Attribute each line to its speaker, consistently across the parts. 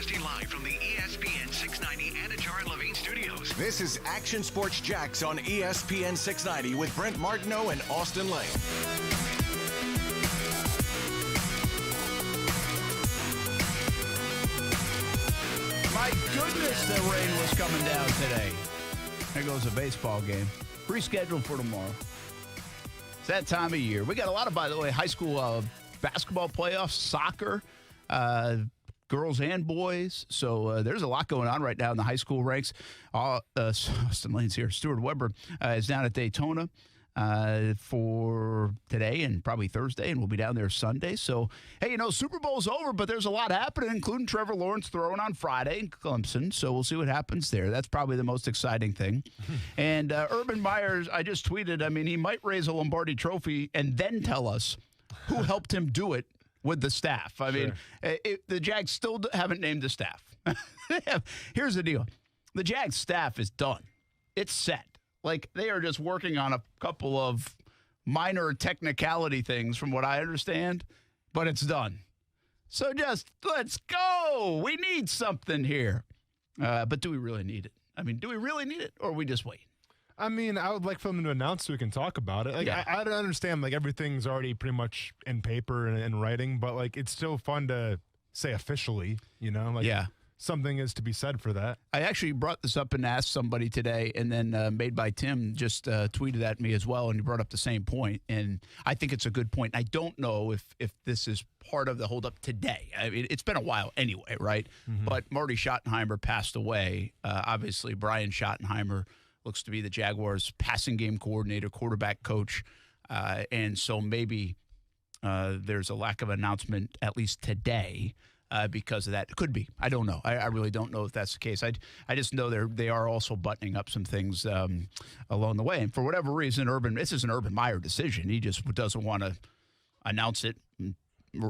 Speaker 1: Broadcasting live from the ESPN 690 Anajar and Levine studios.
Speaker 2: This is Action Sports Jax on ESPN 690 with Brent Martineau and Austen Lane.
Speaker 3: My goodness, the rain was coming down today. There goes a baseball game. Rescheduled for tomorrow. It's that time of year. We got a lot of, by the way, high school basketball playoffs, soccer, girls and boys. So there's a lot going on right now in the high school ranks. Austen Lane's here. Stuart Weber is down at Daytona for today and probably Thursday, and we'll be down there Sunday. So, hey, Super Bowl's over, but there's a lot happening, including Trevor Lawrence throwing on Friday in Clemson. So we'll see what happens there. That's probably the most exciting thing. And Urban Meyer, I just tweeted, he might raise a Lombardi trophy and then tell us who helped him do it with the staff. The Jags still haven't named the staff. Here's the deal. The Jags staff is done. It's set. They are just working on a couple of minor technicality things from what I understand, but it's done. So just let's go. We need something here. But do we really need it? Do we really need it, or are we just wait?
Speaker 4: I would like for them to announce so we can talk about it. I don't understand, everything's already pretty much in paper and in writing, but, it's still fun to say officially, Yeah. Something is to be said for that.
Speaker 3: I actually brought this up and asked somebody today, and then Made by Tim just tweeted at me as well, and he brought up the same point, and I think it's a good point. I don't know if this is part of the holdup today. It's been a while anyway, right? Mm-hmm. But Marty Schottenheimer passed away. Obviously, Brian Schottenheimer looks to be the Jaguars' passing game coordinator, quarterback coach, and so maybe there's a lack of announcement, at least today, because of that. It could be. I don't know. I really don't know if that's the case. I just know they are also buttoning up some things along the way. And for whatever reason, this is an Urban Meyer decision. He just doesn't want to announce it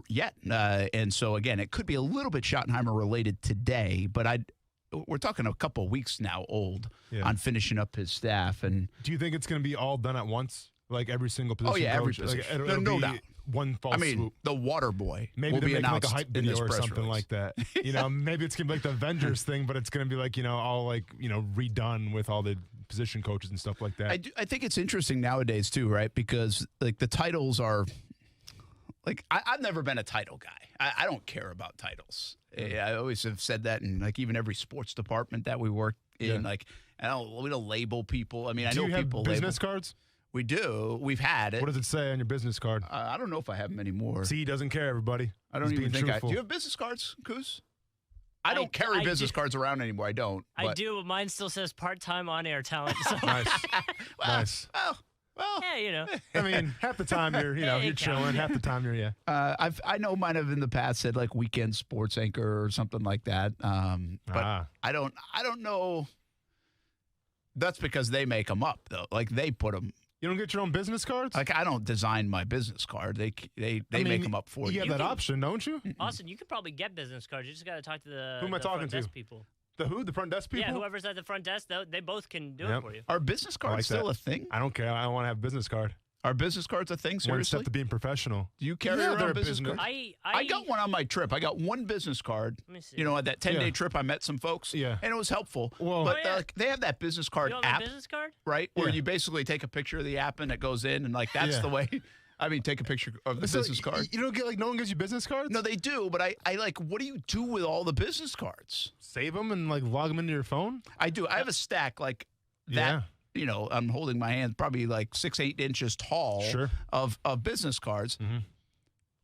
Speaker 3: yet. And so, again, it could be a little bit Schottenheimer related today, but we're talking a couple of weeks now old on finishing up his staff. And
Speaker 4: do you think it's going to be all done at once? Every single position?
Speaker 3: Oh, yeah,
Speaker 4: coach?
Speaker 3: every position.
Speaker 4: It'll
Speaker 3: no
Speaker 4: be
Speaker 3: doubt.
Speaker 4: One false swoop.
Speaker 3: The water boy
Speaker 4: maybe
Speaker 3: will be announced
Speaker 4: a hype video or something
Speaker 3: release.
Speaker 4: like that. Maybe it's going to be the Avengers thing, but it's going to be all redone with all the position coaches and stuff like that.
Speaker 3: I think it's interesting nowadays too, right? Because the titles are I've never been a title guy. I don't care about titles. I always have said that in even every sports department that we work in. We don't label people. I know
Speaker 4: Do you have
Speaker 3: people
Speaker 4: business cards?
Speaker 3: We do. We've had it.
Speaker 4: What does it say on your business card?
Speaker 3: I don't know if I have them anymore.
Speaker 4: See, he doesn't care, everybody.
Speaker 3: I don't even think
Speaker 4: truthful.
Speaker 3: Do you have business cards, Coos? I don't carry business cards around anymore. I don't.
Speaker 5: I do, but mine still says part-time on-air talent. So.
Speaker 4: Nice. Nice.
Speaker 3: Well,
Speaker 5: yeah,
Speaker 4: half the time you're chilling. Half the time you're
Speaker 3: I know mine have in the past said weekend sports anchor or something like that. But I don't know. That's because they make them up though. They put them.
Speaker 4: You don't get your own business cards?
Speaker 3: I don't design my business card. They make them up for you.
Speaker 4: You have that option, don't you?
Speaker 5: Austin, you could probably get business cards. You just got to talk to the
Speaker 4: Who am I talking
Speaker 5: front
Speaker 4: to?
Speaker 5: desk people.
Speaker 4: The who? The front desk people?
Speaker 5: Yeah, whoever's at the front desk, they both can do it for you.
Speaker 3: Are business cards still a thing?
Speaker 4: I don't care. I don't want to have a business card.
Speaker 3: Are business cards a thing, seriously?
Speaker 4: One step to being professional.
Speaker 3: Do you carry around business cards?
Speaker 5: I
Speaker 3: got one on my trip. I got one business card.
Speaker 5: Let me see.
Speaker 3: On that 10-day trip, I met some folks.
Speaker 4: Yeah.
Speaker 3: And it was helpful.
Speaker 4: Well,
Speaker 3: but they have that business card
Speaker 5: you
Speaker 3: app.
Speaker 5: Business card?
Speaker 3: Right? Where you basically take a picture of the app and it goes in, and that's the way. Take a picture of the business card.
Speaker 4: You don't get no one gives you business cards?
Speaker 3: No, they do, but I what do you do with all the business cards?
Speaker 4: Save them and log them into your phone?
Speaker 3: I do. I have a stack that.
Speaker 4: Yeah.
Speaker 3: I'm holding my hand probably 6-8 inches tall of business cards. Mm-hmm.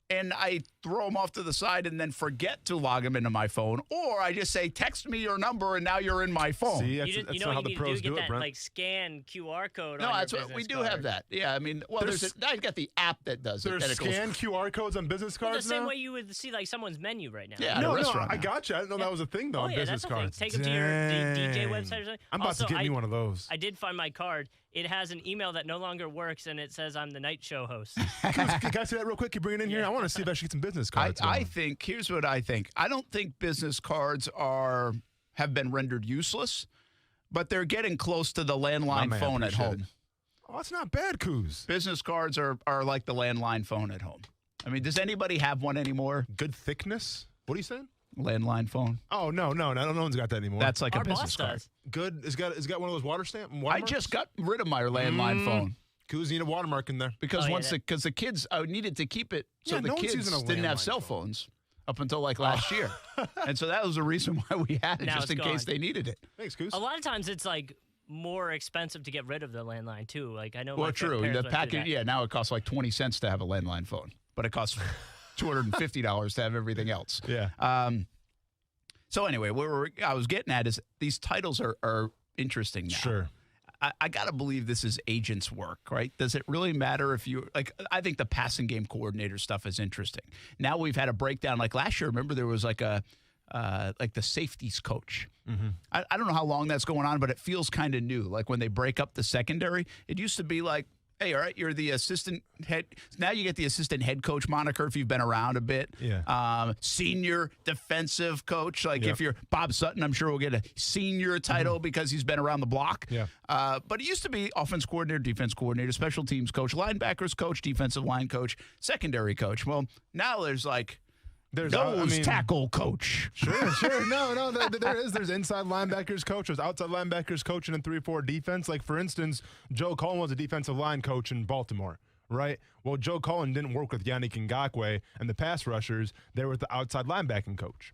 Speaker 3: And I throw them off to the side and then forget to log them into my phone. Or I just say, text me your number, and now you're in my phone.
Speaker 4: See, that's not how the pros do it, Brent.
Speaker 5: That scan QR code
Speaker 3: no,
Speaker 5: on
Speaker 3: that's
Speaker 5: your
Speaker 3: what we do
Speaker 5: card.
Speaker 3: have that. Yeah, I've got the app that does it.
Speaker 4: There's scan QR codes on business cards
Speaker 5: the same
Speaker 4: now?
Speaker 5: way you would see someone's menu right now.
Speaker 3: Yeah,
Speaker 4: no, I got you. I didn't know that was a thing, though, on business cards.
Speaker 5: Take them to your DJ website or something.
Speaker 4: I'm about to get me one of those.
Speaker 5: I did find my card. It has an email that no longer works, and it says I'm the night show host.
Speaker 4: Can I see that real quick? You bring it in here? I want to see if I should get some business cards.
Speaker 3: I think, here's what I think. I don't think business cards have been rendered useless, but they're getting close to the landline phone at home.
Speaker 4: Oh, that's not bad, Coos.
Speaker 3: Business cards are like the landline phone at home. Does anybody have one anymore?
Speaker 4: Good thickness? What are you saying?
Speaker 3: Landline phone.
Speaker 4: Oh, no one's got that anymore.
Speaker 3: That's like
Speaker 5: Our
Speaker 3: a business
Speaker 5: boss
Speaker 3: card.
Speaker 5: does.
Speaker 4: good. It's got one of those watermarks?
Speaker 3: I just got rid of my landline phone.
Speaker 4: Because you need a watermark in there.
Speaker 3: Because because the kids, I needed to keep it so the kids didn't have cell phones up until like last year. And so that was the reason why we had it,
Speaker 5: Now
Speaker 3: just in case they needed it.
Speaker 4: Thanks, Goose.
Speaker 5: A lot of times it's like more expensive to get rid of the landline too. Like I know.
Speaker 3: Well,
Speaker 5: my
Speaker 3: true.
Speaker 5: parents
Speaker 3: The
Speaker 5: went through
Speaker 3: package,
Speaker 5: that.
Speaker 3: now it costs like 20 cents to have a landline phone, but it costs $250 to have everything else.
Speaker 4: Yeah.
Speaker 3: So anyway, I was getting at is these titles are interesting now.
Speaker 4: Sure.
Speaker 3: I got to believe this is agents' work, right? Does it really matter if you I think the passing game coordinator stuff is interesting. Now we've had a breakdown. Like last year, remember there was like the safeties coach. Mm-hmm. I don't know how long that's going on, but it feels kind of new. Like when they break up the secondary, it used to be like, hey, all right, you're the assistant head. Now you get the assistant head coach moniker if you've been around a bit.
Speaker 4: Yeah.
Speaker 3: Senior defensive coach. Like if you're Bob Sutton, I'm sure we'll get a senior title because he's been around the block.
Speaker 4: Yeah.
Speaker 3: But it used to be offense coordinator, defense coordinator, special teams coach, linebackers coach, defensive line coach, secondary coach. Well, now there's like tackle coach.
Speaker 4: Sure. No, there is. There's inside linebackers coach. There's outside linebackers coach in 3-4 defense. Like, for instance, Joe Cullen was a defensive line coach in Baltimore, right? Well, Joe Cullen didn't work with Yannick Ngakoue and the pass rushers. They were with the outside linebacking coach.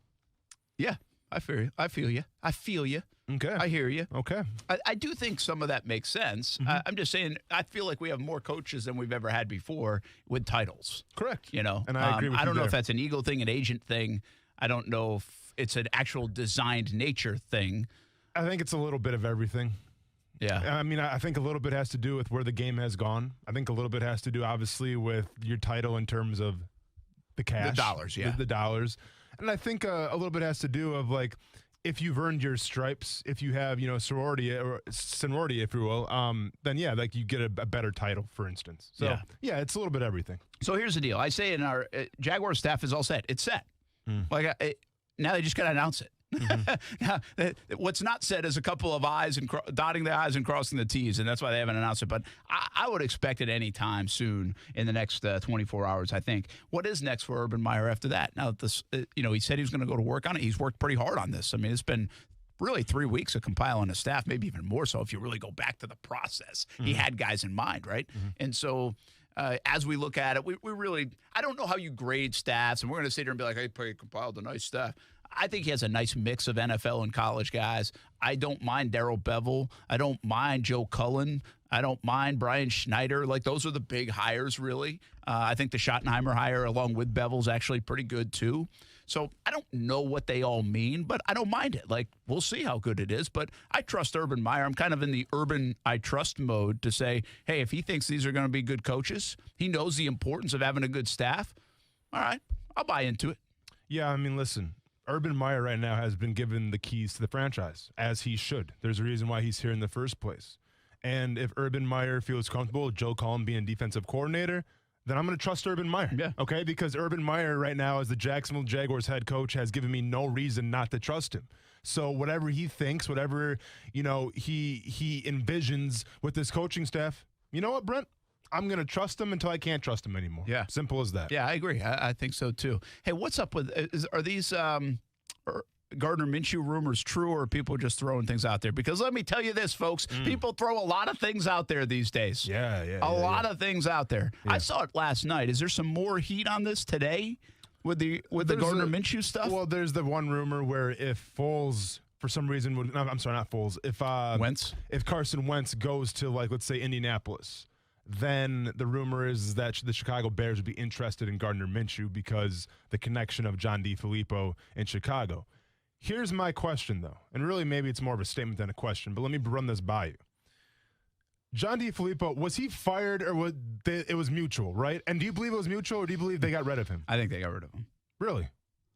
Speaker 3: Yeah, I feel you.
Speaker 4: Okay.
Speaker 3: I hear you.
Speaker 4: Okay.
Speaker 3: I do think some of that makes sense. I'm just saying, I feel like we have more coaches than we've ever had before with titles.
Speaker 4: Correct.
Speaker 3: You know,
Speaker 4: and I agree with you.
Speaker 3: I don't know if that's an ego thing, an agent thing. I don't know if it's an actual designed nature thing.
Speaker 4: I think it's a little bit of everything.
Speaker 3: Yeah.
Speaker 4: I mean, I think a little bit has to do with where the game has gone. I think a little bit has to do, obviously, with your title in terms of the cash.
Speaker 3: The dollars, yeah.
Speaker 4: The dollars. And I think a little bit has to do of, like, if you've earned your stripes, if you have, sorority or seniority, if you will, then, yeah, like you get a better title, for instance. So, yeah, it's a little bit of everything.
Speaker 3: So here's the deal. I say in our Jaguar staff is all set. It's set. Like now they just got to announce it. Now, what's not said is a couple of I's and dotting the I's and crossing the T's, and that's why they haven't announced it. But I would expect it any time soon in the next 24 hours, I think. What is next for Urban Meyer after that? Now, this, he said he was going to go to work on it. He's worked pretty hard on this. I mean, it's been really 3 weeks of compiling a staff, maybe even more so if you really go back to the process. He had guys in mind, right? And so as we look at it, we really – I don't know how you grade staffs, and we're going to sit here and be like, hey, he compiled a nice staff. I think he has a nice mix of NFL and college guys. I don't mind Darrell Bevell. I don't mind Joe Cullen. I don't mind Brian Schneider. Like, those are the big hires, really. I think the Schottenheimer hire, along with Bevel, is actually pretty good, too. So I don't know what they all mean, but I don't mind it. Like, we'll see how good it is. But I trust Urban Meyer. I'm kind of in the Urban I trust mode to say, hey, if he thinks these are going to be good coaches, he knows the importance of having a good staff. All right, I'll buy into it.
Speaker 4: Yeah, I mean, listen. Urban Meyer right now has been given the keys to the franchise, as he should. There's a reason why he's here in the first place. And if Urban Meyer feels comfortable with Joe Cullen being defensive coordinator, then I'm going to trust Urban Meyer.
Speaker 3: Yeah.
Speaker 4: Okay? Because Urban Meyer right now as the Jacksonville Jaguars head coach has given me no reason not to trust him. So whatever he thinks, whatever, he envisions with this coaching staff, you know what, Brent? I'm going to trust him until I can't trust him anymore.
Speaker 3: Yeah.
Speaker 4: Simple as that.
Speaker 3: Yeah, I agree. I think so, too. Hey, what's up with are these Gardner Minshew rumors true, or are people just throwing things out there? Because let me tell you this, folks. People throw a lot of things out there these days.
Speaker 4: A
Speaker 3: lot of things out there. Yeah. I saw it last night. Is there some more heat on this today with the Gardner Minshew stuff?
Speaker 4: Well, there's the one rumor where if Foles – for some reason would – I'm sorry, not Foles. If
Speaker 3: Wentz?
Speaker 4: If Carson Wentz goes to, like, let's say Indianapolis – then the rumor is that the Chicago Bears would be interested in Gardner Minshew because the connection of John DeFilippo in Chicago. Here's my question, though, and really maybe it's more of a statement than a question, but let me run this by you. John DeFilippo, was he fired or was it was mutual, right? And do you believe it was mutual or do you believe they got rid of him?
Speaker 3: I think they got rid of him.
Speaker 4: Really?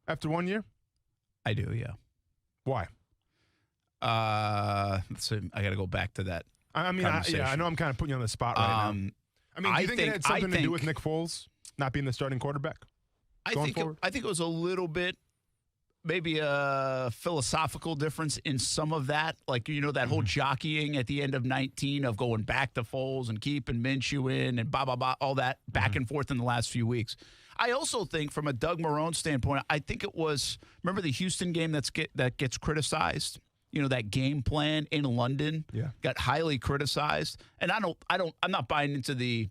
Speaker 4: After 1 year?
Speaker 3: I do, yeah.
Speaker 4: Why?
Speaker 3: Let's see, I got to go back to that.
Speaker 4: I mean, I know I'm kind of putting you on the spot right now. I mean, do you think it had something to do with Nick Foles not being the starting quarterback?
Speaker 3: I think it was a little bit, maybe a philosophical difference in some of that. Like, that whole jockeying at the end of 19 of going back to Foles and keeping Minshew in and blah, blah, blah, all that back and forth in the last few weeks. I also think from a Doug Marrone standpoint, I think it was, remember the Houston game that gets criticized? You know, that game plan in London got highly criticized. And I'm not buying into the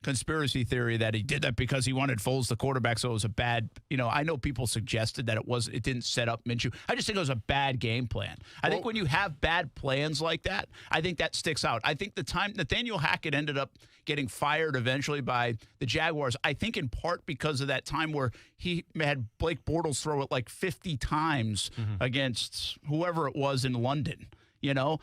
Speaker 3: conspiracy theory that he did that because he wanted Foles the quarterback, so it was a bad, I know people suggested that it didn't set up Minshew. I just think it was a bad game plan. I think when you have bad plans like that, I think that sticks out. I think the time Nathaniel Hackett ended up getting fired eventually by the Jaguars, I think in part because of that time where he had Blake Bortles throw it like 50 times against whoever it was in London. Or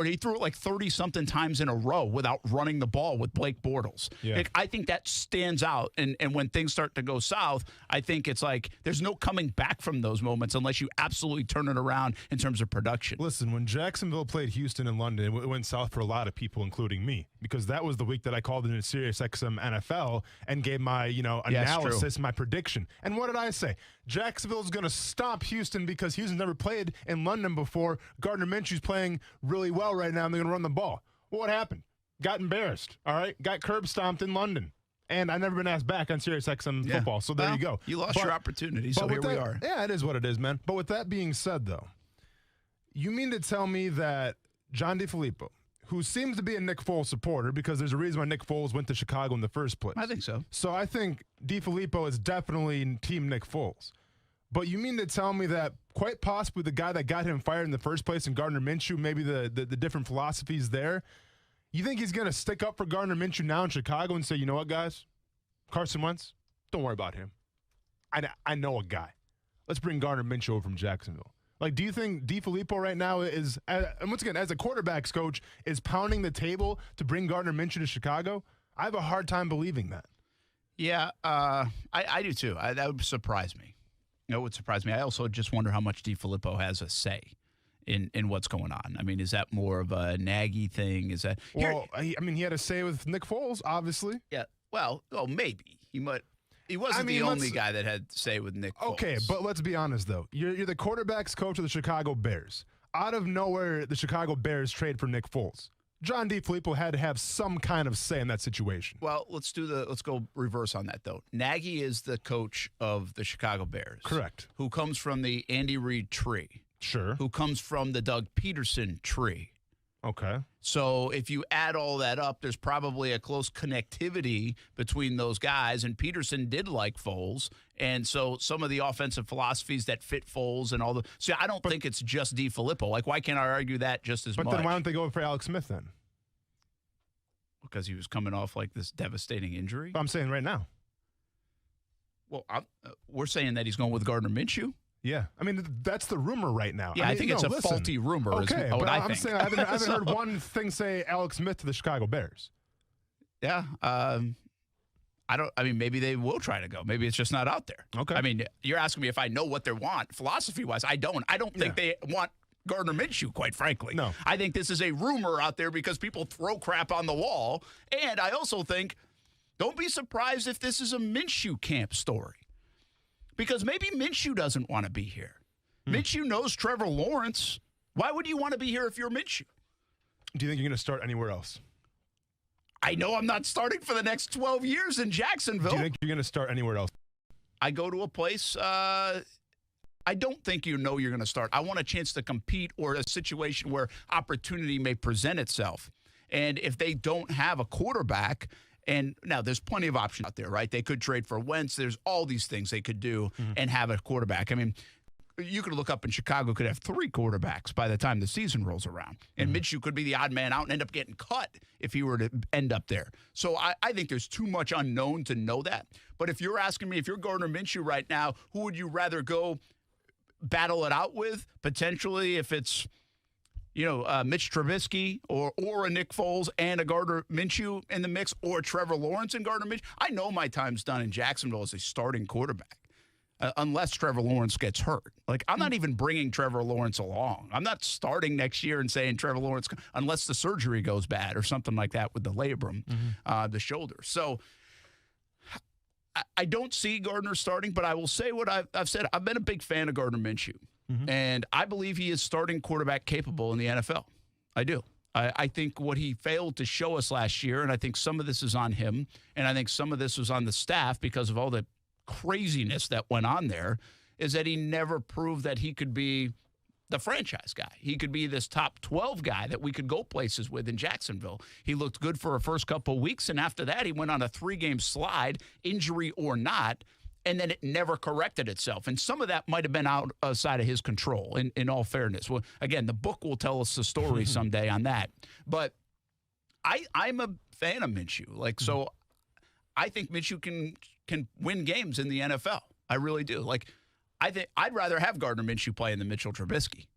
Speaker 3: he threw it like 30-something times in a row without running the ball with Blake Bortles. Yeah. I think that stands out. And when things start to go south, I think it's like there's no coming back from those moments unless you absolutely turn it around in terms of production.
Speaker 4: Listen, when Jacksonville played Houston and London, it went south for a lot of people, including me, because that was the week that I called into Sirius XM NFL and gave my analysis, my prediction. And what did I say? Jacksonville's going to stop Houston because Houston's never played in London before. Gardner Minshew's playing really well right now, and they're going to run the ball. Well, what happened? Got embarrassed, all right? Got curb stomped in London. And I've never been asked back on Sirius XM football, so there you go.
Speaker 3: You lost your opportunity, so here we are.
Speaker 4: Yeah, it is what it is, man. But with that being said, though, you mean to tell me that John DeFilippo, who seems to be a Nick Foles supporter because there's a reason why Nick Foles went to Chicago in the first place.
Speaker 3: I think so.
Speaker 4: So I think DeFilippo is definitely team Nick Foles. But you mean to tell me that quite possibly the guy that got him fired in the first place in Gardner Minshew, maybe the different philosophies there, you think he's going to stick up for Gardner Minshew now in Chicago and say, you know what, guys? Carson Wentz, don't worry about him. I know a guy. Let's bring Gardner Minshew over from Jacksonville. Like, do you think DeFilippo right now is, and once again, as a quarterbacks coach, is pounding the table to bring Gardner Minshew to Chicago? I have a hard time believing that.
Speaker 3: Yeah, I do too. That would surprise me. It would surprise me. I also just wonder how much DeFilippo has a say in what's going on. I mean, is that more of a Nagy thing? Is that
Speaker 4: he had a say with Nick Foles, obviously.
Speaker 3: Yeah. Well, maybe he might. He wasn't the only guy that had to say with Nick Foles.
Speaker 4: Okay, but let's be honest, though. You're the quarterback's coach of the Chicago Bears. Out of nowhere, the Chicago Bears trade for Nick Foles. John DeFilippo had to have some kind of say in that situation.
Speaker 3: Well, let's go reverse on that, though. Nagy is the coach of the Chicago Bears.
Speaker 4: Correct.
Speaker 3: Who comes from the Andy Reid tree.
Speaker 4: Sure.
Speaker 3: Who comes from the Doug Peterson tree.
Speaker 4: Okay.
Speaker 3: So if you add all that up, there's probably a close connectivity between those guys. And Peterson did like Foles. And so some of the offensive philosophies that fit Foles and all the – see, I don't think it's just DeFilippo. Like, why can't I argue that just as much?
Speaker 4: But then why don't they go for Alex Smith then?
Speaker 3: Because he was coming off like this devastating injury?
Speaker 4: I'm saying right now.
Speaker 3: Well, we're saying that he's going with Gardner Minshew?
Speaker 4: Yeah. I mean, that's the rumor right now.
Speaker 3: Yeah, I think it's a faulty rumor.
Speaker 4: Okay, but I'm saying I haven't heard one thing say Alex Smith to the Chicago Bears.
Speaker 3: Yeah. Maybe they will try to go. Maybe it's just not out there.
Speaker 4: Okay.
Speaker 3: I mean, you're asking me if I know what they want philosophy-wise. I don't. I don't think they want Gardner Minshew, quite frankly.
Speaker 4: No.
Speaker 3: I think this is a rumor out there because people throw crap on the wall. And I also think, don't be surprised if this is a Minshew camp story. Because maybe Minshew doesn't want to be here. Minshew knows Trevor Lawrence. Why would you want to be here if you're Minshew?
Speaker 4: Do you think you're going to start anywhere else?
Speaker 3: I know I'm not starting for the next 12 years in Jacksonville.
Speaker 4: Do you think you're going to start anywhere else?
Speaker 3: I go to a place, I don't think you're going to start. I want a chance to compete or a situation where opportunity may present itself. And if they don't have a quarterback, and now there's plenty of options out there, right? They could trade for Wentz. There's all these things they could do and have a quarterback. I mean, you could look up in Chicago, could have 3 quarterbacks by the time the season rolls around. And Minshew could be the odd man out and end up getting cut if he were to end up there. So I think there's too much unknown to know that. But if you're asking me, if you're Gardner Minshew right now, who would you rather go battle it out with? Potentially if it's, Mitch Trubisky or a Nick Foles and a Gardner Minshew in the mix, or Trevor Lawrence and Gardner Minshew. I know my time's done in Jacksonville as a starting quarterback. Unless Trevor Lawrence gets hurt. Like, I'm not even bringing Trevor Lawrence along. I'm not starting next year and saying Trevor Lawrence, unless the surgery goes bad or something like that with the labrum, the shoulder. So I don't see Gardner starting, but I will say what I've said. I've been a big fan of Gardner Minshew, and I believe he is starting quarterback capable in the NFL. I do. I think what he failed to show us last year, and I think some of this is on him, and I think some of this was on the staff because of all the craziness that went on there, is that he never proved that he could be the franchise guy. He could be this top 12 guy that we could go places with in Jacksonville. He looked good for a first couple of weeks, and after that he went on a 3-game slide, injury or not, and then it never corrected itself. And some of that might have been outside of his control, in all fairness. Well, again, the book will tell us the story someday on that. But I'm a fan of Minshew. So I think Minshew can win games in the NFL. I really do. I think I'd rather have Gardner Minshew playing than Mitchell Trubisky.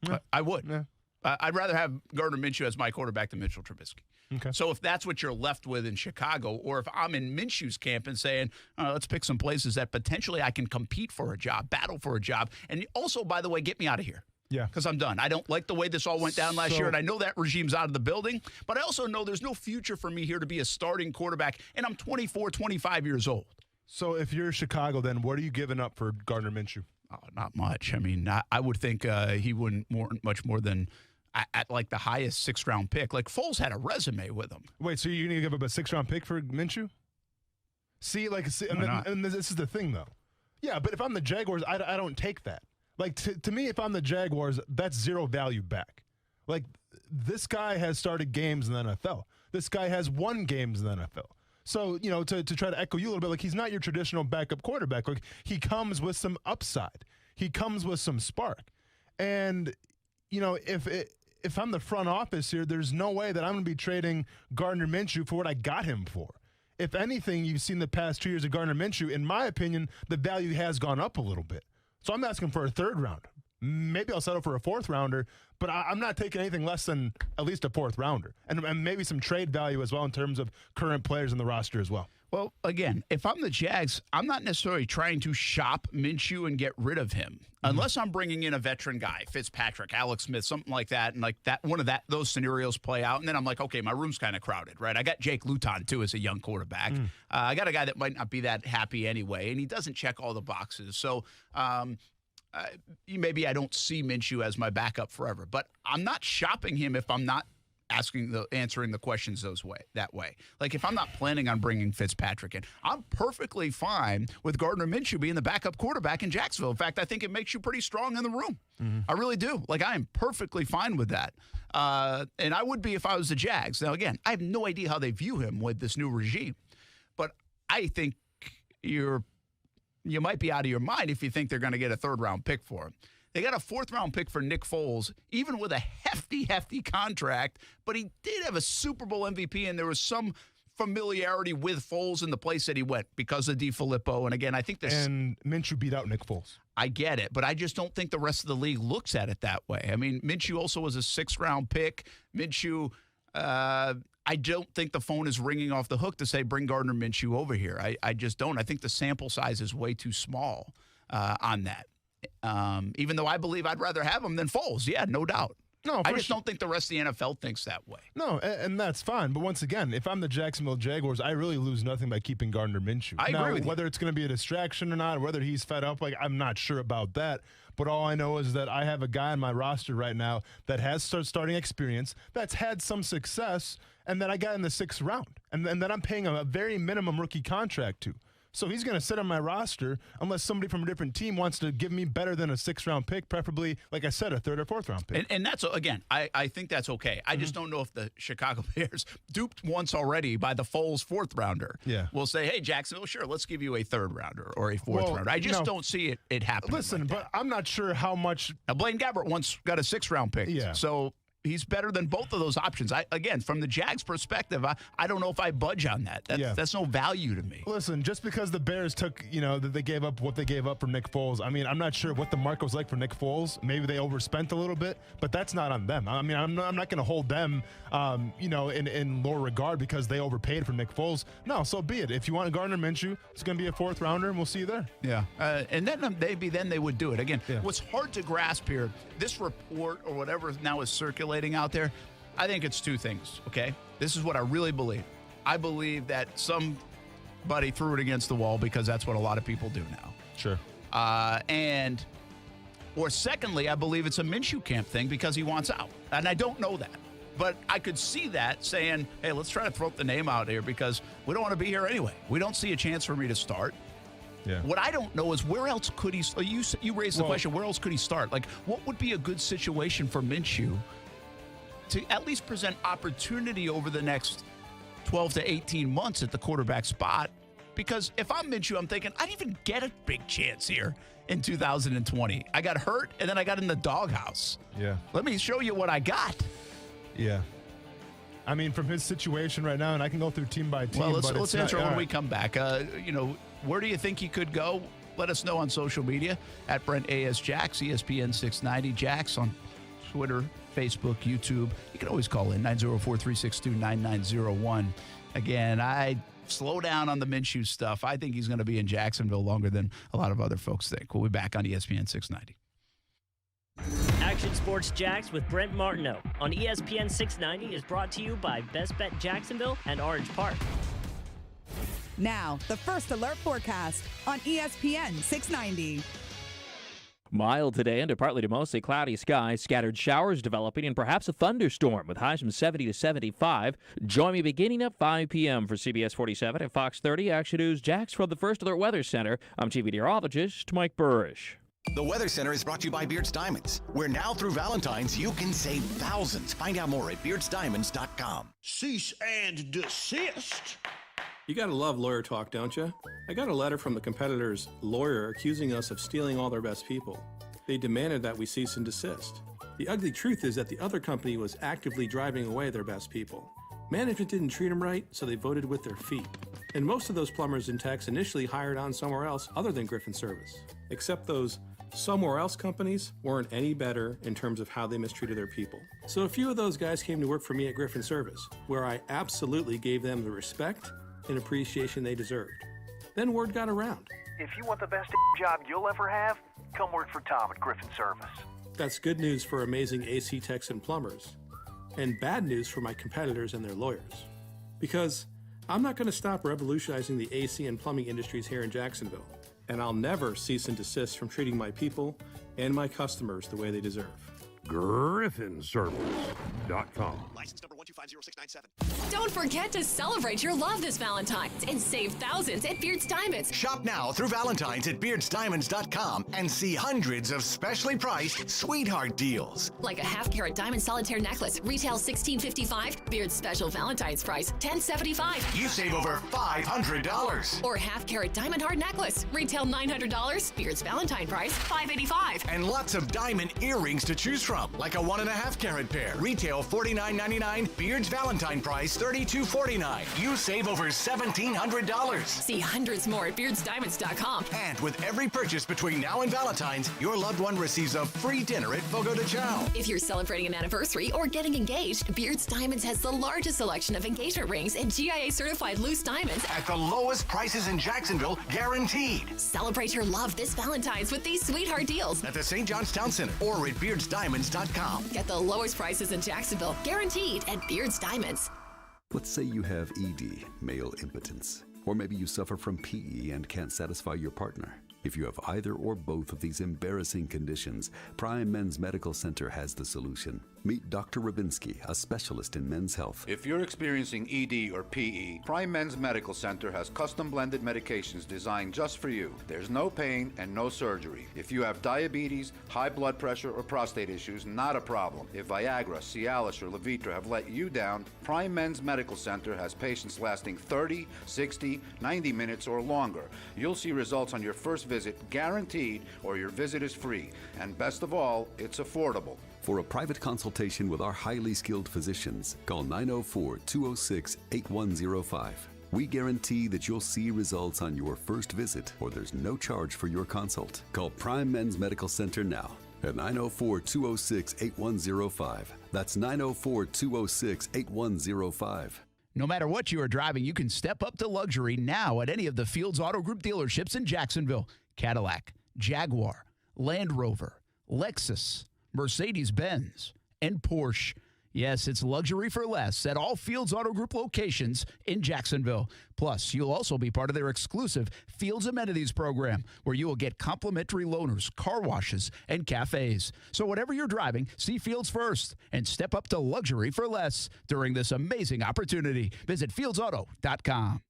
Speaker 3: Yeah. I would. Yeah. I'd rather have Gardner Minshew as my quarterback than Mitchell Trubisky. Okay. So if that's what you're left with in Chicago, or if I'm in Minshew's camp and saying, let's pick some places that potentially I can compete for a job, battle for a job, and also, by the way, get me out of here. Yeah. Because I'm done. I don't like the way this all went down last year, and I know that regime's out of the building, but I also know there's no future for me here to be a starting quarterback, and I'm 24, 25 years old.
Speaker 4: So if you're Chicago, then what are you giving up for Gardner Minshew?
Speaker 3: Oh, not much. I mean, I would think he wouldn't much more than at the highest 6th-round pick. Foles had a resume with him.
Speaker 4: Wait, so you're going to give up a 6th-round pick for Minshew? And this is the thing, though. Yeah, but if I'm the Jaguars, I don't take that. To me, if I'm the Jaguars, that's zero value back. This guy has started games in the NFL. This guy has won games in the NFL. So, to try to echo you a little bit, he's not your traditional backup quarterback. He comes with some upside. He comes with some spark. And, if I'm the front office here, there's no way that I'm going to be trading Gardner Minshew for what I got him for. If anything, you've seen the past 2 years of Gardner Minshew, in my opinion, the value has gone up a little bit. So I'm asking for a 3rd rounder. Maybe I'll settle for a 4th rounder, but I'm not taking anything less than at least a 4th rounder. And maybe some trade value as well in terms of current players in the roster as well.
Speaker 3: Well, again, if I'm the Jags, I'm not necessarily trying to shop Minshew and get rid of him. Unless I'm bringing in a veteran guy, Fitzpatrick, Alex Smith, something like that, and those scenarios play out, and then I'm like, okay, my room's kind of crowded, right? I got Jake Luton, too, as a young quarterback. I got a guy that might not be that happy anyway, and he doesn't check all the boxes. So maybe I don't see Minshew as my backup forever, but I'm not shopping him if I'm not answering the questions that way. If I'm not planning on bringing Fitzpatrick in, I'm perfectly fine with Gardner Minshew being the backup quarterback in Jacksonville. In fact, I think it makes you pretty strong in the room. I really do. I am perfectly fine with that. And I would be if I was the Jags. Now, again, I have no idea how they view him with this new regime, but I think you might be out of your mind if you think they're going to get a 3rd-round pick for him. They got a 4th-round pick for Nick Foles, even with a hefty contract, but he did have a Super Bowl MVP, and there was some familiarity with Foles in the place that he went because of DeFilippo. And again, I think this.
Speaker 4: And Minshew beat out Nick Foles.
Speaker 3: I get it, but I just don't think the rest of the league looks at it that way. I mean, Minshew also was a 6th-round pick. Minshew, I don't think the phone is ringing off the hook to say, bring Gardner Minshew over here. I just don't. I think the sample size is way too small on that. Even though I believe I'd rather have him than Foles. Yeah, no doubt. No, I just don't think the rest of the NFL thinks that way.
Speaker 4: No, and that's fine. But once again, if I'm the Jacksonville Jaguars, I really lose nothing by keeping Gardner Minshew.
Speaker 3: I agree with you.
Speaker 4: Whether it's going to be a distraction or not, whether he's fed up, I'm not sure about that. But all I know is that I have a guy on my roster right now that has starting experience, that's had some success, and that I got in the 6th round, and that I'm paying a very minimum rookie contract to. So he's going to sit on my roster unless somebody from a different team wants to give me better than a 6th-round pick, preferably, like I said, a 3rd or 4th-round pick.
Speaker 3: And that's, again, I think that's okay. I just don't know if the Chicago Bears, duped once already by the Foles 4th-rounder, will say, hey, Jacksonville, sure, let's give you a 3rd-rounder or a 4th-rounder. I just don't see it happening.
Speaker 4: Listen, but I'm not sure how much.
Speaker 3: Now, Blaine Gabbert once got a 6th-round pick. Yeah. So he's better than both of those options. Again, from the Jags' perspective, I don't know if I budge on that. That's no value to me.
Speaker 4: Listen, just because the Bears took, that they gave up what they gave up for Nick Foles, I mean, I'm not sure what the market was like for Nick Foles. Maybe they overspent a little bit, but that's not on them. I mean, I'm not going to hold them, in lower regard because they overpaid for Nick Foles. No, so be it. If you want Gardner Minshew, it's going to be a 4th-rounder, and we'll see you there.
Speaker 3: Yeah, and then maybe they would do it. Again, what's hard to grasp here, this report or whatever now is circulating out there, I think it's 2 things, okay? This is what I really believe. I believe that somebody threw it against the wall because that's what a lot of people do now.
Speaker 4: Sure.
Speaker 3: Or secondly, I believe it's a Minshew camp thing because he wants out. And I don't know that. But I could see that saying, hey, let's try to throw the name out here because we don't want to be here anyway. We don't see a chance for me to start.
Speaker 4: Yeah.
Speaker 3: What I don't know is where else could he – you raised the question, where else could he start? Like, what would be a good situation for Minshew to at least present opportunity over the next 12 to 18 months at the quarterback spot? Because if I'm Minshew, I'm thinking, I didn't even get a big chance here in 2020. I got hurt, and then I got in the doghouse. Yeah. Let me show you what I got.
Speaker 4: Yeah. I mean, from his situation right now, and I can go through team by team.
Speaker 3: Well, let's answer when we come back. Where do you think he could go? Let us know on social media at Brent A.S. Jax, ESPN 690 Jax on Twitter, Facebook, YouTube. You can always call in 904-362-9901. Again, I slow down on the Minshew stuff. I think he's going to be in Jacksonville longer than a lot of other folks think. We'll be back on ESPN 690.
Speaker 5: Action Sports Jax with Brent Martineau on ESPN 690 is brought to you by Best Bet Jacksonville and Orange Park.
Speaker 6: Now, the first alert forecast on ESPN 690.
Speaker 7: Mild today under partly to mostly cloudy skies, scattered showers developing, and perhaps a thunderstorm with highs from 70 to 75. Join me beginning at 5 p.m. for CBS 47 and Fox 30 Action News Jax from the First Alert Weather Center. I'm TV meteorologist Mike Burrish.
Speaker 2: The Weather Center is brought to you by Beards Diamonds, where now through Valentine's you can save thousands. Find out more at beardsdiamonds.com.
Speaker 8: Cease and desist.
Speaker 9: You gotta love lawyer talk, don't you? I got a letter from the competitor's lawyer accusing us of stealing all their best people. They demanded that we cease and desist. The ugly truth is that the other company was actively driving away their best people. Management didn't treat them right, so they voted with their feet. And most of those plumbers and techs initially hired on somewhere else other than Griffin Service. Except those somewhere else companies weren't any better in terms of how they mistreated their people. So a few of those guys came to work for me at Griffin Service, where I absolutely gave them the respect and appreciation they deserved. Then word got around.
Speaker 10: If you want the best job you'll ever have, come work for Tom at Griffin Service.
Speaker 9: That's good news for amazing AC techs and plumbers, and bad news for my competitors and their lawyers. Because I'm not going to stop revolutionizing the AC and plumbing industries here in Jacksonville, and I'll never cease and desist from treating my people and my customers the way they deserve.
Speaker 8: GriffinService.com.
Speaker 1: License number 1250697.
Speaker 11: Don't forget to celebrate your love this Valentine's and save thousands at Beards Diamonds.
Speaker 2: Shop now through Valentine's at beardsdiamonds.com and see hundreds of specially priced sweetheart deals.
Speaker 11: Like a half-carat diamond solitaire necklace, retail $16.55. Beards special Valentine's price, $10.75.
Speaker 2: You save over $500.
Speaker 11: Or half-carat diamond hard necklace, retail $900. Beards Valentine price, $585.
Speaker 2: And lots of diamond earrings to choose from, like a 1.5 carat pair. Retail $49.99. Beards Valentine price $32.49. You save over $1,700.
Speaker 11: See hundreds more at beardsdiamonds.com.
Speaker 2: And with every purchase between now and Valentine's, your loved one receives a free dinner at Fogo de Chao.
Speaker 11: If you're celebrating an anniversary or getting engaged, Beards Diamonds has the largest selection of engagement rings and GIA-certified loose diamonds
Speaker 2: at the lowest prices in Jacksonville, guaranteed.
Speaker 11: Celebrate your love this Valentine's with these sweetheart deals
Speaker 2: at the St. John's Town Center or at beardsdiamonds.com.
Speaker 11: Get the lowest prices in Jacksonville, guaranteed at Beards Diamonds.
Speaker 12: Let's say you have ED, male impotence, or maybe you suffer from PE and can't satisfy your partner. If you have either or both of these embarrassing conditions, Prime Men's Medical Center has the solution. Meet Dr. Rabinski, a specialist in men's health.
Speaker 13: If you're experiencing ED or PE, Prime Men's Medical Center has custom blended medications designed just for you. There's no pain and no surgery. If you have diabetes, high blood pressure, or prostate issues, not a problem. If Viagra, Cialis, or Levitra have let you down, Prime Men's Medical Center has patients lasting 30, 60, 90 minutes or longer. You'll see results on your first visit, guaranteed, or your visit is free. And best of all, it's affordable.
Speaker 12: For a private consultation with our highly skilled physicians, call 904-206-8105. We guarantee that you'll see results on your first visit, or there's no charge for your consult. Call Prime Men's Medical Center now at 904-206-8105. That's 904-206-8105.
Speaker 3: No matter what you are driving, you can step up to luxury now at any of the Fields Auto Group dealerships in Jacksonville. Cadillac, Jaguar, Land Rover, Lexus, Mercedes-Benz, and Porsche. Yes, it's luxury for less at all Fields Auto Group locations in Jacksonville. Plus, you'll also be part of their exclusive Fields Amenities program, where you will get complimentary loaners, car washes, and cafes. So whatever you're driving, see Fields first and step up to luxury for less during this amazing opportunity. Visit fieldsauto.com.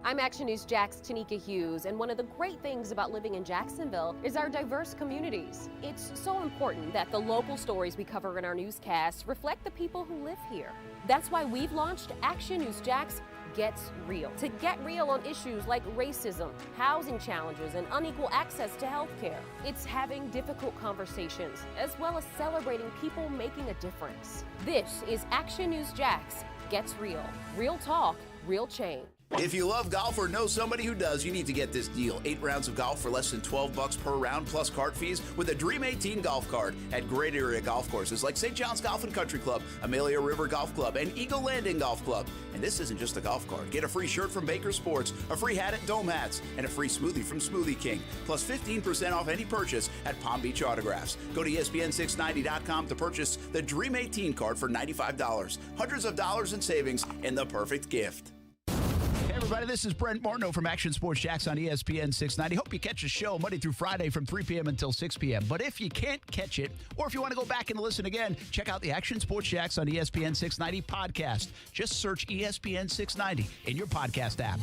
Speaker 14: I'm Action News Jax Tanika Hughes, and one of the great things about living in Jacksonville is our diverse communities. It's so important that the local stories we cover in our newscasts reflect the people who live here. That's why we've launched Action News Jax Gets Real, to get real on issues like racism, housing challenges, and unequal access to health care. It's having difficult conversations, as well as celebrating people making a difference. This is Action News Jax Gets Real. Real talk, real change.
Speaker 15: If you love golf or know somebody who does, you need to get this deal. 8 rounds of golf for less than $12 per round plus cart fees with a Dream 18 golf card at great area golf courses like St. John's Golf and Country Club, Amelia River Golf Club, and Eagle Landing Golf Club. And this isn't just a golf card. Get a free shirt from Baker Sports, a free hat at Dome Hats, and a free smoothie from Smoothie King, plus 15% off any purchase at Palm Beach Autographs. Go to ESPN690.com to purchase the Dream 18 card for $95. Hundreds of dollars in savings and the perfect gift.
Speaker 3: Hey everybody, this is Brent Martineau from Action Sports Jax on ESPN 690. Hope you catch the show Monday through Friday from 3 p.m. until 6 p.m. But if you can't catch it, or if you want to go back and listen again, check out the Action Sports Jax on ESPN 690 podcast. Just search ESPN 690 in your podcast app.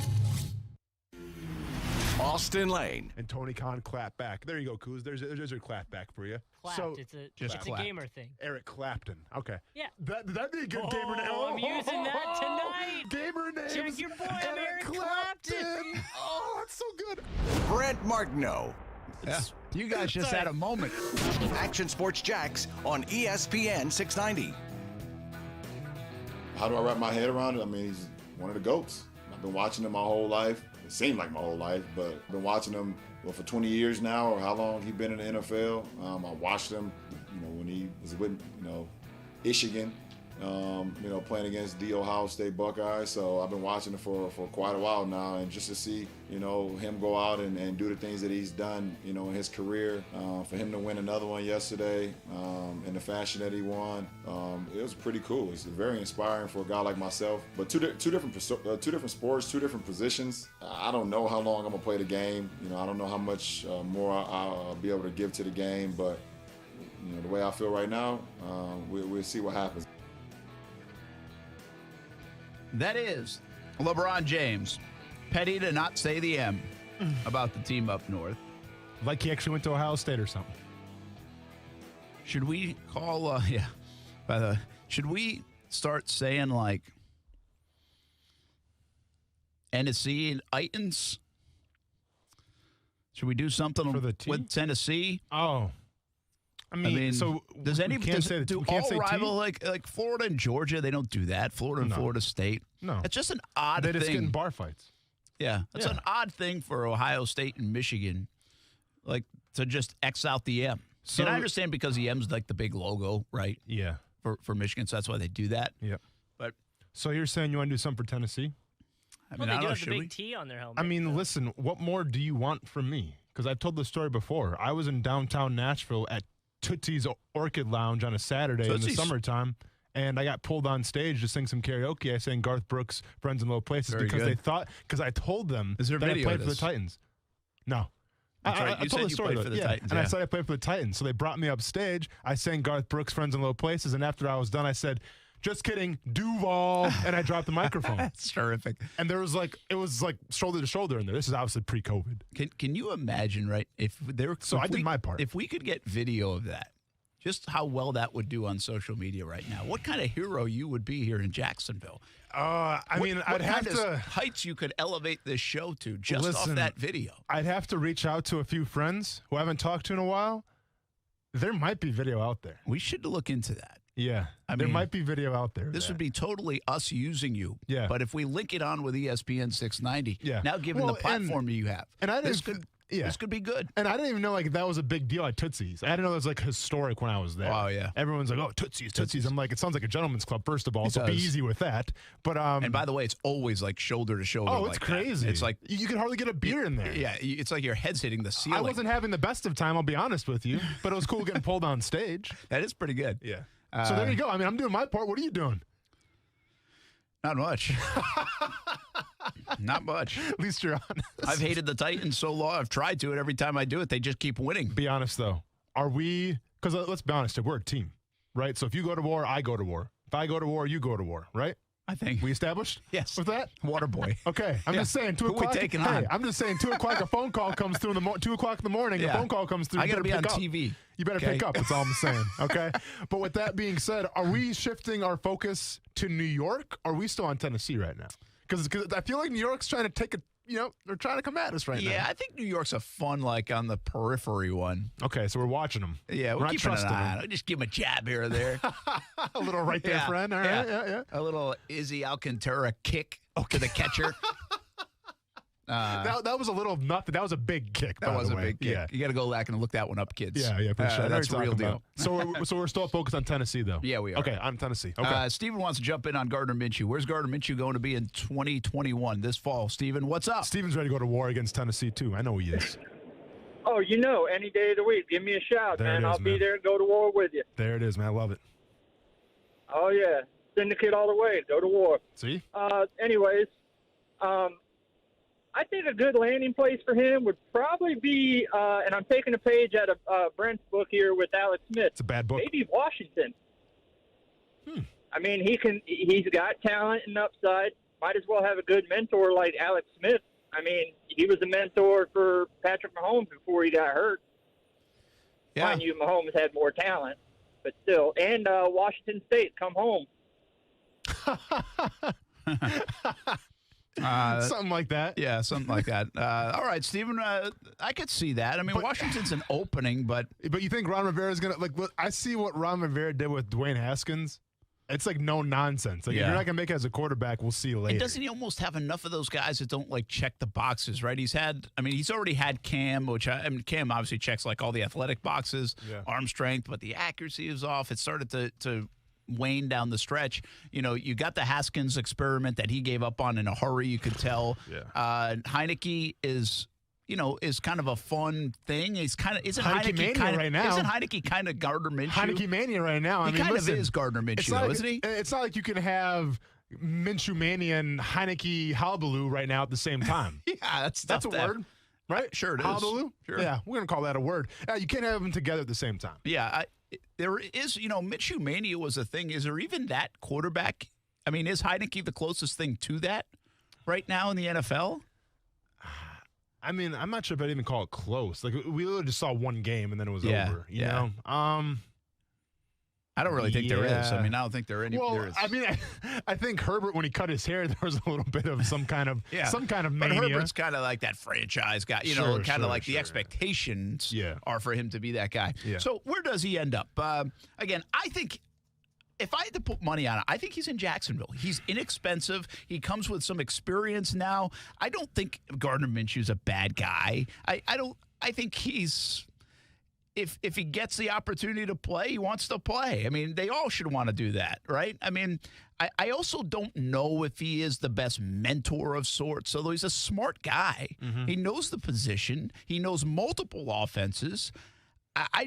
Speaker 2: Austen Lane.
Speaker 4: And Tony Khan clap back. There you go, Kuz. There's your clap back for you.
Speaker 5: Clapped.
Speaker 4: So,
Speaker 5: It's
Speaker 3: just
Speaker 5: a gamer thing.
Speaker 4: Eric Clapton. Okay.
Speaker 5: Yeah.
Speaker 4: That'd be a good gamer name.
Speaker 5: I'm using that tonight.
Speaker 4: Gamer name.
Speaker 5: Check your boy, I'm Eric Clapton.
Speaker 4: Oh, that's so good.
Speaker 2: Brent Martineau.
Speaker 3: Yeah. You guys just had a moment.
Speaker 2: Action Sports Jax on ESPN 690.
Speaker 16: How do I wrap my head around it? I mean, he's one of the GOATs. I've been watching him my whole life. It seemed like my whole life, but I've been watching him for 20 years now, or how long he's been in the NFL. I watched him, when he was with, Michigan, playing against the Ohio State Buckeyes. So I've been watching him for quite a while now, and just to see, him go out and do the things that he's done, in his career, for him to win another one yesterday, in the fashion that he won, it was pretty cool. It's very inspiring for a guy like myself. But two different sports, two different positions. I don't know how long I'm gonna play the game. I don't know how much more I'll be able to give to the game. But the way I feel right now, we'll see what happens.
Speaker 3: That is LeBron James. Petty to not say the M about the team up north.
Speaker 4: Like he actually went to Ohio State or something.
Speaker 3: Should we call, should we start saying like Tennessee and Titans? Should we do something
Speaker 4: for the
Speaker 3: with Tennessee?
Speaker 4: Oh. I mean, so
Speaker 3: does anybody do all rival like Florida and Georgia? They don't do that. Florida and Florida State.
Speaker 4: No,
Speaker 3: it's just an odd thing.
Speaker 4: They just get in bar fights.
Speaker 3: Yeah, it's an odd thing for Ohio State and Michigan, like to just X out the M. So, and I understand because the M's like the big logo, right?
Speaker 4: Yeah,
Speaker 3: for Michigan, so that's why they do that.
Speaker 4: Yeah,
Speaker 3: but
Speaker 4: so you're saying you want to do something for Tennessee?
Speaker 5: I mean, they do have the big T on their helmet.
Speaker 4: I mean, listen, what more do you want from me? Because I've told this story before. I was in downtown Nashville at Tootsie's Orchid Lounge on a Saturday in the summertime, and I got pulled on stage to sing some karaoke. I sang Garth Brooks' Friends in Low Places because I told them that I played for the Titans. No. I told the story
Speaker 3: for the Titans.
Speaker 4: And I said I played for the Titans. So they brought me up stage. I sang Garth Brooks' Friends in Low Places, and after I was done, I said, "Just kidding, Duval," and I dropped the microphone.
Speaker 3: That's terrific.
Speaker 4: And it was like shoulder to shoulder in there. This is obviously pre-COVID.
Speaker 3: Can you imagine, right? If there,
Speaker 4: I did my part.
Speaker 3: If we could get video of that, just how well that would do on social media right now. What kind of hero you would be here in Jacksonville?
Speaker 4: I'd have to
Speaker 3: heights you could elevate this show to just off that video.
Speaker 4: I'd have to reach out to a few friends who I haven't talked to in a while. There might be video out there.
Speaker 3: We should look into that.
Speaker 4: Yeah, there might be video out there.
Speaker 3: This would be totally us using you.
Speaker 4: Yeah.
Speaker 3: But if we link it on with ESPN 690, now given the platform you have, this could be good.
Speaker 4: And I didn't even know like that was a big deal at Tootsie's. I didn't know it was like historic when I was there.
Speaker 3: Oh yeah.
Speaker 4: Everyone's like, "Oh, Tootsie's." I'm like, it sounds like a gentleman's club. First of all, so be easy with that. But
Speaker 3: and by the way, it's always like shoulder to shoulder.
Speaker 4: Oh, it's crazy.
Speaker 3: That. It's like
Speaker 4: you can hardly get a beer in there.
Speaker 3: Yeah, it's like your head's hitting the ceiling.
Speaker 4: I wasn't having the best of time. I'll be honest with you, but it was cool getting pulled on stage.
Speaker 3: That is pretty good.
Speaker 4: Yeah. So there you go. I mean, I'm doing my part. What are you doing?
Speaker 3: Not much. Not much.
Speaker 4: At least you're honest.
Speaker 3: I've hated the Titans so long. I've tried to, and every time I do it, they just keep winning.
Speaker 4: Be honest, though. Are we – because let's be honest, we're a team, right? So if you go to war, I go to war. If I go to war, you go to war, right?
Speaker 3: I think.
Speaker 4: We established?
Speaker 3: Yes.
Speaker 4: With that?
Speaker 3: Waterboy.
Speaker 4: Okay. I'm just saying 2 o'clock. I'm just saying 2 o'clock, a phone call comes through 2 o'clock in the morning, a phone call comes through.
Speaker 3: I got to be on TV.
Speaker 4: You better pick up. That's all I'm saying. Okay. But with that being said, are we shifting our focus to New York? Or are we still on Tennessee right now? Because I feel like New York's trying to take they're trying to come at us right now.
Speaker 3: Yeah, I think New York's a fun, like, on the periphery one.
Speaker 4: Okay, so we're watching them.
Speaker 3: Yeah, we're
Speaker 4: not
Speaker 3: keeping an
Speaker 4: trusting
Speaker 3: eye on
Speaker 4: them.
Speaker 3: it. Just give him a jab here or there.
Speaker 4: A little right there, friend. All right, yeah.
Speaker 3: A little Izzy Alcantara kick to the catcher.
Speaker 4: That was a little nothing. That was a big kick.
Speaker 3: That was a big kick.
Speaker 4: Yeah.
Speaker 3: You got to go back and look that one up, kids.
Speaker 4: Yeah, for sure.
Speaker 3: That's the real deal.
Speaker 4: So we're still focused on Tennessee, though.
Speaker 3: Yeah, we are.
Speaker 4: Okay, on Tennessee. Okay.
Speaker 3: Steven wants to jump in on Gardner Minshew. Where's Gardner Minshew going to be in 2021 this fall? Steven, what's up?
Speaker 4: Steven's ready to go to war against Tennessee, too. I know he is.
Speaker 17: Oh, any day of the week. Give me a shout, man. I'll be there and go to war with you.
Speaker 4: There it is, man. I love it.
Speaker 17: Oh, yeah. Syndicate all the way. Go to war.
Speaker 4: See?
Speaker 17: Anyways, I think a good landing place for him would probably be, and I'm taking a page out of Brent's book here with Alex Smith.
Speaker 4: It's a bad book.
Speaker 17: Maybe Washington. I mean, he's got talent and upside. Might as well have a good mentor like Alex Smith. I mean, he was a mentor for Patrick Mahomes before he got hurt.
Speaker 3: Yeah.
Speaker 17: Mind you, Mahomes had more talent, but still. And Washington State, come home.
Speaker 4: Something like that.
Speaker 3: Yeah, something like that. All right, Steven, I could see that. I mean, Washington's an opening, but
Speaker 4: you think Ron Rivera's going to – I see what Ron Rivera did with Dwayne Haskins. It's like no nonsense. Like, if you're not going to make it as a quarterback, we'll see you later.
Speaker 3: And doesn't he almost have enough of those guys that don't, like, check the boxes, right? He's already had Cam, Cam obviously checks, like, all the athletic boxes, arm strength, but the accuracy is off. It started to wane down the stretch. You got the Haskins experiment that he gave up on in a hurry, you could tell. Heineke is kind of a fun thing. Isn't Heineke kind of right now? Isn't Heineke kind of Gardner Minshew?
Speaker 4: Heineke mania right now.
Speaker 3: He kind of is Gardner Minshew, isn't he?
Speaker 4: It's not like you can have Minshew mania and Heineke hullabaloo right now at the same time.
Speaker 3: Yeah, that's
Speaker 4: a word, right?
Speaker 3: Sure it is.
Speaker 4: Hullabaloo?
Speaker 3: Sure.
Speaker 4: Yeah, we're gonna call that a word. You can't have them together at the same time.
Speaker 3: Yeah, there is. Minshew mania was a thing. Is there even that quarterback? I mean, is Heineke the closest thing to that right now in the NFL?
Speaker 4: I mean, I'm not sure if I'd even call it close. Like, we literally just saw one game and then it was over. You know?
Speaker 3: I don't really think there is. I mean, I don't think there any.
Speaker 4: Well,
Speaker 3: there is.
Speaker 4: I mean, I think Herbert, when he cut his hair, there was a little bit of some kind of mania.
Speaker 3: But Herbert's kind of like that franchise guy. The expectations are for him to be that guy.
Speaker 4: Yeah.
Speaker 3: So where does he end up? Again, I think if I had to put money on it, I think he's in Jacksonville. He's inexpensive. He comes with some experience now. I don't think Gardner Minshew's a bad guy. I think he's. If he gets the opportunity to play, he wants to play. I mean, they all should want to do that, right? I mean, I also don't know if he is the best mentor of sorts, although he's a smart guy. Mm-hmm. He knows the position. He knows multiple offenses. I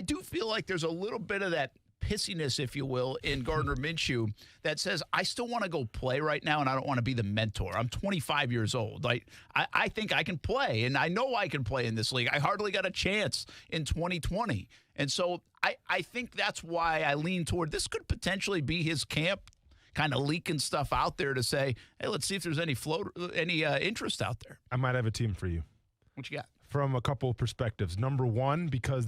Speaker 3: do feel like there's a little bit of that pissiness, if you will, in Gardner Minshew that says, I still want to go play right now, and I don't want to be the mentor. I'm 25 years old. I think I can play, and I know I can play in this league. I hardly got a chance in 2020. And so I think that's why I lean toward this could potentially be his camp kind of leaking stuff out there to say, hey, let's see if there's any interest out there.
Speaker 4: I might have a team for you.
Speaker 3: What you got?
Speaker 4: From a couple of perspectives. Number one, because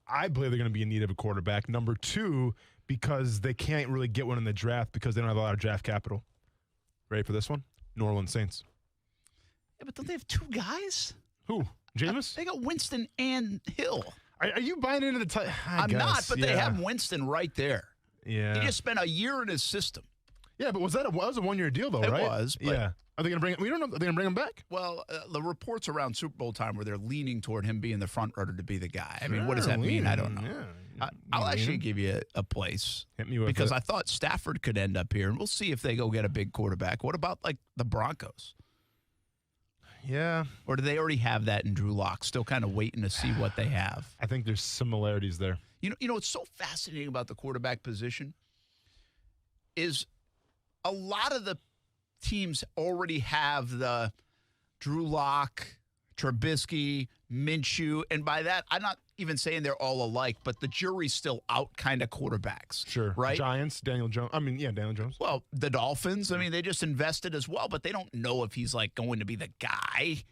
Speaker 4: I believe they're going to be in need of a quarterback. Number two, because they can't really get one in the draft because they don't have a lot of draft capital. Ready for this one? New Orleans Saints.
Speaker 3: Yeah, but don't they have two guys?
Speaker 4: Who? Jameis?
Speaker 3: They got Winston and Hill.
Speaker 4: Are you buying into the
Speaker 3: I'm not, but they have Winston right there.
Speaker 4: Yeah.
Speaker 3: He just spent a year in his system.
Speaker 4: Yeah, but was a one-year deal, though, right?
Speaker 3: It was. But
Speaker 4: yeah. Are they going to bring him? We don't know. Are they going to bring him back?
Speaker 3: Well, the reports around Super Bowl time where they're leaning toward him being the front runner to be the guy. I mean, what does that mean? I don't know. Yeah. I'll actually give you a place.
Speaker 4: Hit me with
Speaker 3: because I thought Stafford could end up here, and we'll see if they go get a big quarterback. What about, like, the Broncos?
Speaker 4: Yeah.
Speaker 3: Or do they already have that in Drew Lock? Still kind of waiting to see what they have.
Speaker 4: I think there's similarities there.
Speaker 3: You know what's so fascinating about the quarterback position is a lot of the teams already have the Drew Lock, Trubisky, Minshew, and by that, I'm not even saying they're all alike, but the jury's still out kind of quarterbacks.
Speaker 4: Sure.
Speaker 3: Right?
Speaker 4: Giants, Daniel Jones. Daniel Jones.
Speaker 3: Well, the Dolphins, they just invested as well, but they don't know if he's like going to be the guy.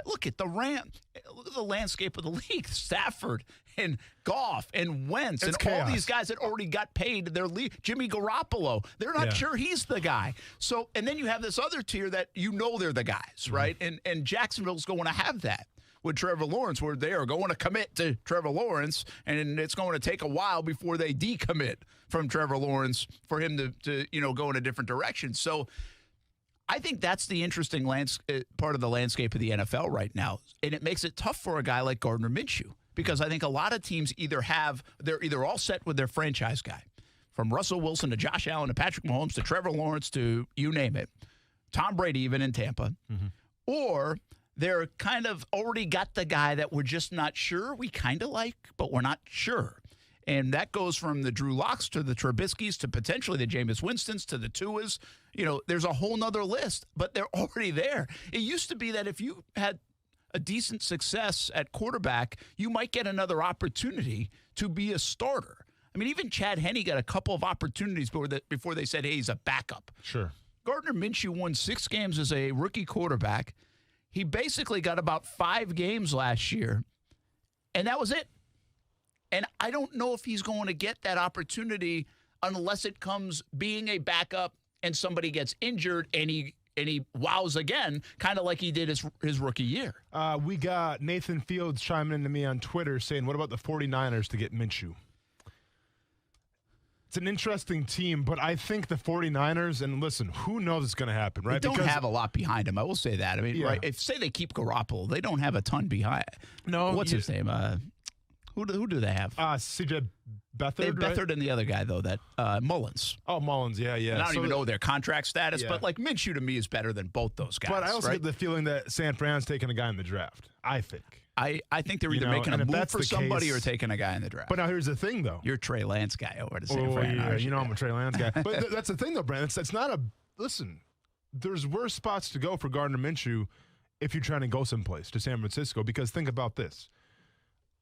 Speaker 3: Look at the Rams. Look at the landscape of the league. Stafford and Goff and Wentz and
Speaker 4: chaos.
Speaker 3: all these guys that already got paid. Their league. Jimmy Garoppolo. They're not sure he's the guy. So, and then you have this other tier that they're the guys, right? And Jacksonville's going to have that with Trevor Lawrence, where they are going to commit to Trevor Lawrence, and it's going to take a while before they decommit from Trevor Lawrence for him to go in a different direction. So I think that's the interesting part of the landscape of the NFL right now, and it makes it tough for a guy like Gardner Minshew because I think a lot of teams they're either all set with their franchise guy, from Russell Wilson to Josh Allen to Patrick Mahomes to Trevor Lawrence to you name it, Tom Brady even in Tampa, or they're kind of already got the guy that we're just not sure we kind of like, but we're not sure. And that goes from the Drew Locks to the Trubiskys to potentially the Jameis Winstons to the Tuas. There's a whole nother list, but they're already there. It used to be that if you had a decent success at quarterback, you might get another opportunity to be a starter. Even Chad Henne got a couple of opportunities before they said, hey, he's a backup.
Speaker 4: Sure.
Speaker 3: Gardner Minshew won 6 games as a rookie quarterback. He basically got about 5 games last year, and that was it. And I don't know if he's going to get that opportunity unless it comes being a backup and somebody gets injured and he wows again, kind of like he did his rookie year.
Speaker 4: We got Nathan Fields chiming into me on Twitter saying, what about the 49ers to get Minshew? It's an interesting team, but I think the 49ers, and listen, who knows what's going to happen, right?
Speaker 3: They don't have a lot behind him. I will say that. Right? If say they keep Garoppolo, they don't have a ton behind.
Speaker 4: No.
Speaker 3: What's his name? Who do they have?
Speaker 4: CJ Beathard,
Speaker 3: Beathard, right? And the other guy, though, that Mullins.
Speaker 4: Oh, Mullins, yeah.
Speaker 3: And I don't even know their contract status, but like Minshew to me is better than both those guys.
Speaker 4: But I also get the feeling that San Fran's taking a guy in the draft, I think.
Speaker 3: I think they're either making a move for somebody or taking a guy in the draft.
Speaker 4: But now here's the thing, though.
Speaker 3: You're a Trey Lance guy over to San Fran.
Speaker 4: Yeah, I'm a Trey Lance guy. But that's the thing, though, Brandon. It's not a – listen, there's worse spots to go for Gardner Minshew if you're trying to go someplace to San Francisco, because think about this.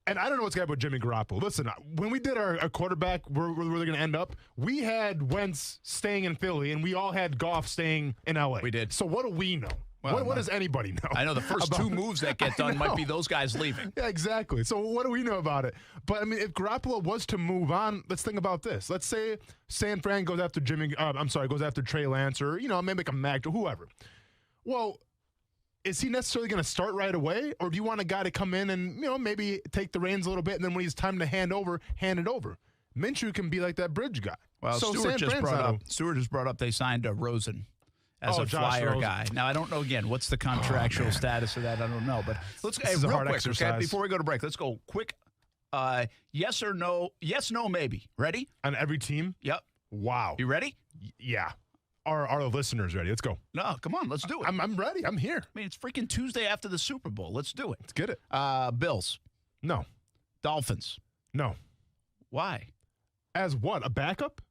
Speaker 4: And I don't know what's going to happen with Jimmy Garoppolo. Listen, when we did our quarterback, where they're going to end up, we had Wentz staying in Philly, and we all had Goff staying in L.A.
Speaker 3: We did.
Speaker 4: So what do we know? Well, what does anybody know?
Speaker 3: I know the first 2 moves that get done might be those guys leaving.
Speaker 4: Yeah, exactly. So what do we know about it? But, if Garoppolo was to move on, let's think about this. Let's say San Fran goes after goes after Trey Lance or, maybe like a Mac or whoever. Well, is he necessarily going to start right away? Or do you want a guy to come in and, maybe take the reins a little bit, and then when he's time to hand it over? Minshew can be like that bridge guy.
Speaker 3: Well,
Speaker 4: so
Speaker 3: Stewart just brought up they signed Rosen as a flyer guy. Now, I don't know, again, what's the contractual status of that? I don't know. But let's go real quick, okay, before we go to break. Let's go quick. Yes or no? Yes, no, maybe. Ready?
Speaker 4: On every team?
Speaker 3: Yep.
Speaker 4: Wow.
Speaker 3: You ready?
Speaker 4: Yeah. Are the listeners ready? Let's go.
Speaker 3: No, come on. Let's do it.
Speaker 4: I'm ready. I'm here.
Speaker 3: It's freaking Tuesday after the Super Bowl. Let's do it.
Speaker 4: Let's get it.
Speaker 3: Bills.
Speaker 4: No.
Speaker 3: Dolphins.
Speaker 4: No.
Speaker 3: Why?
Speaker 4: As what? A backup?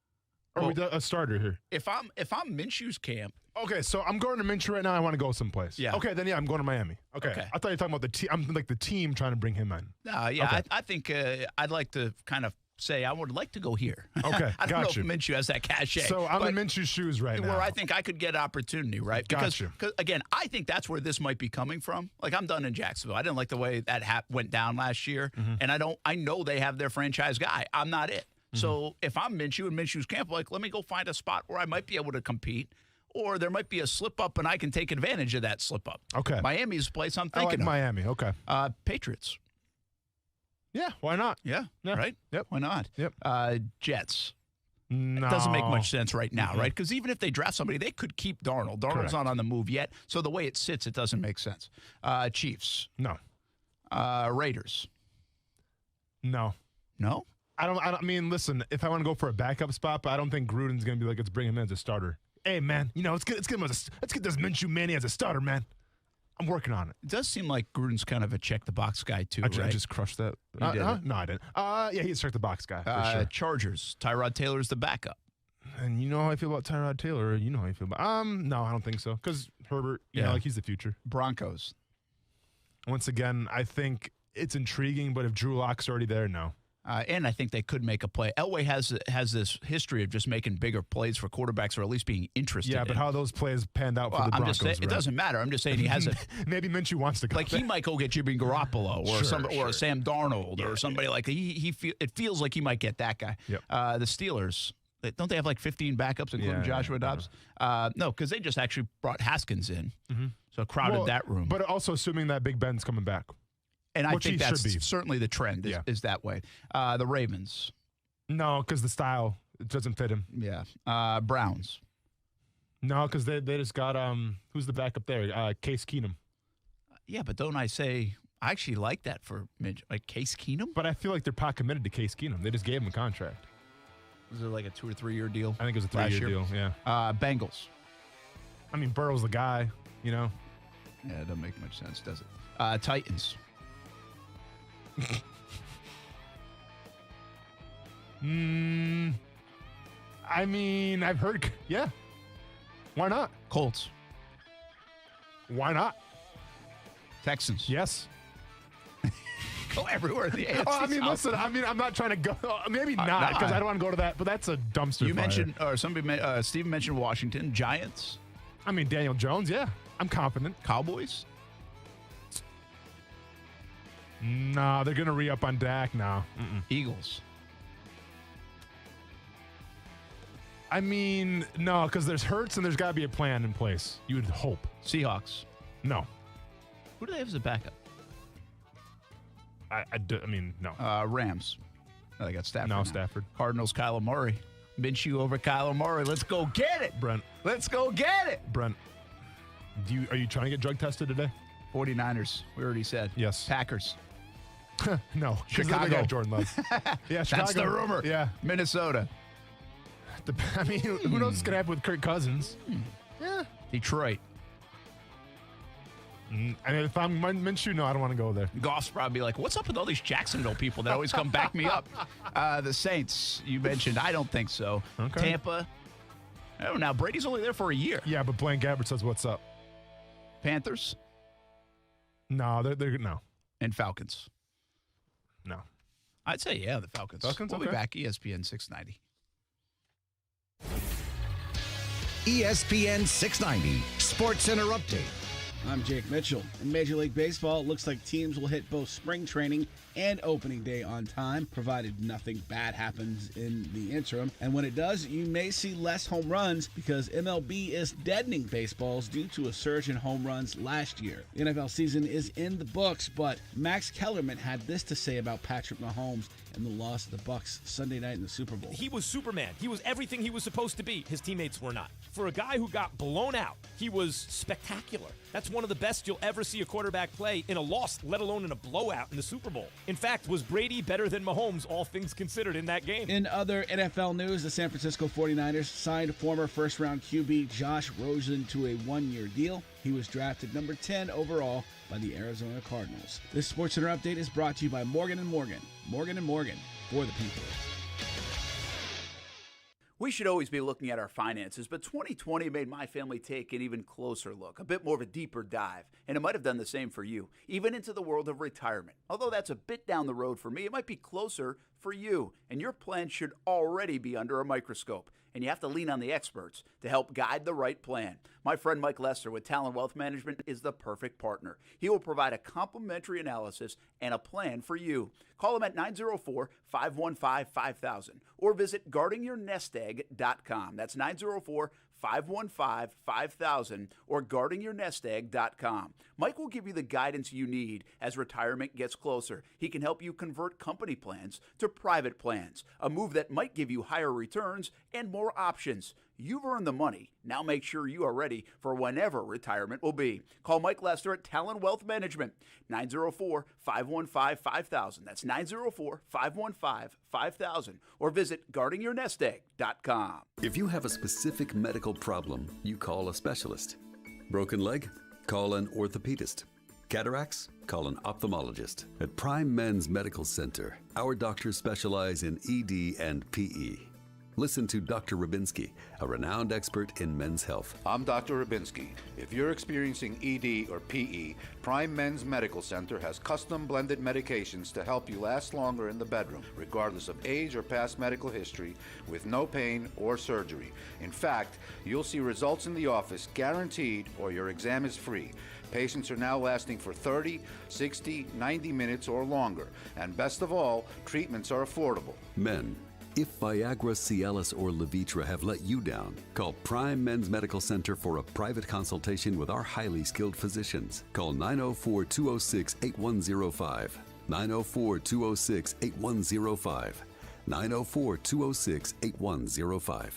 Speaker 4: Or are we a starter here?
Speaker 3: If I'm Minshew's camp.
Speaker 4: Okay, so I'm going to Minshew right now. I want to go someplace.
Speaker 3: Yeah.
Speaker 4: Okay, then I'm going to Miami. Okay. I thought you were talking about the team. I'm like the team trying to bring him in.
Speaker 3: No, yeah. Okay. I think I'd like to kind of say I would like to go here.
Speaker 4: Okay,
Speaker 3: I don't know if Minshew has that cachet.
Speaker 4: So I'm in Minshew's shoes right now.
Speaker 3: Where I think I could get opportunity, right? Because again, I think that's where this might be coming from. Like, I'm done in Jacksonville. I didn't like the way that went down last year, and I know they have their franchise guy. I'm not it. So if I'm Minshew and Minshew's camp, like, let me go find a spot where I might be able to compete, or there might be a slip up and I can take advantage of that slip up.
Speaker 4: Okay.
Speaker 3: Miami's the place I'm thinking of.
Speaker 4: Miami. Okay.
Speaker 3: Patriots.
Speaker 4: Yeah, why not?
Speaker 3: Yeah. Right?
Speaker 4: Yep.
Speaker 3: Why not?
Speaker 4: Yep.
Speaker 3: Jets.
Speaker 4: No.
Speaker 3: It doesn't make much sense right now, right? Because even if they draft somebody, they could keep Darnold. Darnold's not on the move yet, so the way it sits, it doesn't make sense. Chiefs.
Speaker 4: No.
Speaker 3: Raiders.
Speaker 4: No.
Speaker 3: No?
Speaker 4: I mean, listen, if I want to go for a backup spot, but I don't think Gruden's going to be like, let's bring him in as a starter. Hey, man, let's get this Minshew Manny as a starter, man. I'm working on it.
Speaker 3: It does seem like Gruden's kind of a check-the-box guy, too,
Speaker 4: I
Speaker 3: right?
Speaker 4: just crushed that.
Speaker 3: You did.
Speaker 4: No, I didn't. Yeah, he's a check-the-box guy, for sure.
Speaker 3: Chargers. Tyrod Taylor's the backup.
Speaker 4: And you know how I feel about Tyrod Taylor. You know how I feel about. No, I don't think so. Because Herbert, you know, like he's the future.
Speaker 3: Broncos.
Speaker 4: Once again, I think it's intriguing, but if Drew Lock's already there, no.
Speaker 3: And I think they could make a play. Elway has this history of just making bigger plays for quarterbacks, or at least being interested.
Speaker 4: Yeah, but how those plays panned out for the Broncos,
Speaker 3: it doesn't matter. I'm just saying he has a.
Speaker 4: Maybe Minshew wants to go.
Speaker 3: Like, he might go get Jimmy Garoppolo or Sam Darnold or somebody like that. It feels like he might get that guy.
Speaker 4: Yep.
Speaker 3: The Steelers. Don't they have like 15 backups, including Joshua Dobbs? No, because they just actually brought Haskins in. So crowded that room.
Speaker 4: But also assuming that Big Ben's coming back.
Speaker 3: And I think that's certainly the trend is that way. The Ravens.
Speaker 4: No, because the style, it doesn't fit him.
Speaker 3: Yeah. Browns.
Speaker 4: No, because they just got, who's the backup there? Case Keenum.
Speaker 3: Yeah, but don't I say, I actually like that for like Case Keenum?
Speaker 4: But I feel like they're pot committed to Case Keenum. They just gave him a contract.
Speaker 3: Was it like a 2 or 3 year deal?
Speaker 4: I think it was a 3-year deal, yeah.
Speaker 3: Bengals.
Speaker 4: I mean, Burrow's the guy, you know?
Speaker 3: Yeah, it doesn't make much sense, does it? Titans.
Speaker 4: I mean, I've heard, yeah. Why not?
Speaker 3: Colts.
Speaker 4: Why not?
Speaker 3: Texans.
Speaker 4: Yes.
Speaker 3: Go everywhere in the AFC.
Speaker 4: I mean, listen, I'm not trying to go. Maybe not, because I don't want to go to that, but that's a dumpster
Speaker 3: You
Speaker 4: fire.
Speaker 3: mentioned, or Steven mentioned Washington. Giants.
Speaker 4: I mean, Daniel Jones, yeah. I'm confident.
Speaker 3: Cowboys.
Speaker 4: No, they're going to re-up on Dak now.
Speaker 3: Eagles.
Speaker 4: I mean, no, because there's Hurts and there's got to be a plan in place. You would hope.
Speaker 3: Seahawks.
Speaker 4: No.
Speaker 3: Who do they have as a backup?
Speaker 4: I mean, no.
Speaker 3: Rams. No, they got Stafford.
Speaker 4: No,
Speaker 3: now.
Speaker 4: Stafford.
Speaker 3: Cardinals, Kyler Murray. Minshew over Kyler Murray. Let's go get it.
Speaker 4: Brent.
Speaker 3: Let's go get it.
Speaker 4: Brent, are you trying to get drug tested today?
Speaker 3: 49ers. We already said.
Speaker 4: Yes.
Speaker 3: Packers.
Speaker 4: No.
Speaker 3: Chicago.
Speaker 4: They got Jordan Love. Yeah, Chicago.
Speaker 3: That's the rumor.
Speaker 4: Yeah.
Speaker 3: Minnesota.
Speaker 4: I mean, who knows what's going to happen with Kirk Cousins?
Speaker 3: Yeah. Detroit.
Speaker 4: And if I'm Minshew, no, I don't want to go there.
Speaker 3: Goff's probably like, what's up with all these Jacksonville people that always come back me up? The Saints, you mentioned. I don't think so.
Speaker 4: Okay.
Speaker 3: Tampa. Oh, now Brady's only there for a year.
Speaker 4: Yeah, but Blaine Gabbert says, what's up?
Speaker 3: Panthers.
Speaker 4: No, they're no.
Speaker 3: And Falcons.
Speaker 4: No.
Speaker 3: I'd say, yeah, the Falcons.
Speaker 4: Falcons,
Speaker 3: We'll
Speaker 4: okay.
Speaker 3: be back, ESPN 690.
Speaker 2: ESPN 690 Sports Center Update.
Speaker 18: I'm Jake Mitchell. In Major League Baseball, it looks like teams will hit both spring training and opening day on time, provided nothing bad happens in the interim. And when it does, you may see less home runs because MLB is deadening baseballs due to a surge in home runs last year. The NFL season is in the books, but Max Kellerman had this to say about Patrick Mahomes and the loss of the Bucs Sunday night in the Super Bowl.
Speaker 19: He was Superman. He was everything he was supposed to be. His teammates were not. For a guy who got blown out, he was spectacular. That's one of the best you'll ever see a quarterback play in a loss, let alone in a blowout in the Super Bowl. In fact, was Brady better than Mahomes, all things considered, in that game?
Speaker 18: In other NFL news, the San Francisco 49ers signed former first-round QB Josh Rosen to a one-year deal. He was drafted number 10 overall by the Arizona Cardinals. This SportsCenter update is brought to you by Morgan & Morgan. Morgan & Morgan, for the people.
Speaker 15: We should always be looking at our finances, but 2020 made my family take an even closer look, a bit more of a deeper dive, and it might have done the same for you, even into the world of retirement. Although that's a bit down the road for me, it might be closer for you, and your plan should already be under a microscope, and you have to lean on the experts to help guide the right plan. My friend Mike Lester with Talon Wealth Management is the perfect partner. He will provide a complimentary analysis and a plan for you. Call him at 904-515-5000 or visit guardingyournestegg.com. That's 904-515-5000 or guardingyournestegg.com. Mike will give you the guidance you need as retirement gets closer. He can help you convert company plans to private plans, a move that might give you higher returns and more options. You've earned the money. Now make sure you are ready for whenever retirement will be. Call Mike Lester at Talon Wealth Management, 904-515-5000. That's 904-515-5000. Or visit guardingyournestegg.com.
Speaker 12: If you have a specific medical problem, you call a specialist. Broken leg? Call an orthopedist. Cataracts? Call an ophthalmologist. At Prime Men's Medical Center, our doctors specialize in ED and PE. Listen to Dr. Rubinski, a renowned expert in men's health.
Speaker 13: I'm Dr. Rubinski. If you're experiencing ED or PE, Prime Men's Medical Center has custom blended medications to help you last longer in the bedroom, regardless of age or past medical history, with no pain or surgery. In fact, you'll see results in the office guaranteed or your exam is free. Patients are now lasting for 30, 60, 90 minutes or longer. And best of all, treatments are affordable.
Speaker 12: Men, if Viagra, Cialis, or Levitra have let you down, call Prime Men's Medical Center for a private consultation with our highly skilled physicians. Call 904-206-8105. 904-206-8105. 904-206-8105.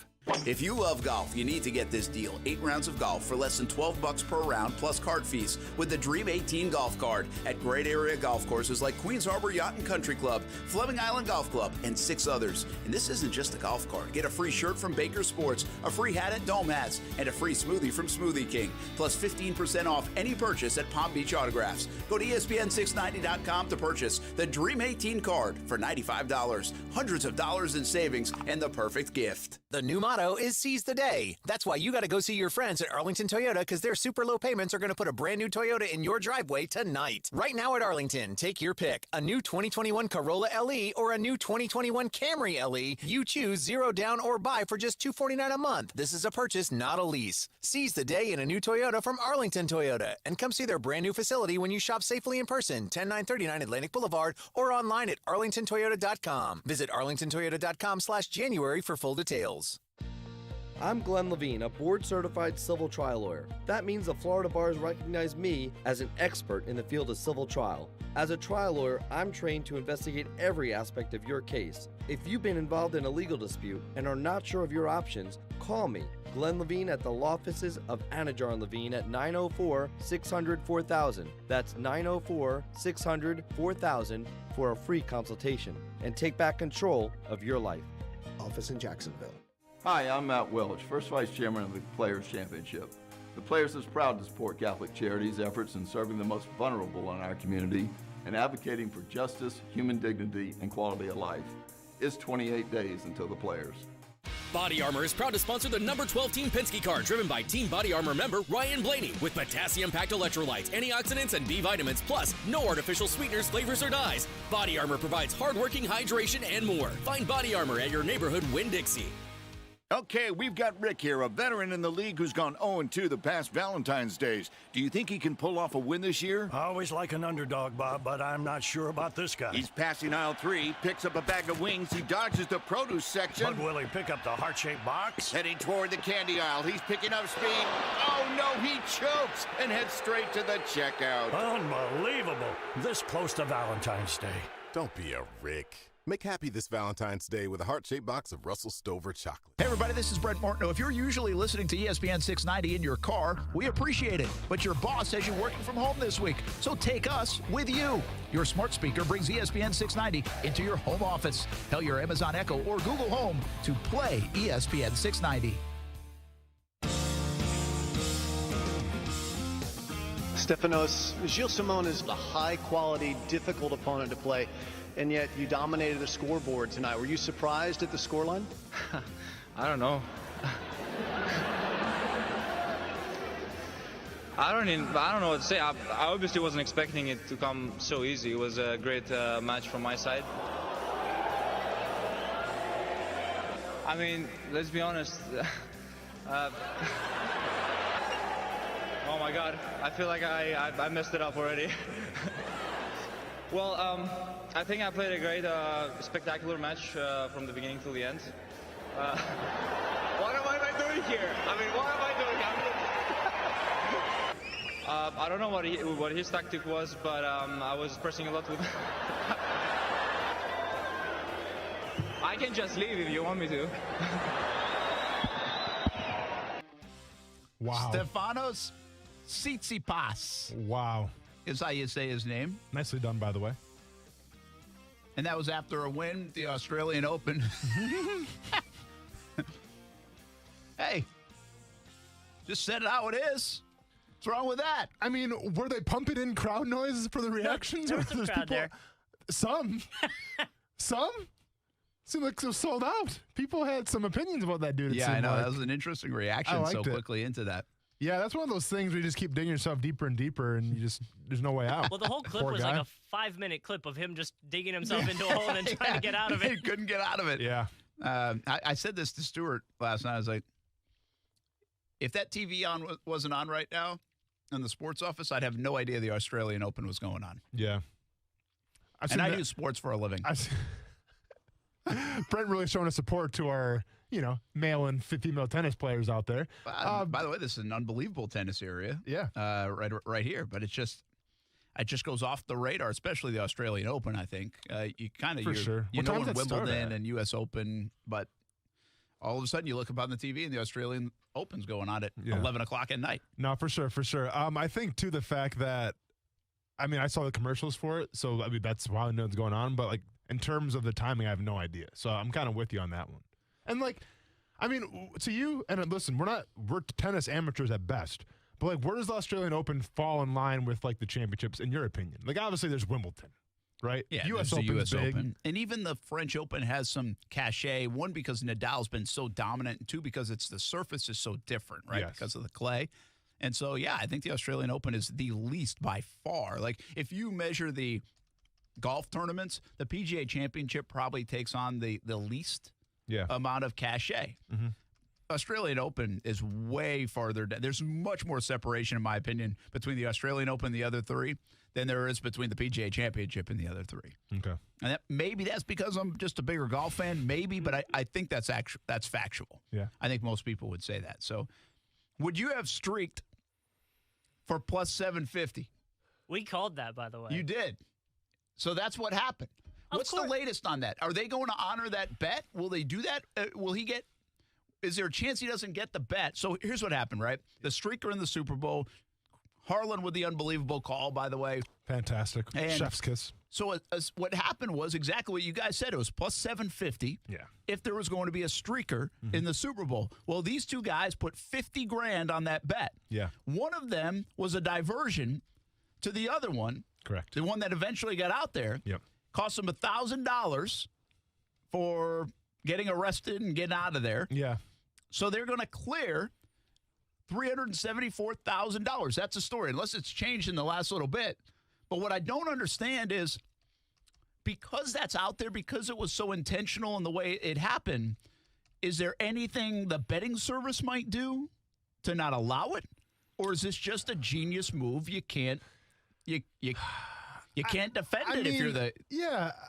Speaker 15: If you love golf, you need to get this deal. 8 rounds of golf for less than $12 per round plus card fees with the Dream 18 golf card at great area golf courses like Queens Harbor Yacht and Country Club, Fleming Island Golf Club, and 6 others. And this isn't just a golf card. Get a free shirt from Baker Sports, a free hat at Dome Hats, and a free smoothie from Smoothie King, plus 15% off any purchase at Palm Beach Autographs. Go to ESPN690.com to purchase the Dream 18 card for $95. Hundreds of dollars in savings and the perfect gift.
Speaker 20: The new motto is seize the day. That's why you got to go see your friends at Arlington Toyota, because their super low payments are going to put a brand new Toyota in your driveway tonight. Right now at Arlington, take your pick. A new 2021 Corolla LE or a new 2021 Camry LE. You choose 0 down or buy for just $249 a month. This is a purchase, not a lease. Seize the day in a new Toyota from Arlington Toyota and come see their brand new facility when you shop safely in person, 10939 Atlantic Boulevard, or online at arlingtontoyota.com. Visit arlingtontoyota.com/January for full details.
Speaker 21: I'm Glenn Levine, a board-certified civil trial lawyer. That means the Florida bars recognize me as an expert in the field of civil trial. As a trial lawyer, I'm trained to investigate every aspect of your case. If you've been involved in a legal dispute and are not sure of your options, call me, Glenn Levine, at the law offices of Anajar and Levine at 904-600-4000. That's 904-600-4000 for a free consultation and take back control of your life.
Speaker 22: Office in Jacksonville.
Speaker 23: Hi, I'm Matt Welch, First Vice Chairman of the Players Championship. The Players is proud to support Catholic Charities' efforts in serving the most vulnerable in our community and advocating for justice, human dignity, and quality of life. It's 28 days until the Players.
Speaker 24: Body Armor is proud to sponsor the number 12 Team Penske car driven by Team Body Armor member Ryan Blaney with potassium-packed electrolytes, antioxidants, and B vitamins, plus no artificial sweeteners, flavors, or dyes. Body Armor provides hard-working hydration and more. Find Body Armor at your neighborhood Winn-Dixie.
Speaker 25: Okay, we've got Rick here, a veteran in the league who's gone 0-2 the past Valentine's Days. Do you think he can pull off a win this year?
Speaker 26: I always like an underdog, Bob, but I'm not sure about this guy.
Speaker 25: He's passing aisle 3, picks up a bag of wings, he dodges the produce section.
Speaker 26: But will he pick up the heart-shaped box?
Speaker 25: Heading toward the candy aisle, he's picking up speed. Oh no, he chokes and heads straight to the checkout.
Speaker 26: Unbelievable, this close to Valentine's Day.
Speaker 27: Don't be a Rick. Make happy this Valentine's Day with a heart-shaped box of Russell Stover chocolate.
Speaker 3: Hey, everybody, this is Brent Martineau. If you're usually listening to ESPN 690 in your car, we appreciate it. But your boss has you working from home this week, so take us with you. Your smart speaker brings ESPN 690 into your home office. Tell your Amazon Echo or Google Home to play ESPN 690.
Speaker 28: Stefanos, Gilles Simon is a high-quality, difficult opponent to play, and yet you dominated the scoreboard tonight. Were you surprised at the scoreline?
Speaker 29: I don't know. I don't know what to say. I obviously wasn't expecting it to come so easy. It was a great match from my side. I mean, let's be honest. Oh my God, I feel like I messed it up already. Well, I think I played a great, spectacular match from the beginning till the end. What am I doing here? I mean, what am I doing? I don't know what his tactic was, but I was pressing a lot with. I can just leave if you want me to.
Speaker 4: Wow.
Speaker 3: Stefanos Tsitsipas.
Speaker 4: Wow.
Speaker 3: Is how you say his name.
Speaker 4: Nicely done, by the way.
Speaker 3: And that was after a win at the Australian Open. Hey, just said it how it is. What's wrong with that?
Speaker 4: I mean, were they pumping in crowd noises for the reactions?
Speaker 5: There was some crowd there.
Speaker 4: Some. Seemed like it was sold out. People had some opinions about that dude.
Speaker 3: Yeah, I know. That was an interesting reaction so quickly into that.
Speaker 4: Yeah, that's one of those things where you just keep digging yourself deeper and deper, and there's no way out.
Speaker 5: Well, the whole clip was like a 5-minute clip of him just digging himself into a hole and then trying to get out of it.
Speaker 3: He couldn't get out of it.
Speaker 4: Yeah.
Speaker 3: I said this to Stuart last night. I was like, if that TV wasn't on right now in the sports office, I'd have no idea the Australian Open was going on.
Speaker 4: Yeah.
Speaker 3: And I do sports for a living.
Speaker 4: Brent really showing his support to our, male and female tennis players out there.
Speaker 3: By the way, this is an unbelievable tennis area.
Speaker 4: Yeah.
Speaker 3: Right here. But it just goes off the radar, especially the Australian Open, I think. You kind of,
Speaker 4: sure.
Speaker 3: You know, in Wimbledon and U.S. Open, but all of a sudden you look up on the TV and the Australian Open's going on at 11 o'clock at night.
Speaker 4: No, for sure. I think, too, the fact that, I saw the commercials for it, so that's why I know what's going on. But, in terms of the timing, I have no idea. So I'm kind of with you on that one. And, to you, and listen, we're tennis amateurs at best. But, where does the Australian Open fall in line with, the championships, in your opinion? Obviously, there's Wimbledon, right?
Speaker 3: Yeah,
Speaker 4: U.S.
Speaker 3: Open's
Speaker 4: Open's big.
Speaker 3: Open. And even the French Open has some cachet. One, because Nadal's been so dominant. And two, because the surface is so different, right?
Speaker 4: Yes.
Speaker 3: Because of the clay. And so, yeah, I think the Australian Open is the least by far. If you measure the golf tournaments, the PGA Championship probably takes on the least amount of cachet.
Speaker 4: Mm-hmm.
Speaker 3: Australian Open is way farther down. There's much more separation, in my opinion, between the Australian Open and the other three than there is between the PGA Championship and the other three.
Speaker 4: Okay.
Speaker 3: And maybe that's because I'm just a bigger golf fan, maybe, but I think that's factual.
Speaker 4: Yeah.
Speaker 3: I think most people would say that. So would you have streaked for plus 750?
Speaker 5: We called that, by the way.
Speaker 3: You did. So that's what happened. What's the latest on that? Are they going to honor that bet? Will they do that? Is there a chance he doesn't get the bet? So here's what happened, right? The streaker in the Super Bowl, Harlan with the unbelievable call, by the way.
Speaker 4: Fantastic. And chef's kiss.
Speaker 3: So what happened was exactly what you guys said. It was plus 750 if there was going to be a streaker in the Super Bowl. Well, these two guys put $50,000 on that bet.
Speaker 4: Yeah.
Speaker 3: One of them was a diversion to the other one.
Speaker 4: Correct.
Speaker 3: The one that eventually got out there.
Speaker 4: Yep.
Speaker 3: Cost them $1,000 for getting arrested and getting out of there.
Speaker 4: Yeah.
Speaker 3: So they're going to clear $374,000. That's the story, unless it's changed in the last little bit. But what I don't understand is because that's out there, because it was so intentional in the way it happened, is there anything the betting service might do to not allow it? Or is this just a genius move? You can't defend it if you're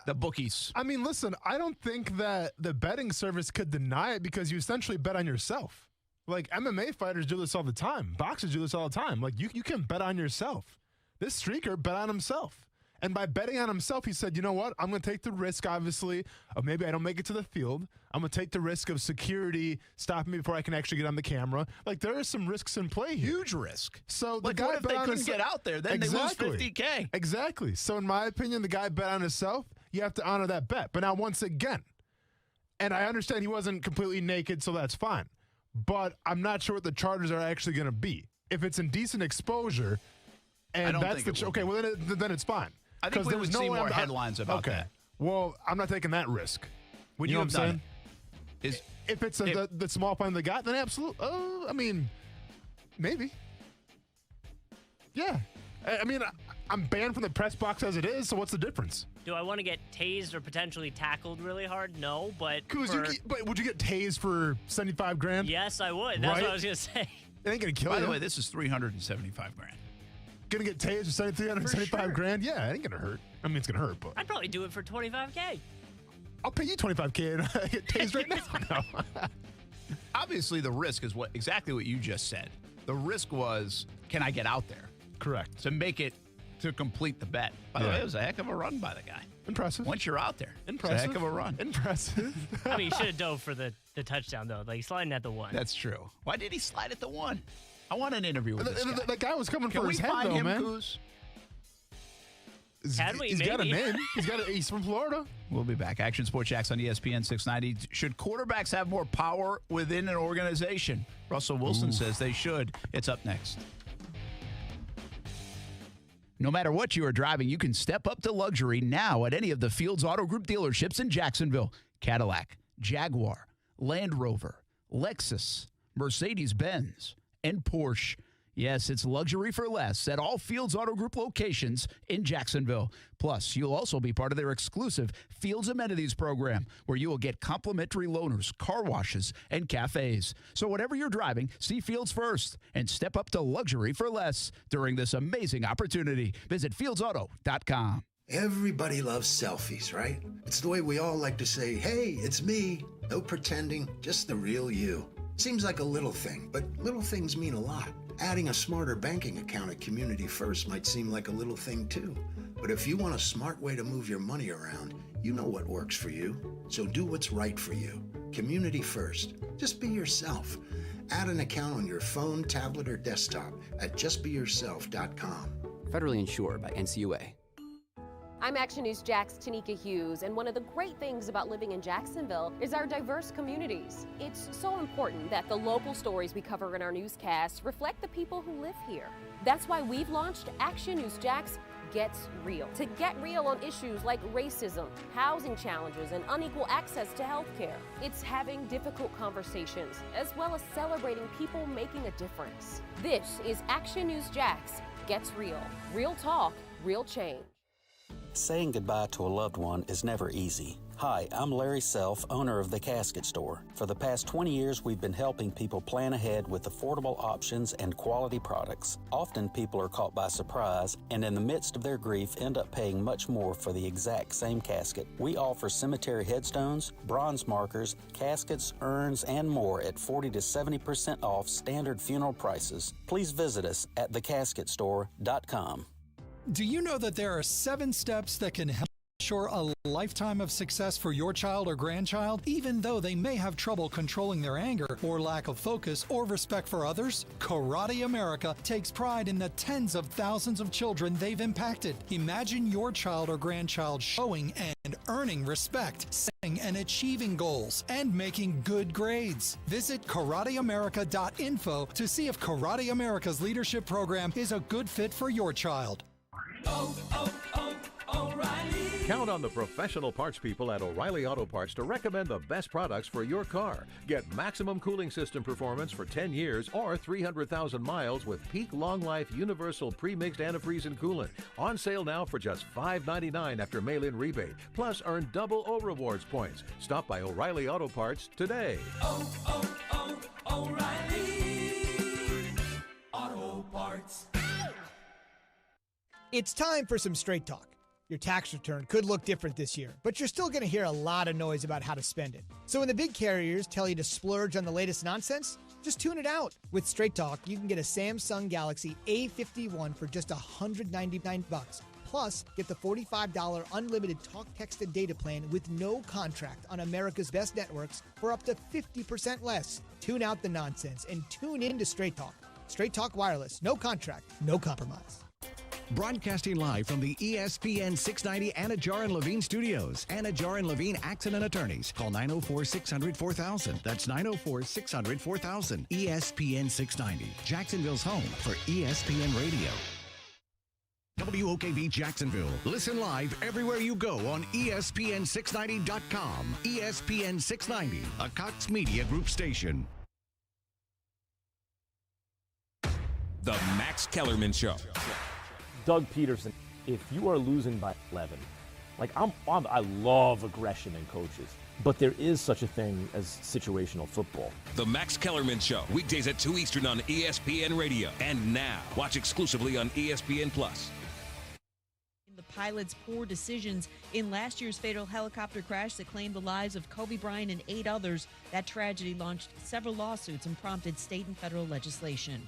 Speaker 3: the bookies.
Speaker 4: Listen, I don't think that the betting service could deny it because you essentially bet on yourself. MMA fighters do this all the time. Boxers do this all the time. You can bet on yourself. This streaker bet on himself. And by betting on himself, he said, you know what? I'm going to take the risk, obviously, of maybe I don't make it to the field. I'm going to take the risk of security stopping me before I can actually get on the camera. There are some risks in play here.
Speaker 3: Huge risk.
Speaker 4: So the guy
Speaker 3: what if they couldn't get out there? Then they lose $50,000.
Speaker 4: Exactly. So in my opinion, the guy bet on himself. You have to honor that bet. But now once again, and I understand he wasn't completely naked, so that's fine. But I'm not sure what the charges are actually going to be. If it's indecent exposure, and that's the okay, well then it's fine.
Speaker 3: I think we would see more headlines about that.
Speaker 4: Well, I'm not taking that risk.
Speaker 3: Would you know what I'm saying?
Speaker 4: If it's the small fine they got, then absolutely. Maybe. Yeah. I'm banned from the press box as it is, so what's the difference?
Speaker 5: Do I want to get tased or potentially tackled really hard? No, but
Speaker 4: but would you get tased for $75,000?
Speaker 5: Yes, I would. That's what I was going to say.
Speaker 4: It ain't going to kill you.
Speaker 3: By the way, this is $375,000.
Speaker 4: Gonna get tased for $375,000? Yeah, it ain't gonna hurt. It's gonna hurt, but
Speaker 5: I'd probably do it for $25,000.
Speaker 4: I'll pay you $25,000 and I get tased right now. No.
Speaker 3: Obviously, the risk is exactly what you just said. The risk was, can I get out there?
Speaker 4: Correct.
Speaker 3: To complete the bet. By the way, it was a heck of a run by the guy.
Speaker 4: Impressive.
Speaker 3: Once you're out there,
Speaker 4: impressive.
Speaker 3: It's a heck of a run.
Speaker 4: Impressive.
Speaker 5: You should have dove for the touchdown though. Sliding at the one.
Speaker 3: That's true. Why did he slide at the one? I want an interview with this guy.
Speaker 4: That guy was coming for his head,
Speaker 3: though,
Speaker 4: man.
Speaker 3: Coos?
Speaker 4: He's got a name. He's from Florida.
Speaker 3: We'll be back. Action Sports Jacks on ESPN 690. Should quarterbacks have more power within an organization? Russell Wilson says they should. It's up next. No matter what you are driving, you can step up to luxury now at any of the Fields Auto Group dealerships in Jacksonville. Cadillac, Jaguar, Land Rover, Lexus, Mercedes-Benz, and Porsche. Yes, it's luxury for less at all Fields Auto Group locations in Jacksonville. Plus, you'll also be part of their exclusive Fields Amenities program, where you will get complimentary loaners, car washes, and cafes. So whatever you're driving, see Fields first and step up to luxury for less during this amazing opportunity. Visit fieldsauto.com.
Speaker 1: Everybody loves selfies, right? It's the way we all like to say, hey, it's me. No pretending, just the real you. Seems like a little thing, but little things mean a lot. Adding a smarter banking account at Community First might seem like a little thing too. But if you want a smart way to move your money around, you know what works for you. So do what's right for you. Community First. Just be yourself. Add an account on your phone, tablet, or desktop at justbeyourself.com.
Speaker 6: Federally insured by NCUA.
Speaker 7: I'm Action News Jax Tanika Hughes, and one of the great things about living in Jacksonville is our diverse communities. It's so important that the local stories we cover in our newscasts reflect the people who live here. That's why we've launched Action News Jax Gets Real, to get real on issues like racism, housing challenges, and unequal access to health care. It's having difficult conversations, as well as celebrating people making a difference. This is Action News Jax Gets Real. Real talk, real change.
Speaker 8: Saying goodbye to a loved one is never easy. Hi, I'm Larry Self, owner of The Casket Store. For the past 20 years, we've been helping people plan ahead with affordable options and quality products. Often people are caught by surprise and in the midst of their grief end up paying much more for the exact same casket. We offer cemetery headstones, bronze markers, caskets, urns, and more at 40 to 70% off standard funeral prices. Please visit us at thecasketstore.com.
Speaker 9: Do you know that there are 7 steps that can help ensure a lifetime of success for your child or grandchild, even though they may have trouble controlling their anger or lack of focus or respect for others? Karate America takes pride in the tens of thousands of children they've impacted. Imagine your child or grandchild showing and earning respect, setting and achieving goals, and making good grades. Visit karateamerica.info to see if Karate America's leadership program is a good fit for your child.
Speaker 10: O'Reilly. Count on the professional parts people at O'Reilly Auto Parts to recommend the best products for your car. Get maximum cooling system performance for 10 years or 300,000 miles with peak long life universal pre-mixed antifreeze and coolant. On sale now for just $5.99 after mail-in rebate. Plus earn double O rewards points. Stop by O'Reilly Auto Parts today.
Speaker 11: O'Reilly Auto Parts.
Speaker 14: It's time for some straight talk. Your tax return could look different this year, but you're still going to hear a lot of noise about how to spend it. So when the big carriers tell you to splurge on the latest nonsense, just tune it out. With Straight Talk, you can get a Samsung Galaxy A51 for just $199. Plus, get the $45 unlimited talk, text, and data plan with no contract on America's best networks for up to 50% less. Tune out the nonsense and tune in to Straight Talk. Straight Talk Wireless. No contract, no compromise.
Speaker 2: Broadcasting live from the ESPN 690 Anajar and Levine studios. Anajar and Levine Accident Attorneys. Call 904-600-4000. That's 904-600-4000. ESPN 690. Jacksonville's home for ESPN Radio. WOKV Jacksonville. Listen live everywhere you go on ESPN690.com. ESPN 690, a Cox Media Group station.
Speaker 16: The Max Kellerman Show.
Speaker 19: Doug Peterson, if you are losing by 11, I love aggression in coaches, but there is such a thing as situational football.
Speaker 16: The Max Kellerman Show, weekdays at 2 Eastern on ESPN Radio. And now, watch exclusively on ESPN+.
Speaker 30: The pilot's poor decisions in last year's fatal helicopter crash that claimed the lives of Kobe Bryant and 8 others, that tragedy launched several lawsuits and prompted state and federal legislation.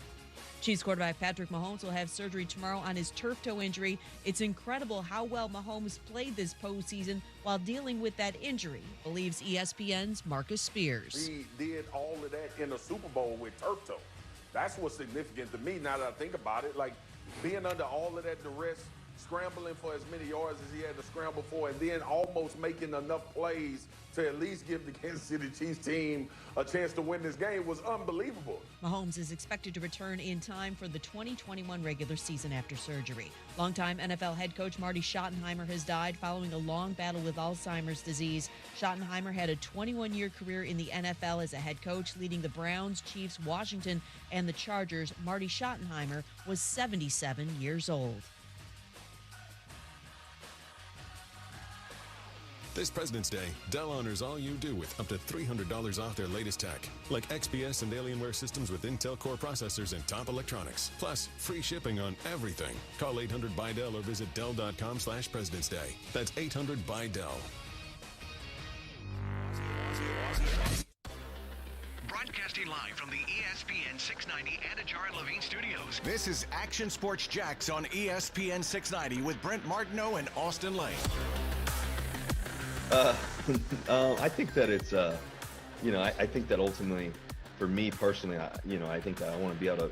Speaker 30: Chiefs quarterback Patrick Mahomes will have surgery tomorrow on his turf toe injury. It's incredible how well Mahomes played this postseason while dealing with that injury, believes ESPN's Marcus Spears.
Speaker 31: He did all of that in a Super Bowl with turf toe. That's what's significant to me now that I think about it. Like, being under all of that duress, scrambling for as many yards as he had to scramble for, and then almost making enough plays to at least give the Kansas City Chiefs team a chance to win this game was unbelievable.
Speaker 30: Mahomes is expected to return in time for the 2021 regular season after surgery. Longtime NFL head coach Marty Schottenheimer has died following a long battle with Alzheimer's disease. Schottenheimer had a 21-year career in the NFL as a head coach, leading the Browns, Chiefs, Washington, and the Chargers. Marty Schottenheimer was 77 years old.
Speaker 12: This President's Day, Dell honors all you do with up to $300 off their latest tech, like XPS and Alienware systems with Intel Core processors and top electronics. Plus, free shipping on everything. Call 800-BUY-DELL or visit Dell.com/President's Day. That's 800-BUY-DELL.
Speaker 2: Broadcasting live from the ESPN 690 Anajar Levine Studios.
Speaker 13: This is Action Sports Jax on ESPN 690 with Brent Martineau and Austen Lane.
Speaker 15: I think that it's, I think that ultimately, for me personally, I think that I want to be able to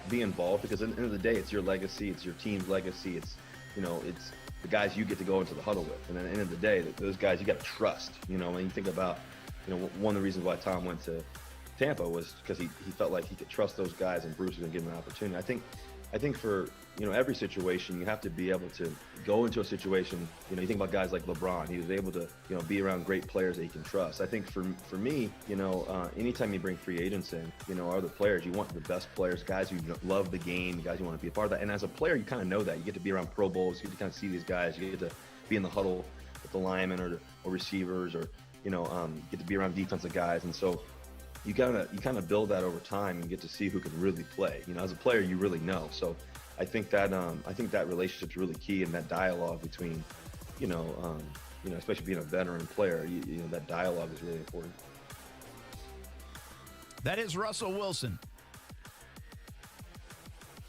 Speaker 15: be involved, because at the end of the day, it's your legacy, it's your team's legacy, it's the guys you get to go into the huddle with, and at the end of the day, those guys you got to trust. When you think about, one of the reasons why Tom went to Tampa was because he felt like he could trust those guys, and Bruce was going to give him an opportunity. I think for every situation, you have to be able to go into a situation. You think about guys like LeBron. He was able to be around great players that he can trust. I think for me, anytime you bring free agents in, other players, you want the best players, guys who love the game, guys who want to be a part of that. And as a player, you kind of know that. You get to be around Pro Bowls. You get to kind of see these guys. You get to be in the huddle with the linemen or receivers, or get to be around defensive guys. And so you kind of build that over time and get to see who can really play. As a player, you really know. So I think that relationship's really key, and that dialogue between, especially being a veteran player, that dialogue is really important.
Speaker 3: That is Russell Wilson.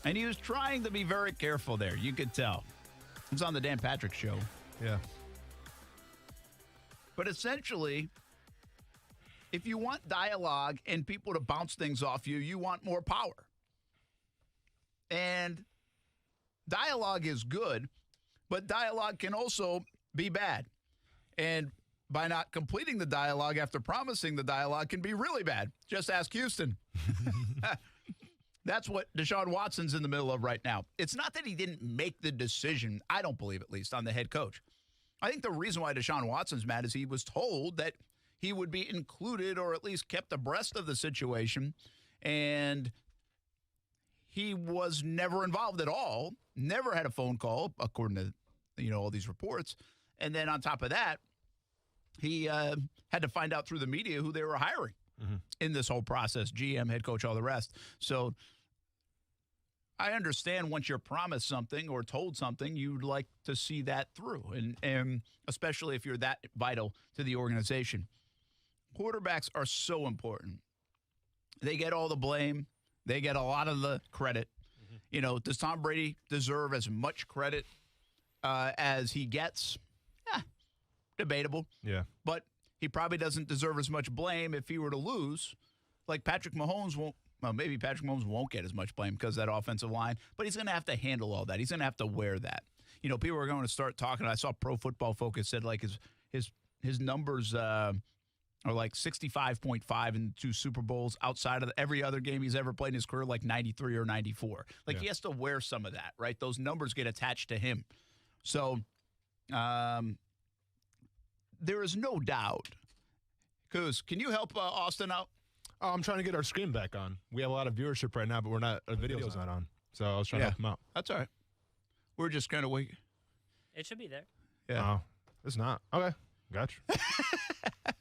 Speaker 3: And he was trying to be very careful there. You could tell. It was on the Dan Patrick Show.
Speaker 4: Yeah.
Speaker 3: But essentially, if you want dialogue and people to bounce things off you, you want more power. And dialogue is good, but dialogue can also be bad. And by not completing the dialogue after promising the dialogue can be really bad. Just ask Houston. That's what Deshaun Watson's in the middle of right now. It's not that he didn't make the decision, I don't believe, at least, on the head coach. I think the reason why Deshaun Watson's mad is he was told that he would be included or at least kept abreast of the situation, and he was never involved at all, never had a phone call, according to all these reports. And then on top of that, he had to find out through the media who they were hiring in this whole process, GM, head coach, all the rest. So I understand once you're promised something or told something, you'd like to see that through, and especially if you're that vital to the organization. Quarterbacks are so important. They get all the blame. They get a lot of the credit. Does Tom Brady deserve as much credit as he gets? Debatable.
Speaker 4: Yeah.
Speaker 3: But he probably doesn't deserve as much blame if he were to lose. Like Patrick Mahomes won't. Well, maybe Patrick Mahomes won't get as much blame because of that offensive line, but he's going to have to handle all that. He's going to have to wear that. People are going to start talking. I saw Pro Football Focus said like his numbers are like 65.5 in 2 Super Bowls outside of every other game he's ever played in his career, like 93 or 94. He has to wear some of that, right? Those numbers get attached to him. So there is no doubt. Kuz, can you help Austen out?
Speaker 4: Oh, I'm trying to get our screen back on. We have a lot of viewership right now, but our video's not on. So I was trying to help them out.
Speaker 3: That's all right. We're just kind of waiting.
Speaker 5: It should be there.
Speaker 3: Yeah.
Speaker 4: Oh, it's not. Okay. Gotcha.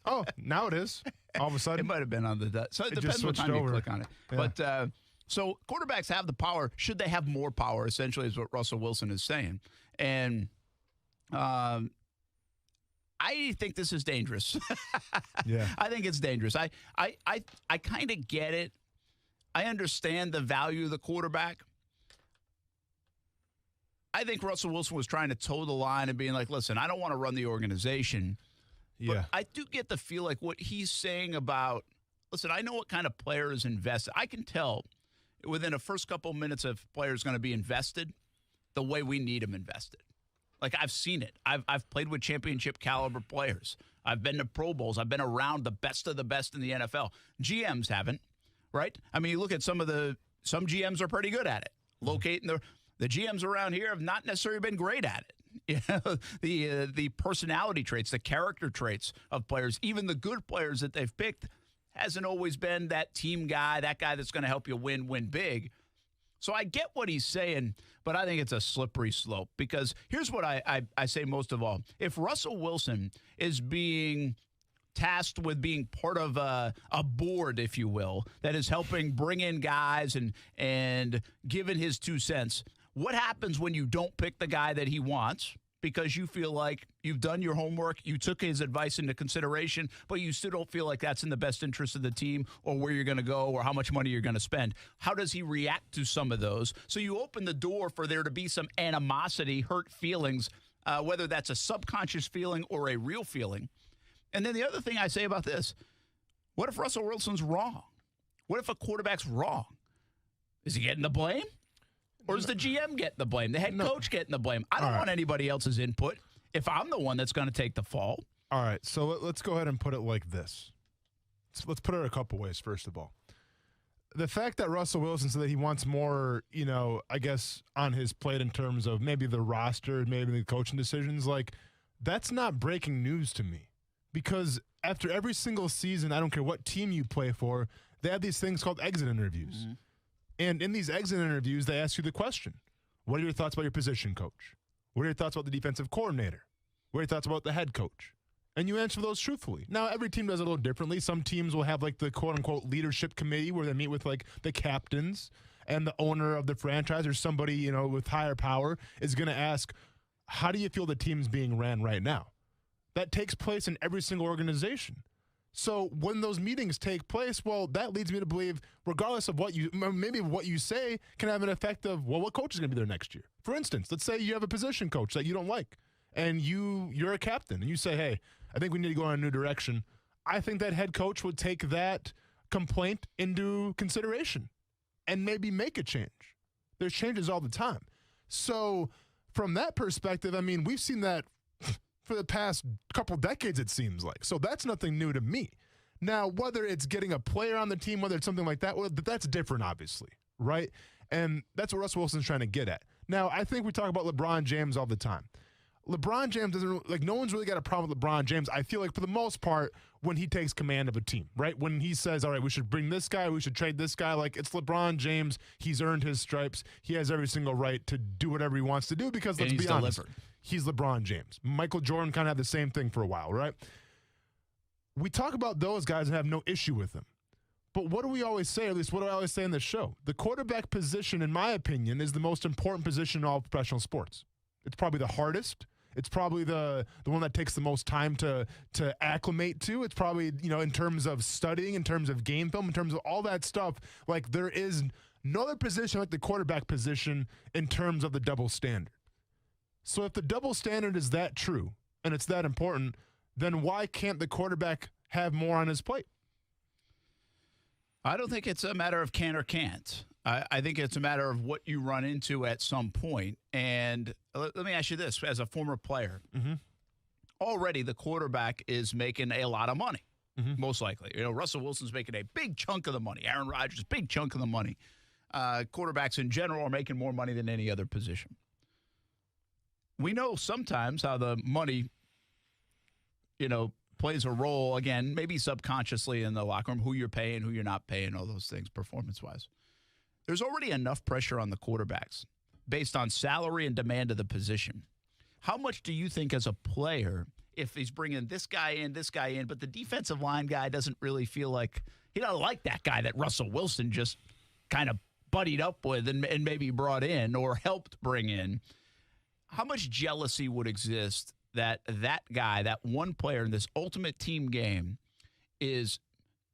Speaker 4: Oh, now it is. All of a sudden.
Speaker 3: It might have been on the so it depends what time you click on it. Yeah. But so quarterbacks have the power. Should they have more power, essentially, is what Russell Wilson is saying. And I think this is dangerous.
Speaker 4: Yeah.
Speaker 3: I think it's dangerous. I kind of get it. I understand the value of the quarterback. I think Russell Wilson was trying to toe the line and being like, listen, I don't want to run the organization.
Speaker 4: Yeah.
Speaker 3: But I do get the feel like what he's saying about, listen, I know what kind of player is invested. I can tell within the first couple minutes if player's going to be invested the way we need them invested. Like, I've seen it. I've played with championship caliber players. I've been to Pro Bowls. I've been around the best of the best in the NFL. GMs haven't, right? I mean, you look at some GMs are pretty good at it. Locating the GMs around here have not necessarily been great at it. You know, the personality traits, the character traits of players, even the good players that they've picked, hasn't always been that team guy, that guy that's going to help you win big. So I get what he's saying, but I think it's a slippery slope because here's what I say most of all. If Russell Wilson is being tasked with being part of a board, if you will, that is helping bring in guys and giving his 2 cents, what happens when you don't pick the guy that he wants because you feel like you've done your homework, you took his advice into consideration, but you still don't feel like that's in the best interest of the team or where you're going to go or how much money you're going to spend? How does he react to some of those? So you open the door for there to be some animosity, hurt feelings, whether that's a subconscious feeling or a real feeling. And then the other thing I say about this, what if Russell Wilson's wrong? What if a quarterback's wrong? Is he getting the blame? Or is the GM getting the blame? The head coach getting the blame? I don't want anybody else's input if I'm the one that's going to take the fall.
Speaker 4: All right, so let's go ahead and put it like this. Let's put it a couple ways, first of all. The fact that Russell Wilson said that he wants more, I guess, on his plate in terms of maybe the roster, maybe the coaching decisions, like, that's not breaking news to me. Because after every single season, I don't care what team you play for, they have these things called exit interviews. Mm-hmm. And in these exit interviews, they ask you the question, what are your thoughts about your position coach? What are your thoughts about the defensive coordinator? What are your thoughts about the head coach? And you answer those truthfully. Now, every team does it a little differently. Some teams will have, like, the quote-unquote leadership committee where they meet with, like, the captains and the owner of the franchise or somebody, with higher power is going to ask, how do you feel the team's being ran right now? That takes place in every single organization. So when those meetings take place, well, that leads me to believe, regardless of what you say can have an effect of, well, what coach is going to be there next year? For instance, let's say you have a position coach that you don't like, and you're a captain, and you say, hey, I think we need to go in a new direction. I think that head coach would take that complaint into consideration and maybe make a change. There's changes all the time. So from that perspective, I mean, we've seen that for the past couple decades, it seems like. So that's nothing new to me. Now, whether it's getting a player on the team, whether it's something like that, well, that's different, obviously, right? And that's what Russell Wilson's trying to get at. Now, I think we talk about LeBron James all the time. LeBron James doesn't, like, no one's really got a problem with LeBron James, I feel like, for the most part, when he takes command of a team, right? When he says, all right, we should bring this guy, we should trade this guy. Like, it's LeBron James. He's earned his stripes. He has every single right to do whatever he wants to do because, let's be honest, he's LeBron James. Michael Jordan kind of had the same thing for a while, right? We talk about those guys and have no issue with them. But what do we always say, or at least what do I always say in this show? The quarterback position, in my opinion, is the most important position in all professional sports. It's probably the hardest. It's probably the one that takes the most time to acclimate to. It's probably, in terms of studying, in terms of game film, in terms of all that stuff, like, there is no other position like the quarterback position in terms of the double standard. So if the double standard is that true and it's that important, then why can't the quarterback have more on his plate?
Speaker 3: I don't think it's a matter of can or can't. I think it's a matter of what you run into at some point. And let me ask you this, as a former player, already the quarterback is making a lot of money, most likely. Russell Wilson's making a big chunk of the money. Aaron Rodgers, big chunk of the money. Quarterbacks in general are making more money than any other position. We know sometimes how the money, plays a role, again, maybe subconsciously in the locker room, who you're paying, who you're not paying, all those things performance-wise. There's already enough pressure on the quarterbacks based on salary and demand of the position. How much do you think as a player, if he's bringing this guy in, but the defensive line guy doesn't really feel like, he doesn't like that guy that Russell Wilson just kind of buddied up with and maybe brought in or helped bring in, how much jealousy would exist that guy, that one player in this ultimate team game is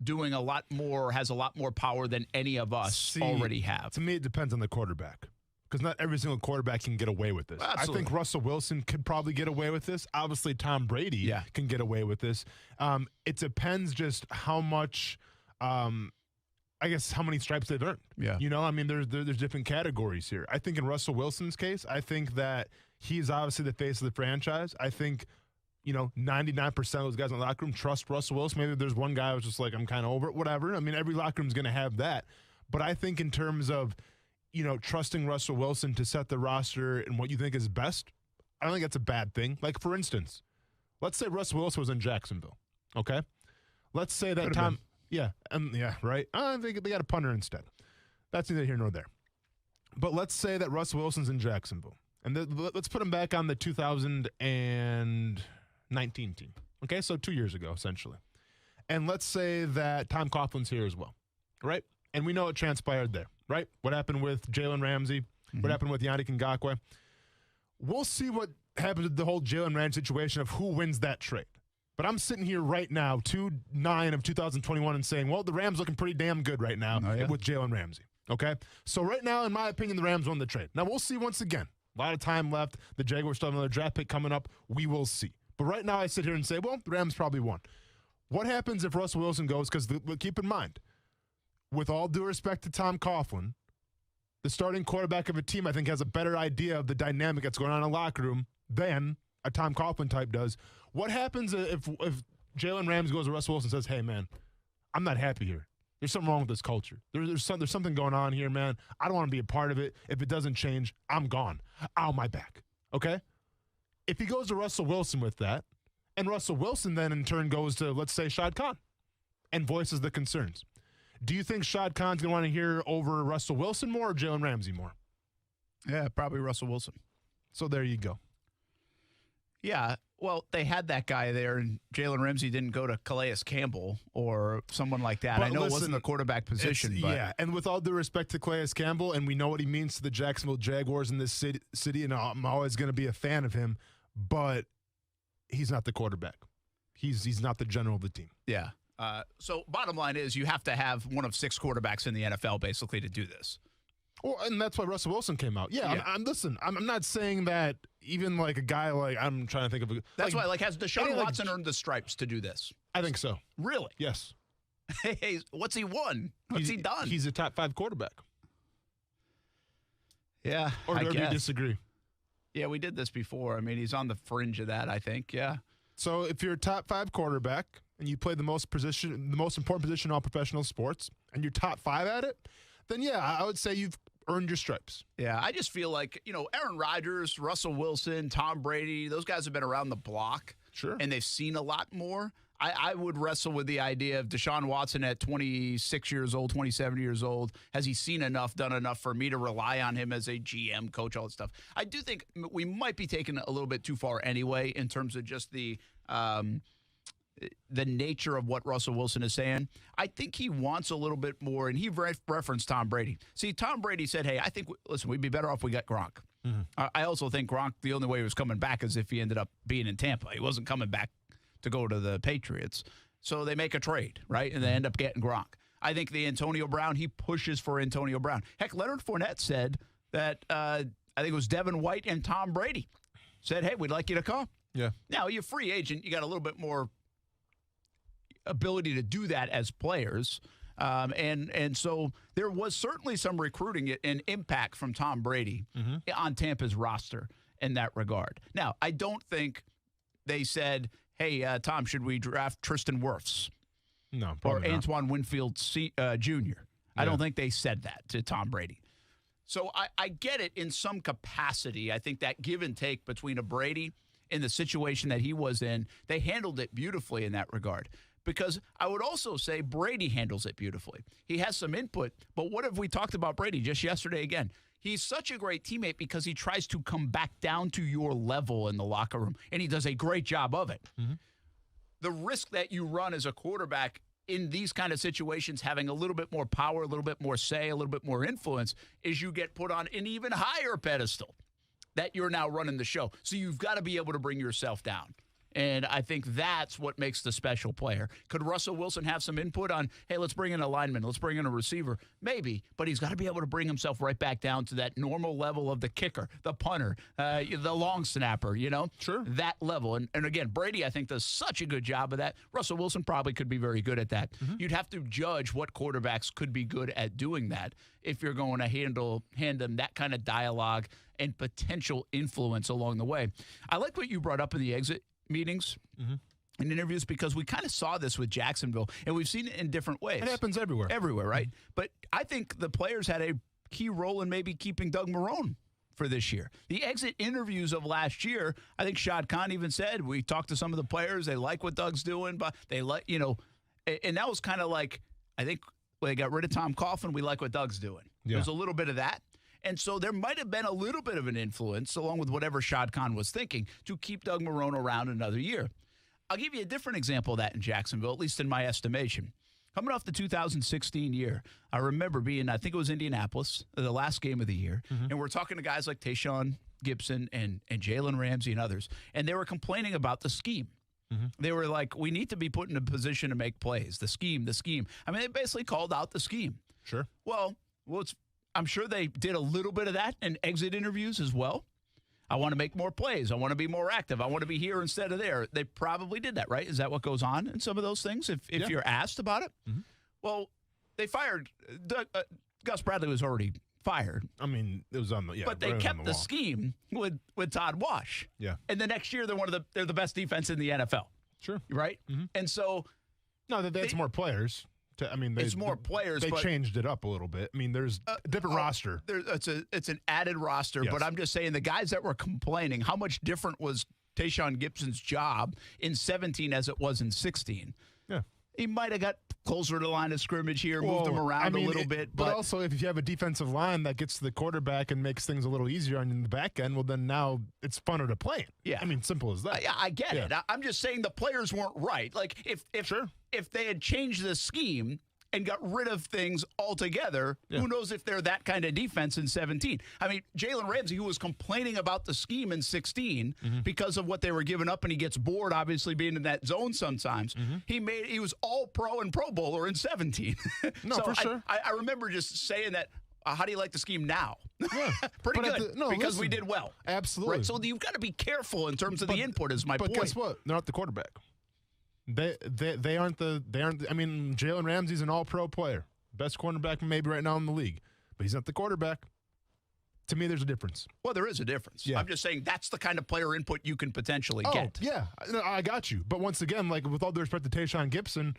Speaker 3: doing a lot more, has a lot more power than any of us already have?
Speaker 4: To me, it depends on the quarterback, because not every single quarterback can get away with this.
Speaker 3: Absolutely.
Speaker 4: I think Russell Wilson could probably get away with this. Obviously, Tom Brady can get away with this. It depends just how much I guess, how many stripes they've earned.
Speaker 3: Yeah.
Speaker 4: You know, I mean, there's different categories here. I think in Russell Wilson's case, I think that he's obviously the face of the franchise. I think, 99% of those guys in the locker room trust Russell Wilson. Maybe there's one guy who's just like, I'm kind of over it, whatever. I mean, every locker room's going to have that. But I think in terms of, trusting Russell Wilson to set the roster and what you think is best, I don't think that's a bad thing. Like, for instance, let's say Russell Wilson was in Jacksonville, okay? Let's say that Tom... Yeah, right. They got a punter instead. That's neither here nor there. But let's say that Russell Wilson's in Jacksonville. And let's put him back on the 2019 team. Okay, so 2 years ago, essentially. And let's say that Tom Coughlin's here as well, right? And we know what transpired there, right? What happened with Jalen Ramsey? What happened with Yannick Ngakoue? We'll see what happens with the whole Jalen Ramsey situation of who wins that trade. But I'm sitting here right now, 2/9 of 2021, and saying, well, the Rams looking pretty damn good right now with Jalen Ramsey. Okay? So right now, in my opinion, the Rams won the trade. Now, we'll see once again. A lot of time left. The Jaguars still have another draft pick coming up. We will see. But right now, I sit here and say, well, the Rams probably won. What happens if Russell Wilson goes? Because keep in mind, with all due respect to Tom Coughlin, the starting quarterback of a team, I think, has a better idea of the dynamic that's going on in the locker room than a Tom Coughlin type does. What happens if Jalen Ramsey goes to Russell Wilson and says, hey, man, I'm not happy here. There's something wrong with this culture. There's something going on here, man. I don't want to be a part of it. If it doesn't change, I'm gone. I'll my back. Okay? If he goes to Russell Wilson with that, and Russell Wilson then in turn goes to, let's say, Shad Khan and voices the concerns, do you think Shad Khan's going to want to hear over Russell Wilson more or Jalen Ramsey more?
Speaker 3: Yeah, probably Russell Wilson.
Speaker 4: So there you go.
Speaker 3: Yeah, well, they had that guy there, and Jalen Ramsey didn't go to Calais Campbell or someone like that.
Speaker 4: But
Speaker 3: I know it wasn't the quarterback position. But
Speaker 4: yeah, and with all due respect to Calais Campbell, and we know what he means to the Jacksonville Jaguars in this city, and I'm always going to be a fan of him, but he's not the quarterback. He's not the general of the team.
Speaker 3: Yeah. So bottom line is you have to have one of 6 quarterbacks in the NFL basically to do this.
Speaker 4: Well, and that's why Russell Wilson came out. Yeah. Listen, I'm not saying that even like a guy like, I'm trying to think of a...
Speaker 3: That's why, has Deshaun Watson earned the stripes to do this?
Speaker 4: I think so.
Speaker 3: Really?
Speaker 4: Yes.
Speaker 3: Hey, what's he won? What's he done?
Speaker 4: He's a top 5 quarterback.
Speaker 3: Yeah,
Speaker 4: or do you disagree?
Speaker 3: Yeah, we did this before. I mean, he's on the fringe of that, I think, yeah.
Speaker 4: So if you're a top 5 quarterback and you play the most important position in all professional sports, and you're top 5 at it, then yeah, I would say you've earned your stripes.
Speaker 3: Yeah, I just feel like, Aaron Rodgers, Russell Wilson, Tom Brady, those guys have been around the block.
Speaker 4: Sure.
Speaker 3: And they've seen a lot more. I would wrestle with the idea of Deshaun Watson at 26 years old, 27 years old. Has he seen enough, done enough for me to rely on him as a GM, coach, all that stuff? I do think we might be taking a little bit too far anyway in terms of just the nature of what Russell Wilson is saying. I think he wants a little bit more, and he referenced Tom Brady. See, Tom Brady said, hey, I think, listen, we'd be better off we got Gronk. Mm-hmm. I also think Gronk, the only way he was coming back is if he ended up being in Tampa. He wasn't coming back to go to the Patriots. So they make a trade, right? And they end up getting Gronk. I think the Antonio Brown, he pushes for Antonio Brown. Heck, Leonard Fournette said that, I think it was Devin White and Tom Brady said, hey, we'd like you to come.
Speaker 4: Yeah.
Speaker 3: Now, you're a free agent. You got a little bit more ability to do that as players. And so there was certainly some recruiting and impact from Tom Brady on Tampa's roster in that regard. Now, I don't think they said, hey, Tom, should we draft Tristan Wirfs?
Speaker 4: No,
Speaker 3: or
Speaker 4: not.
Speaker 3: Antoine Winfield Jr. I don't think they said that to Tom Brady. So I get it in some capacity. I think that give and take between a Brady in the situation that he was in, they handled it beautifully in that regard. Because I would also say Brady handles it beautifully. He has some input, but what have we talked about Brady just yesterday again? He's such a great teammate because he tries to come back down to your level in the locker room, and he does a great job of it. Mm-hmm. The risk that you run as a quarterback in these kind of situations, having a little bit more power, a little bit more say, a little bit more influence, is you get put on an even higher pedestal that you're now running the show. So you've got to be able to bring yourself down And I think that's what makes the special player. Could Russell Wilson have some input on, hey, let's bring in a lineman, let's bring in a receiver? Maybe, but he's got to be able to bring himself right back down to that normal level of the kicker, the punter, the long snapper,
Speaker 4: Sure.
Speaker 3: That level. And again, Brady, I think, does such a good job of that. Russell Wilson probably could be very good at that. Mm-hmm. You'd have to judge what quarterbacks could be good at doing that if you're going to hand them that kind of dialogue and potential influence along the way. I like what you brought up in the exit meetings and interviews, because we kind of saw this with Jacksonville, and we've seen it in different ways.
Speaker 4: It happens everywhere.
Speaker 3: Everywhere, right? But I think the players had a key role in maybe keeping Doug Marrone for this year. The exit interviews of last year, I think Shad Khan even said, we talked to some of the players, they like what Doug's doing, but they like, and that was kind of like, I think when they got rid of Tom Coughlin, we like what Doug's doing. Yeah. There was a little bit of that. And so there might have been a little bit of an influence, along with whatever Shad Khan was thinking, to keep Doug Marrone around another year. I'll give you a different example of that in Jacksonville, at least in my estimation. Coming off the 2016 year, I remember being, I think it was Indianapolis, the last game of the year, and we're talking to guys like Tayshaun Gibson and Jalen Ramsey and others, and they were complaining about the scheme. They were like, we need to be put in a position to make plays. The scheme. I mean, they basically called out the scheme.
Speaker 4: Sure.
Speaker 3: Well, I'm sure they did a little bit of that in exit interviews as well. I want to make more plays. I want to be more active. I want to be here instead of there. They probably did that, right? Is that what goes on in some of those things if you're asked about it? Well, they fired Gus Bradley was already fired.
Speaker 4: I mean, it was on the
Speaker 3: but they kept the scheme with Todd Wash.
Speaker 4: Yeah.
Speaker 3: And the next year they're the best defense in the NFL.
Speaker 4: Sure.
Speaker 3: Right? And so
Speaker 4: they had some more players.
Speaker 3: It's more players.
Speaker 4: They changed it up a little bit. I mean, there's a different roster.
Speaker 3: It's an added roster,
Speaker 4: yes.
Speaker 3: But I'm just saying the guys that were complaining, how much different was Tayshaun Gibson's job in 17 as it was in 16?
Speaker 4: Yeah.
Speaker 3: He might have got closer to the line of scrimmage here, moved them around a little bit.
Speaker 4: But also, if you have a defensive line that gets to the quarterback and makes things a little easier on the back end, well, then now it's funner to play it.
Speaker 3: Yeah.
Speaker 4: I mean, simple as that.
Speaker 3: I get it. I'm just saying the players weren't right. Like, if they had changed the scheme and got rid of things altogether, who knows if they're that kind of defense in 17. I mean, Jalen Ramsey, who was complaining about the scheme in 16 because of what they were giving up, and he gets bored, obviously, being in that zone sometimes. He was all-pro and Pro Bowler in 17.
Speaker 4: No,
Speaker 3: so
Speaker 4: for sure.
Speaker 3: I remember just saying that, how do you like the scheme now?
Speaker 4: Yeah.
Speaker 3: Pretty good, because we did well.
Speaker 4: Absolutely.
Speaker 3: Right? So you've got to be careful in terms of the input is my point.
Speaker 4: But guess what? They're not the quarterback. They aren't. I mean, Jalen Ramsey's an all-pro player, best cornerback maybe right now in the league, but he's not the quarterback. To me, there's a difference.
Speaker 3: Well, there is a difference.
Speaker 4: Yeah.
Speaker 3: I'm just saying that's the kind of player input you can potentially get.
Speaker 4: Yeah, I got you. But once again, like with all due respect to Tayshaun Gibson,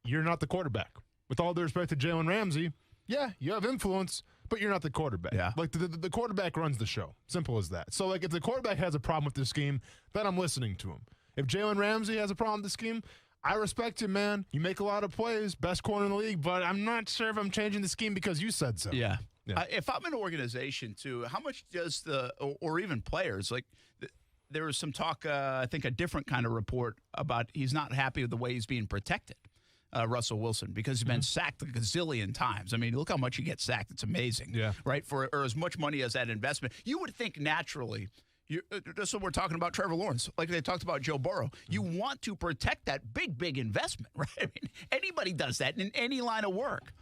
Speaker 4: you're not the quarterback. With all due respect to Jalen Ramsey, yeah, you have influence, but you're not the quarterback.
Speaker 3: Yeah.
Speaker 4: Like the quarterback runs the show. Simple as that. So like if the quarterback has a problem with the scheme, then I'm listening to him. If Jalen Ramsey has a problem with the scheme, I respect you, man. You make a lot of plays, best corner in the league, but I'm not sure if I'm changing the scheme because you said so.
Speaker 3: Yeah. If I'm an organization, too, how much does or even players, like there was some talk, I think a different kind of report about he's not happy with the way he's being protected, Russell Wilson, because he's been sacked a gazillion times. I mean, look how much he gets sacked. It's amazing.
Speaker 4: Yeah.
Speaker 3: Right? Or as much money as that investment. You would think naturally, that's what we're talking about Trevor Lawrence, like they talked about Joe Burrow. You want to protect that big investment, right? I mean, anybody does that in any line of work.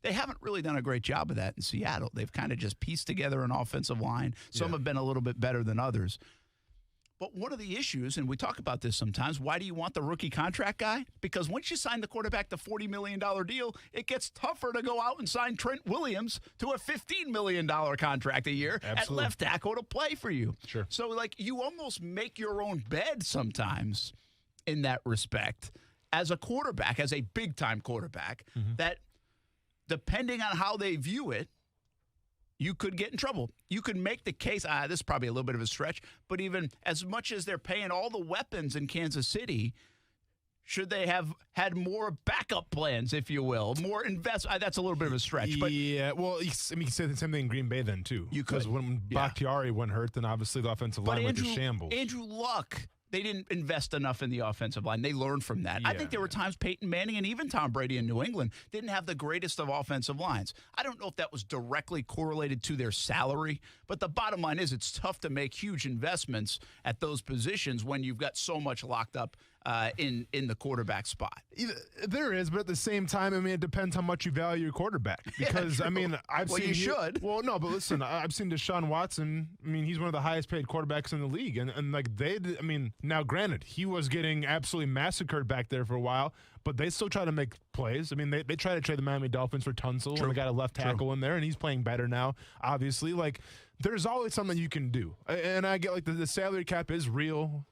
Speaker 3: They haven't really done a great job of that in Seattle. They've kind of just pieced together an offensive line. Some have been a little bit better than others. But one of the issues, and we talk about this sometimes, why do you want the rookie contract guy? Because once you sign the quarterback to $40 million deal, it gets tougher to go out and sign Trent Williams to a $15 million contract a year at left tackle to play for you.
Speaker 4: Sure.
Speaker 3: So, like, you almost make your own bed sometimes in that respect as a quarterback, as a big-time quarterback, that depending on how they view it, you could get in trouble. You could make the case, this is probably a little bit of a stretch, but even as much as they're paying all the weapons in Kansas City, should they have had more backup plans, if you will, more invest? That's a little bit of a stretch. But
Speaker 4: yeah, well, you can say the same thing in Green Bay then, too.
Speaker 3: You could.
Speaker 4: Because when Bakhtiari went hurt, then obviously the offensive line went to shambles.
Speaker 3: Andrew Luck they didn't invest enough in the offensive line. They learned from that. I think there were times Peyton Manning and even Tom Brady in New England didn't have the greatest of offensive lines. I don't know if that was directly correlated to their salary, but the bottom line is it's tough to make huge investments at those positions when you've got so much locked up in the quarterback spot.
Speaker 4: There is, but at the same time, I mean, it depends how much you value your quarterback. Because, I mean, I've seen...
Speaker 3: you should.
Speaker 4: Well, no, but listen, I've seen Deshaun Watson. I mean, he's one of the highest paid quarterbacks in the league. And like, I mean, now granted, he was getting absolutely massacred back there for a while, but they still try to make plays. I mean, they try to trade the Miami Dolphins for Tunsil, and they got a left tackle in there, and he's playing better now, obviously. Like, there's always something you can do. And I get, like, the salary cap is real.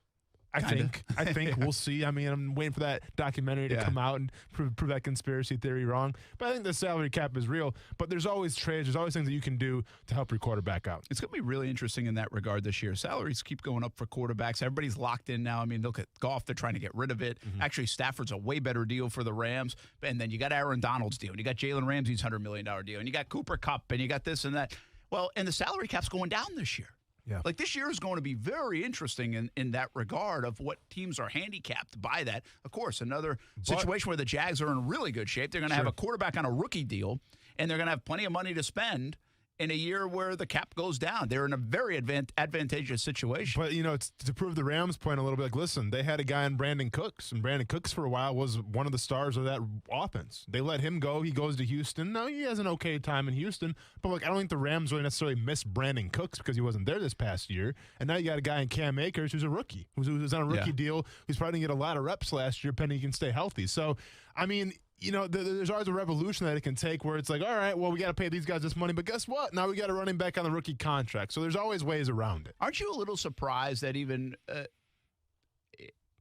Speaker 4: I think we'll see. I mean, I'm waiting for that documentary to come out and prove that conspiracy theory wrong. But I think the salary cap is real. But there's always trades. There's always things that you can do to help your quarterback out.
Speaker 3: It's going to be really interesting in that regard this year. Salaries keep going up for quarterbacks. Everybody's locked in now. I mean, look at Goff. They're trying to get rid of it. Mm-hmm. Actually, Stafford's a way better deal for the Rams. And then you got Aaron Donald's deal. And you got Jalen Ramsey's $100 million deal. And you got Cooper Kupp. And you got this and that. Well, and the salary cap's going down this year.
Speaker 4: Yeah.
Speaker 3: Like this year is going to be very interesting in that regard of what teams are handicapped by that. Of course, another situation where the Jags are in really good shape. They're going to have a quarterback on a rookie deal, and they're going to have plenty of money to spend in a year where the cap goes down. They're in a very advantageous situation.
Speaker 4: But, you know, to prove the Rams' point a little bit, like, listen, they had a guy in Brandon Cooks, and Brandon Cooks for a while was one of the stars of that offense. They let him go. He goes to Houston. Now, he has an okay time in Houston, but, like, I don't think the Rams really necessarily miss Brandon Cooks because he wasn't there this past year. And now you got a guy in Cam Akers who's a rookie, who's on a rookie deal, who's probably going to get a lot of reps last year, pending he can stay healthy. So, I mean, you know, there's always a revolution that it can take where it's like, all right, well, we got to pay these guys this money, but guess what? Now we got a running back on the rookie contract. So there's always ways around it.
Speaker 3: Aren't you a little surprised that even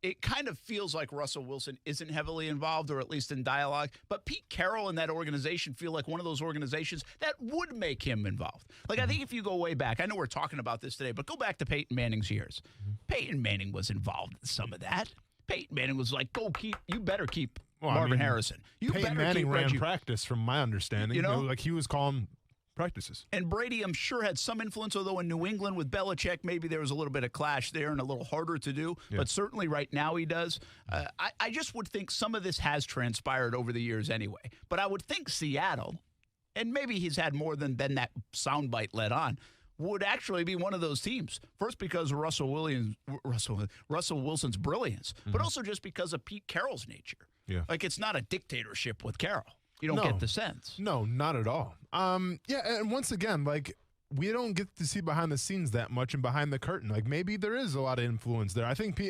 Speaker 3: it kind of feels like Russell Wilson isn't heavily involved, or at least in dialogue, but Pete Carroll and that organization feel like one of those organizations that would make him involved. Like, I think if you go way back, I know we're talking about this today, but go back to Peyton Manning's years. Peyton Manning was involved in some of that. Peyton Manning was like, you better keep Marvin Harrison.
Speaker 4: Peyton Manning ran practice, from my understanding.
Speaker 3: You know,
Speaker 4: like he was calling practices.
Speaker 3: And Brady, I'm sure, had some influence, although in New England with Belichick, maybe there was a little bit of clash there and a little harder to do. Yeah. But certainly right now he does. I just would think some of this has transpired over the years anyway. But I would think Seattle, and maybe he's had more than that soundbite led on, would actually be one of those teams. First, because of Russell Wilson's brilliance, but also just because of Pete Carroll's nature.
Speaker 4: Yeah.
Speaker 3: Like, it's not a dictatorship with Carroll. You don't get the sense.
Speaker 4: No, not at all. Yeah, and once again, like, we don't get to see behind the scenes that much and behind the curtain. Like, maybe there is a lot of influence there. I think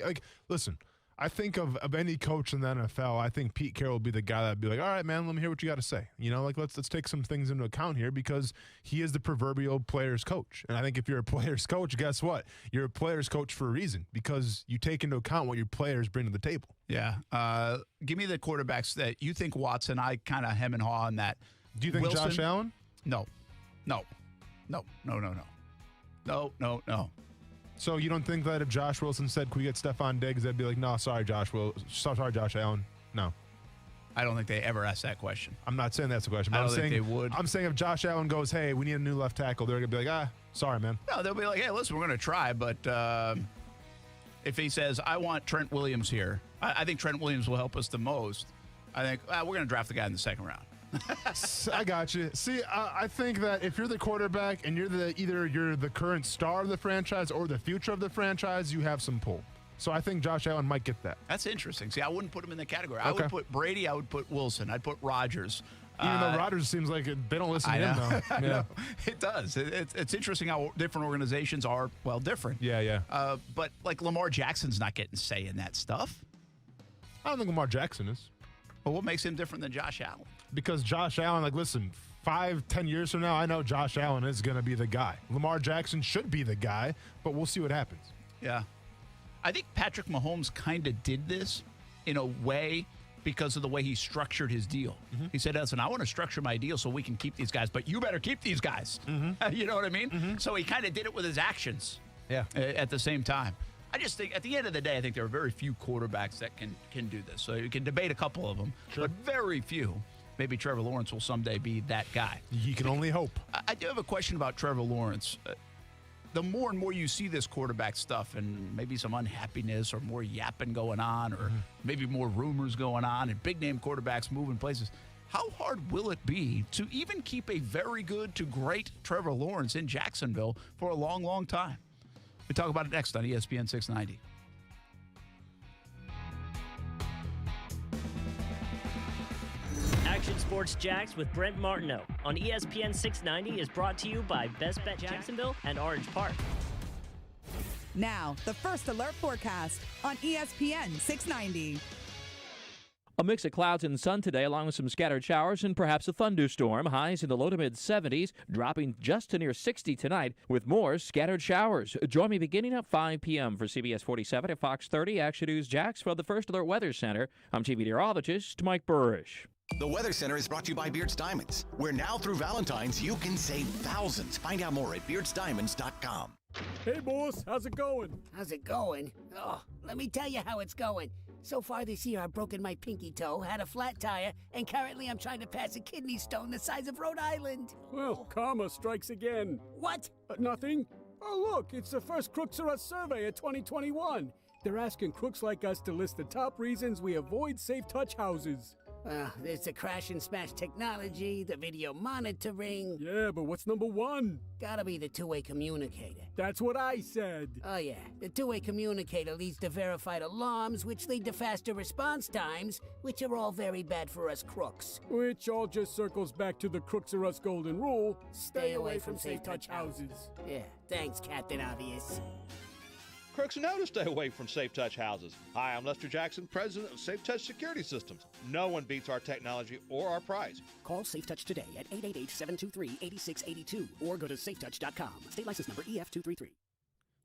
Speaker 4: listen, I think of any coach in the NFL, I think Pete Carroll would be the guy that'd be like, all right, man, let me hear what you got to say. You know, like, let's take some things into account here, because he is the proverbial player's coach. And I think if you're a player's coach, guess what? You're a player's coach for a reason, because you take into account what your players bring to the table.
Speaker 3: Yeah. Give me the quarterbacks that you think Watson. I kind of hem and haw on that.
Speaker 4: Do you think
Speaker 3: Wilson?
Speaker 4: Josh Allen?
Speaker 3: No.
Speaker 4: So you don't think that if Josh Wilson said, "Can we get Stephon Diggs?" they'd be like, "No, sorry, Josh Allen." No.
Speaker 3: I don't think they ever asked that question.
Speaker 4: I'm not saying that's the question.
Speaker 3: I don't think they would.
Speaker 4: I'm saying if Josh Allen goes, "Hey, we need a new left tackle," they're gonna be like, sorry, man.
Speaker 3: No, they'll be like, "Hey, listen, we're gonna try," but if he says, "I want Trent Williams here," I think Trent Williams will help us the most. I think we're gonna draft the guy in the second round.
Speaker 4: I got you. See, I think that if you're the quarterback and either you're the current star of the franchise or the future of the franchise, you have some pull. So I think Josh Allen might get that.
Speaker 3: That's interesting. See, I wouldn't put him in the category. I would put Brady. I would put Wilson. I'd put Rodgers.
Speaker 4: Even though Rodgers seems like they don't listen to him, though.
Speaker 3: I know. It does. It's interesting how different organizations are, well, different.
Speaker 4: Yeah.
Speaker 3: But, like, Lamar Jackson's not getting say in that stuff.
Speaker 4: I don't think Lamar Jackson is.
Speaker 3: Well, what makes him different than Josh Allen?
Speaker 4: Because Josh Allen, like, listen, 5-10 years from now, I know Josh Allen is going to be the guy. Lamar Jackson should be the guy, but we'll see what happens.
Speaker 3: Yeah. I think Patrick Mahomes kind of did this in a way because of the way he structured his deal. Mm-hmm. He said, listen, I want to structure my deal so we can keep these guys, but you better keep these guys. Mm-hmm. You know what I mean? Mm-hmm. So he kind of did it with his actions at the same time. I just think at the end of the day, I think there are very few quarterbacks that can do this. So you can debate a couple of them, but very few. Maybe Trevor Lawrence will someday be that guy.
Speaker 4: You can only hope.
Speaker 3: I do have a question about Trevor Lawrence. the more and more you see this quarterback stuff and maybe some unhappiness or more yapping going on or maybe more rumors going on and big-name quarterbacks moving places, how hard will it be to even keep a very good to great Trevor Lawrence in Jacksonville for a long, long time? We talk about it next on ESPN 690.
Speaker 5: Action Sports Jacks with Brent Martineau on ESPN 690 is brought to you by Best Bet Jacksonville and Orange Park.
Speaker 17: Now, the First Alert forecast on ESPN 690.
Speaker 18: A mix of clouds and sun today, along with some scattered showers and perhaps a thunderstorm. Highs in the low to mid 70s, dropping just to near 60 tonight with more scattered showers. Join me beginning at 5 p.m. for CBS 47 at Fox 30. Action News Jacks from the First Alert Weather Center. I'm TV meteorologist Mike Burrish.
Speaker 13: The Weather Center is brought to you by Beards Diamonds, where now through Valentine's you can save thousands. Find out more at beardsdiamonds.com.
Speaker 20: Hey, boss, how's it going?
Speaker 21: How's it going? Oh, let me tell you how it's going. So far this year, I've broken my pinky toe, had a flat tire, and currently I'm trying to pass a kidney stone the size of Rhode Island.
Speaker 20: Well, karma strikes again.
Speaker 21: What?
Speaker 20: Nothing. Oh, look, it's the first Crooks Are Us survey of 2021. They're asking crooks like us to list the top reasons we avoid safe touch houses.
Speaker 21: There's the crash and smash technology, the video monitoring.
Speaker 20: Yeah, but what's number one?
Speaker 21: Gotta be the two-way communicator.
Speaker 20: That's what I said.
Speaker 21: Oh, yeah. The two-way communicator leads to verified alarms, which lead to faster response times, which are all very bad for us crooks.
Speaker 20: Which all just circles back to the Crooks Are Us golden rule. Stay away from safe touch houses.
Speaker 21: Yeah, thanks, Captain Obvious.
Speaker 22: Crooks know to stay away from Safe Touch houses. Hi, I'm Lester Jackson, president of Safe Touch Security Systems. No one beats our technology or our price.
Speaker 23: Call Safe Touch today at 888-723-8682 or go to safetouch.com. State license number EF233.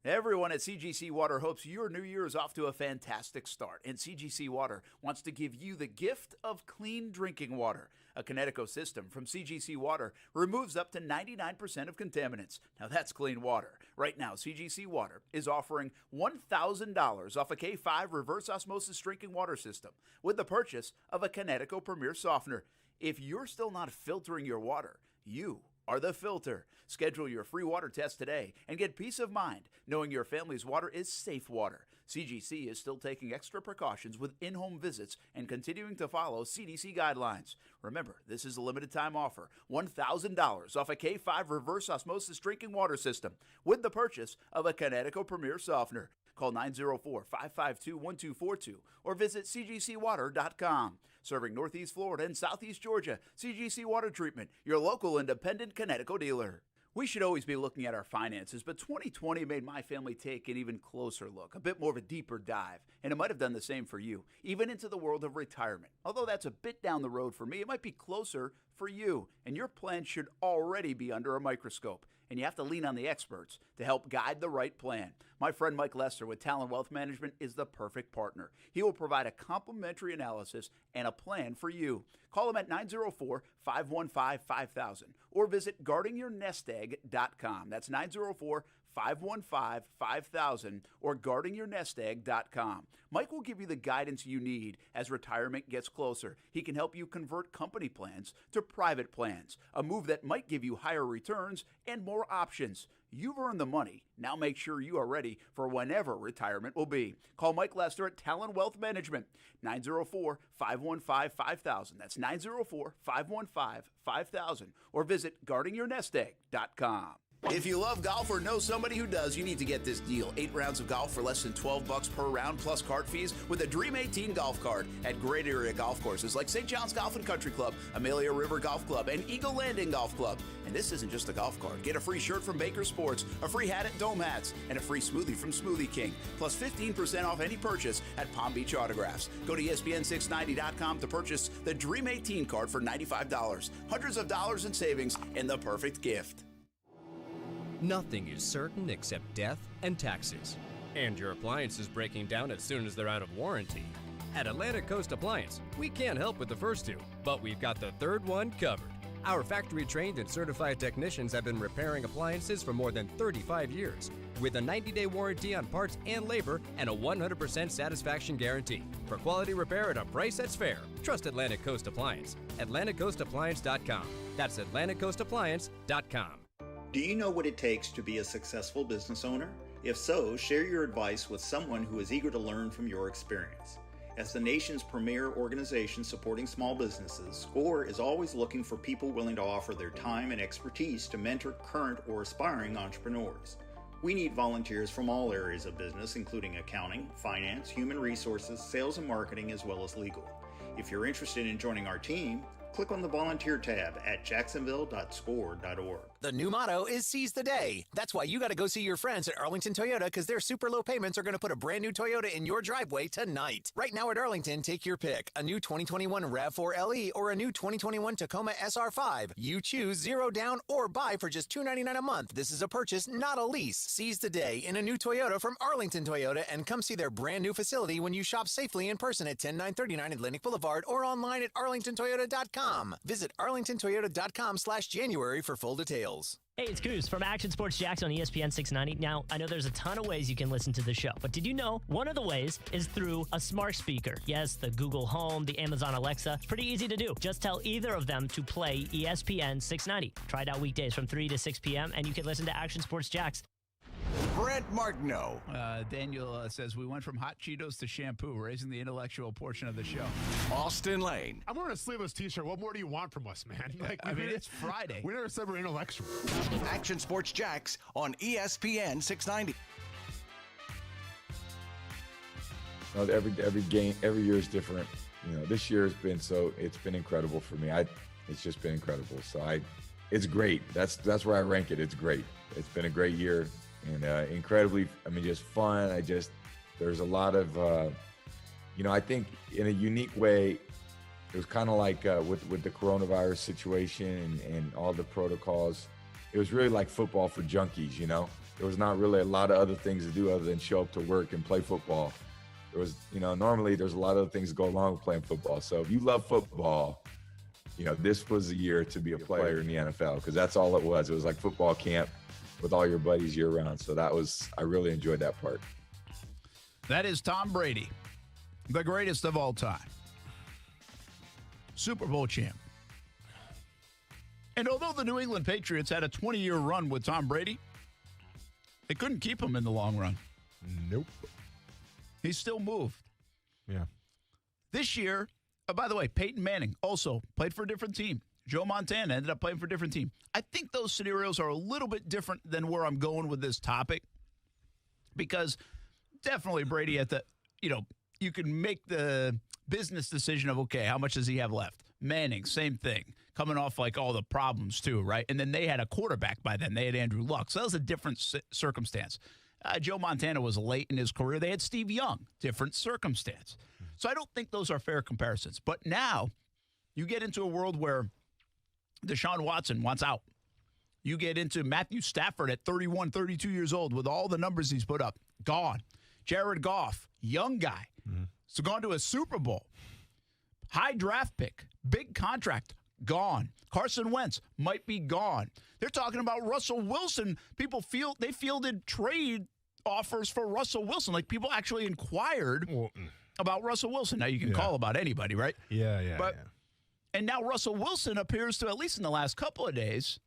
Speaker 3: Everyone at CGC Water hopes your new year is off to a fantastic start, and CGC Water wants to give you the gift of clean drinking water. A Kinetico system from CGC Water removes up to 99% of contaminants. Now that's clean water. Right now, CGC Water is offering $1,000 off a K5 reverse osmosis drinking water system with the purchase of a Kinetico Premier Softener. If you're still not filtering your water, you are the filter. Schedule your free water test today and get peace of mind knowing your family's water is safe water. CGC is still taking extra precautions with in-home visits and continuing to follow CDC guidelines. Remember, this is a limited time offer. $1,000 off a K5 reverse osmosis drinking water system with the purchase of a Kinetico Premier Softener. Call 904-552-1242 or visit cgcwater.com. Serving Northeast Florida and Southeast Georgia, CGC Water Treatment, your local independent Kinetico dealer. We should always be looking at our finances, but 2020 made my family take an even closer look, a bit more of a deeper dive, and it might have done the same for you, even into the world of retirement. Although that's a bit down the road for me, it might be closer for you, and your plan should already be under a microscope, and you have to lean on the experts to help guide the right plan. My friend Mike Lester with Talon Wealth Management is the perfect partner. He will provide a complimentary analysis and a plan for you. Call him at 904-515-5000 or visit guardingyournestegg.com. That's 904-515-5000 or guardingyournestegg.com. Mike will give you the guidance you need as retirement gets closer. He can help you convert company plans to private plans, a move that might give you higher returns and more options. You've earned the money. Now make sure you are ready for whenever retirement will be. Call Mike Lester at Talon Wealth Management, 904-515-5000. That's 904-515-5000 or visit guardingyournestegg.com. If you love golf or know somebody who does, you need to get this deal. 8 rounds of golf for less than $12 per round plus cart fees with a Dream 18 golf card at great area golf courses like St. John's Golf and Country Club, Amelia River Golf Club, and Eagle Landing Golf Club. And this isn't just a golf card. Get a free shirt from Baker Sports, a free hat at Dome Hats, and a free smoothie from Smoothie King, plus 15% off any purchase at Palm Beach Autographs. Go to ESPN690.com to purchase the Dream 18 card for $95. Hundreds of dollars in savings and the perfect gift.
Speaker 24: Nothing is certain except death and taxes. And your appliance is breaking down as soon as they're out of warranty. At Atlantic Coast Appliance, we can't help with the first two, but we've got the third one covered. Our factory-trained and certified technicians have been repairing appliances for more than 35 years, with a 90-day warranty on parts and labor and a 100% satisfaction guarantee. For quality repair at a price that's fair, trust Atlantic Coast Appliance. AtlanticCoastAppliance.com. That's AtlanticCoastAppliance.com.
Speaker 1: Do you know what it takes to be a successful business owner? If so, share your advice with someone who is eager to learn from your experience. As the nation's premier organization supporting small businesses, SCORE is always looking for people willing to offer their time and expertise to mentor current or aspiring entrepreneurs. We need volunteers from all areas of business, including accounting, finance, human resources, sales and marketing, as well as legal. If you're interested in joining our team, click on the volunteer tab at jacksonville.score.org.
Speaker 6: The new motto is seize the day. That's why you got to go see your friends at Arlington Toyota, because their super low payments are going to put a brand new Toyota in your driveway tonight. Right now at Arlington, take your pick. A new 2021 RAV4 LE or a new 2021 Tacoma SR5. You choose, zero down or buy for just $299 a month. This is a purchase, not a lease. Seize the day in a new Toyota from Arlington Toyota and come see their brand new facility when you shop safely in person at 10939 Atlantic Boulevard or online at arlingtontoyota.com. Visit arlingtontoyota.com/January for full details.
Speaker 5: Hey, it's Coos from Action Sports Jax on ESPN 690. Now, I know there's a ton of ways you can listen to the show, but did you know one of the ways is through a smart speaker? Yes, the Google Home, the Amazon Alexa. It's pretty easy to do. Just tell either of them to play ESPN 690. Try it out weekdays from 3 to 6 p.m., and you can listen to Action Sports Jax.
Speaker 7: Brent Martineau.
Speaker 3: Daniel says, we went from hot Cheetos to shampoo, raising the intellectual portion of the show.
Speaker 7: Austin Lane.
Speaker 4: I'm wearing a sleeveless t-shirt. What more do you want from us, man?
Speaker 3: It's Friday.
Speaker 4: We never said we're intellectual.
Speaker 7: Action Sports Jax on ESPN 690.
Speaker 8: Every game, every year is different. This year it's been incredible for me. It's just been incredible. So it's great. That's where I rank it. It's great. It's been a great year. And incredibly, just fun. There's a lot of, I think in a unique way, it was kind of like with the coronavirus situation and all the protocols, it was really like football for junkies, There was not really a lot of other things to do other than show up to work and play football. There was, normally there's a lot of other things that go along with playing football. So if you love football, this was a year to be a player in the NFL, because that's all it was. It was like football camp with all your buddies year round. So I really enjoyed that part.
Speaker 3: That is Tom Brady, the greatest of all time. Super Bowl champ. And although the New England Patriots had a 20-year run with Tom Brady, they couldn't keep him in the long run.
Speaker 4: Nope.
Speaker 3: He still moved.
Speaker 4: Yeah.
Speaker 3: This year, by the way, Peyton Manning also played for a different team. Joe Montana ended up playing for a different team. I think those scenarios are a little bit different than where I'm going with this topic, because definitely Brady you can make the business decision of, okay, how much does he have left? Manning, same thing, coming off like all the problems too, right? And then they had a quarterback by then. They had Andrew Luck. So that was a different circumstance. Joe Montana was late in his career. They had Steve Young, different circumstance. So I don't think those are fair comparisons. But now you get into a world where Deshaun Watson wants out. You get into Matthew Stafford at 31, 32 years old with all the numbers he's put up. Gone. Jared Goff, young guy. So gone to a Super Bowl. High draft pick. Big contract. Gone. Carson Wentz might be gone. They're talking about Russell Wilson. People fielded trade offers for Russell Wilson. Like, people actually inquired about Russell Wilson. Now, you can call about anybody, right?
Speaker 4: Yeah.
Speaker 3: And now Russell Wilson appears to, at least in the last couple of days,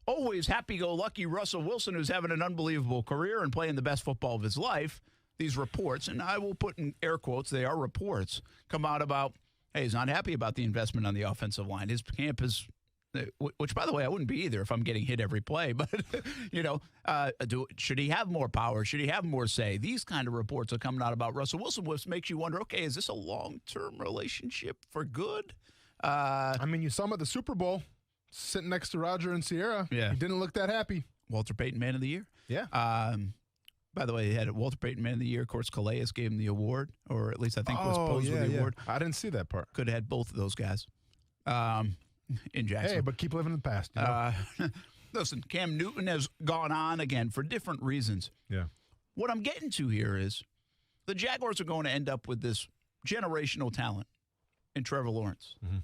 Speaker 3: always happy-go-lucky Russell Wilson, who's having an unbelievable career and playing the best football of his life. These reports, and I will put in air quotes, they are reports, come out about, hey, he's not happy about the investment on the offensive line. His camp is, which, by the way, I wouldn't be either if I'm getting hit every play. But, should he have more power? Should he have more say? These kind of reports are coming out about Russell Wilson, which makes you wonder, okay, is this a long-term relationship for good?
Speaker 4: You saw him at the Super Bowl, sitting next to Roger and Sierra.
Speaker 3: Yeah.
Speaker 4: He didn't look that happy.
Speaker 3: Walter Payton Man of the Year.
Speaker 4: Yeah.
Speaker 3: By the way, he had a Walter Payton Man of the Year. Of course, Calais gave him the award, or at least I think was posed with the award.
Speaker 4: I didn't see that part.
Speaker 3: Could have had both of those guys in Jackson.
Speaker 4: Hey, but keep living in the past.
Speaker 3: Listen, Cam Newton has gone on again for different reasons.
Speaker 4: Yeah.
Speaker 3: What I'm getting to here is the Jaguars are going to end up with this generational talent in Trevor Lawrence.
Speaker 4: Mm-hmm.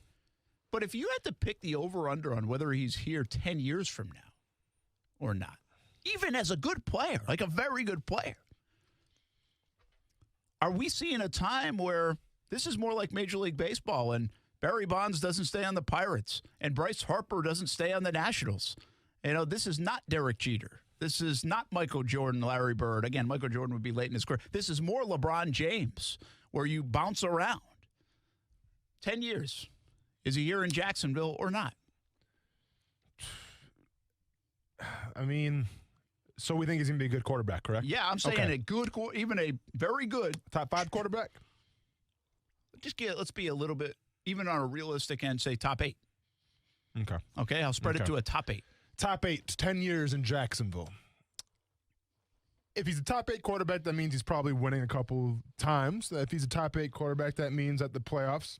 Speaker 3: But if you had to pick the over-under on whether he's here 10 years from now or not, even as a good player, like a very good player, are we seeing a time where this is more like Major League Baseball and Barry Bonds doesn't stay on the Pirates and Bryce Harper doesn't stay on the Nationals This is not Derek Jeter. This is not Michael Jordan, Larry Bird. Again, Michael Jordan would be late in his career. This is more LeBron James, where you bounce around. 10 years. Is he here in Jacksonville or not?
Speaker 4: I mean, so we think he's going to be a good quarterback, correct?
Speaker 3: Yeah, I'm saying a good, even a very good.
Speaker 4: Top 5 quarterback?
Speaker 3: Let's be a little bit, even on a realistic end, say top 8.
Speaker 4: Okay,
Speaker 3: I'll spread it to a top 8.
Speaker 4: Top 8, 10 years in Jacksonville. If he's a top 8 quarterback, that means he's probably winning a couple times. If he's a top 8 quarterback, that means that the playoffs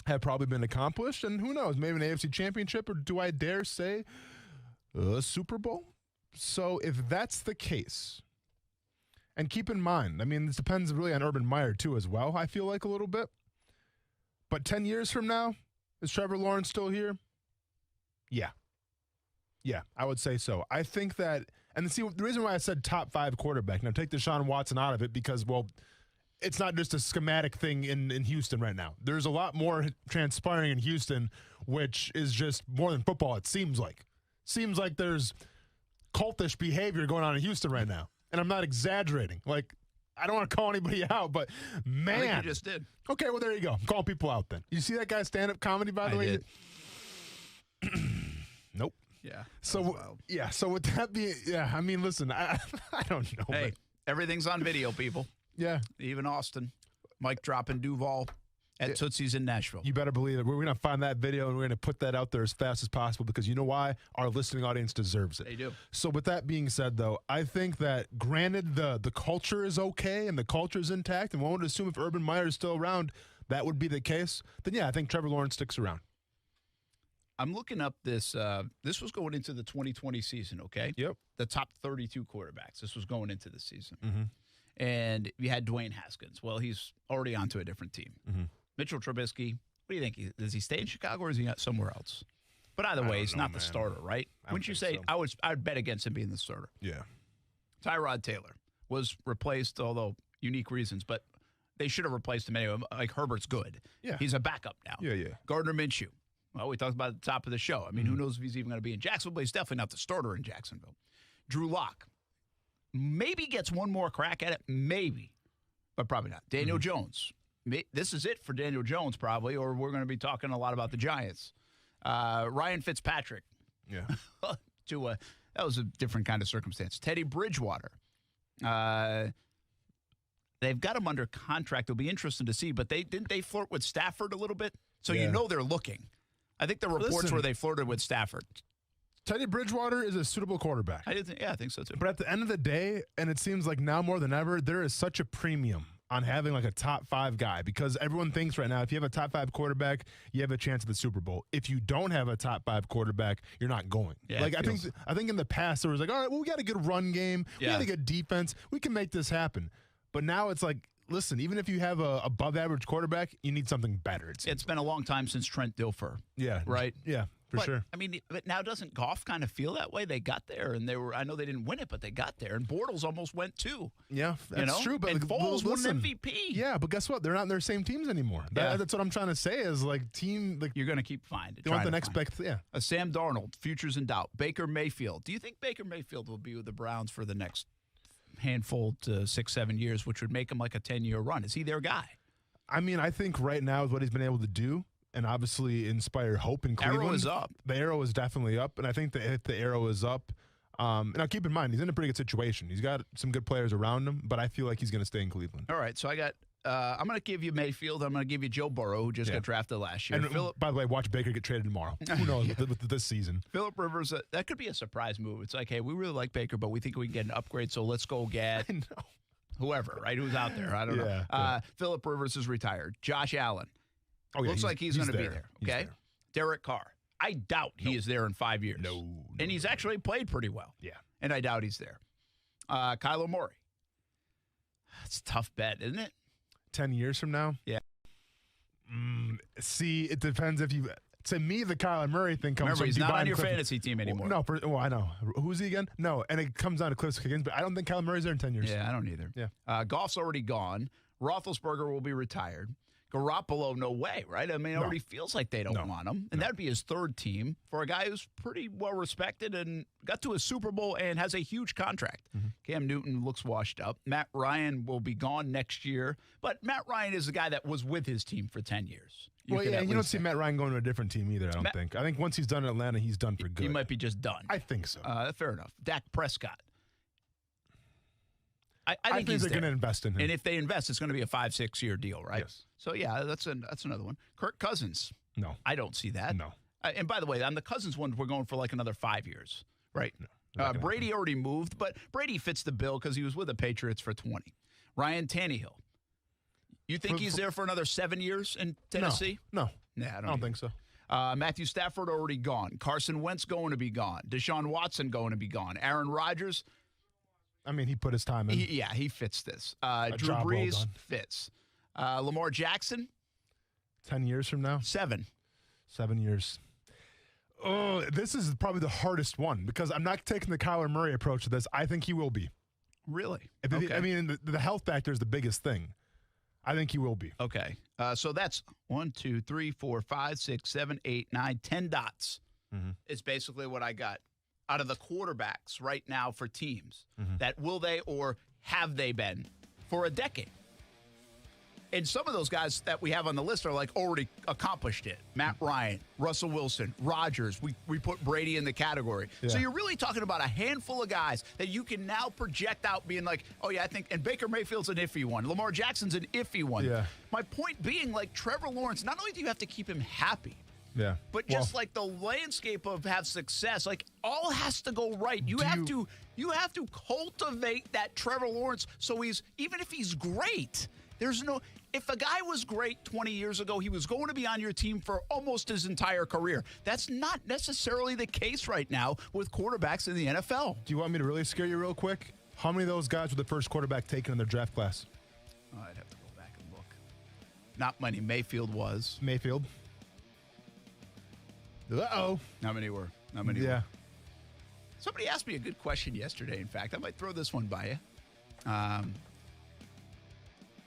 Speaker 4: have probably been accomplished. And who knows, maybe an AFC championship, or do I dare say a Super Bowl? So if that's the case, and keep in mind, I mean, this depends really on Urban Meyer too as well, I feel like a little bit. But 10 years from now, is Trevor Lawrence still here? Yeah, I would say so. I think that, and see, the reason why I said top 5 quarterback, now take Deshaun Watson out of it because, well, it's not just a schematic thing in Houston right now. There's a lot more transpiring in Houston, which is just more than football, it seems like. Seems like there's cultish behavior going on in Houston right now. And I'm not exaggerating. Like, I don't want to call anybody out, but man.
Speaker 3: I think you just did.
Speaker 4: Okay, well, there you go. Call people out then. You see that guy's stand-up comedy, by the way? Nope.
Speaker 3: Yeah.
Speaker 4: So with that being, I mean, listen, I don't know.
Speaker 3: Hey, everything's on video, people.
Speaker 4: Yeah.
Speaker 3: Even Austen. Mike dropping Duval at Tootsie's in Nashville.
Speaker 4: You better believe it. We're going to find that video, and we're going to put that out there as fast as possible because you know why? Our listening audience deserves it.
Speaker 3: They do.
Speaker 4: So with that being said, though, I think that granted the culture is okay and the culture is intact, and one would assume if Urban Meyer is still around, that would be the case, then yeah, I think Trevor Lawrence sticks around.
Speaker 3: I'm looking up this. This was going into the 2020 season, okay?
Speaker 4: Yep.
Speaker 3: The top 32 quarterbacks. This was going into the season.
Speaker 4: Mm-hmm.
Speaker 3: And you had Dwayne Haskins. Well, he's already on to a different team.
Speaker 4: Mm-hmm.
Speaker 3: Mitchell Trubisky, what do you think? Does he stay in Chicago or is he somewhere else? But either way, he's not the starter, right? Wouldn't you say? So. I'd bet against him being the starter.
Speaker 4: Yeah.
Speaker 3: Tyrod Taylor was replaced, although unique reasons, but they should have replaced him anyway. Like, Herbert's good.
Speaker 4: Yeah.
Speaker 3: He's a backup now.
Speaker 4: Yeah.
Speaker 3: Gardner Minshew. Well, we talked about it at the top of the show. I mean, who knows if he's even going to be in Jacksonville, but he's definitely not the starter in Jacksonville. Drew Lock maybe gets one more crack at it, maybe, but probably not. Daniel Jones. This is it for Daniel Jones, probably, or we're going to be talking a lot about the Giants. Ryan Fitzpatrick.
Speaker 4: Yeah.
Speaker 3: That was a different kind of circumstance. Teddy Bridgewater. They've got him under contract. It'll be interesting to see, but didn't they flirt with Stafford a little bit? So you know they're looking. I think the reports were they flirted with Stafford.
Speaker 4: Teddy Bridgewater is a suitable quarterback.
Speaker 3: I think so too.
Speaker 4: But at the end of the day, and it seems like now more than ever, there is such a premium on having like a top 5 guy because everyone thinks right now if you have a top 5 quarterback, you have a chance at the Super Bowl. If you don't have a top 5 quarterback, you're not going.
Speaker 3: Yeah,
Speaker 4: like I think in the past there was like, all right, well, we got a good run game, we got a good defense, we can make this happen. But now it's like, listen, even if you have a above average quarterback, you need something better.
Speaker 3: It's been a long time since Trent Dilfer.
Speaker 4: Yeah.
Speaker 3: Right?
Speaker 4: Yeah, for sure.
Speaker 3: I mean, but now doesn't Goff kind of feel that way? They got there, and I know they didn't win it, but they got there, and Bortles almost went too.
Speaker 4: Yeah, that's true. But
Speaker 3: and Foles won an MVP.
Speaker 4: Yeah, but guess what? They're not in their same teams anymore. That's what I'm trying to say is like
Speaker 3: you're going to keep finding.
Speaker 4: They want the next best. Yeah.
Speaker 3: Sam Darnold, futures in doubt. Baker Mayfield. Do you think Baker Mayfield will be with the Browns for the next handful to 6-7 years, which would make him like a 10-year run? Is he their guy?
Speaker 4: I mean, I think right now is what he's been able to do and obviously inspire hope in Cleveland.
Speaker 3: Arrow is up.
Speaker 4: The arrow is definitely up, and I think that if the arrow is up, now keep in mind, he's in a pretty good situation. He's got some good players around him, but I feel like he's going to stay in Cleveland.
Speaker 3: All right, so I'm going to give you Mayfield. I'm going to give you Joe Burrow, who just got drafted last year.
Speaker 4: And by the way, watch Baker get traded tomorrow. Who knows with this season?
Speaker 3: Phillip Rivers, that could be a surprise move. It's like, hey, we really like Baker, but we think we can get an upgrade, so let's go get whoever, right? Who's out there? I don't know. Phillip Rivers is retired. Josh Allen. Looks like he's going to be there. Okay. Derek Carr. I doubt he is there in 5 years.
Speaker 4: No.
Speaker 3: And he's actually played pretty well.
Speaker 4: Yeah.
Speaker 3: And I doubt he's there. Kyler Murray. It's a tough bet, isn't it?
Speaker 4: 10 years from now?
Speaker 3: Yeah.
Speaker 4: See, it depends if you. To me, the Kyler Murray thing comes.
Speaker 3: Remember, he's not on your fantasy team anymore.
Speaker 4: No, I know. Who's he again? No, and it comes down to Cliff Higgins, but I don't think Kyler Murray's there in 10 years.
Speaker 3: Yeah, I don't either.
Speaker 4: Yeah.
Speaker 3: Goff's already gone. Roethlisberger will be retired. Garoppolo, no way, right? I mean, it already feels like they don't want him. And that'd be his third team for a guy who's pretty well respected and got to a Super Bowl and has a huge contract. Cam Newton looks washed up. Matt Ryan will be gone next year. But Matt Ryan is a guy that was with his team for 10 years.
Speaker 4: You don't see Matt Ryan going to a different team either, I don't think. I think once he's done in Atlanta, he's done for good.
Speaker 3: He might be just done.
Speaker 4: I think so.
Speaker 3: Fair enough. Dak Prescott. I
Speaker 4: think they're going to invest in him.
Speaker 3: And if they invest, it's going to be a 5-6 year deal, right? Yes. So, yeah, that's another one. Kirk Cousins.
Speaker 4: No.
Speaker 3: I don't see that.
Speaker 4: No.
Speaker 3: And by the way, on the Cousins one, we're going for like another 5 years, right? No, Brady already moved, but Brady fits the bill because he was with the Patriots for 20. Ryan Tannehill. You think he's there for another 7 years in Tennessee?
Speaker 4: No.
Speaker 3: Nah, I
Speaker 4: don't think so.
Speaker 3: Matthew Stafford already gone. Carson Wentz going to be gone. Deshaun Watson going to be gone. Aaron Rodgers.
Speaker 4: I mean, he put his time in.
Speaker 3: He fits this. Drew Brees fits. Lamar Jackson.
Speaker 4: 10 years from now?
Speaker 3: 7.
Speaker 4: 7 years. Oh, this is probably the hardest one because I'm not taking the Kyler Murray approach to this. I think he will be.
Speaker 3: Really?
Speaker 4: I mean, the health factor is the biggest thing. I think he will be.
Speaker 3: Okay. So that's 1, 2, 3, 4, 5, 6, 7, 8, 9, 10 dots. Is basically what I got out of the quarterbacks right now for teams that will they or have they been for a decade. And some of those guys that we have on the list are like already accomplished it. Matt Ryan, Russell Wilson, Rodgers. We put Brady in the category. Yeah. So you're really talking about a handful of guys that you can now project out being like, oh, yeah, I think, and Baker Mayfield's an iffy one. Lamar Jackson's an iffy one.
Speaker 4: Yeah.
Speaker 3: My point being, like Trevor Lawrence, not only do you have to keep him happy, but just like the landscape of have success, like all has to go right. You have to cultivate that Trevor Lawrence so he's, even if he's great, if a guy was great 20 years ago, he was going to be on your team for almost his entire career. That's not necessarily the case right now with quarterbacks in the NFL.
Speaker 4: Do you want me to really scare you real quick? How many of those guys were the first quarterback taken in their draft class?
Speaker 3: Oh, I'd have to go back and look. Not many. Mayfield was.
Speaker 4: Mayfield. Uh-oh.
Speaker 3: How many were?
Speaker 4: Yeah.
Speaker 3: Somebody asked me a good question yesterday, in fact. I might throw this one by you.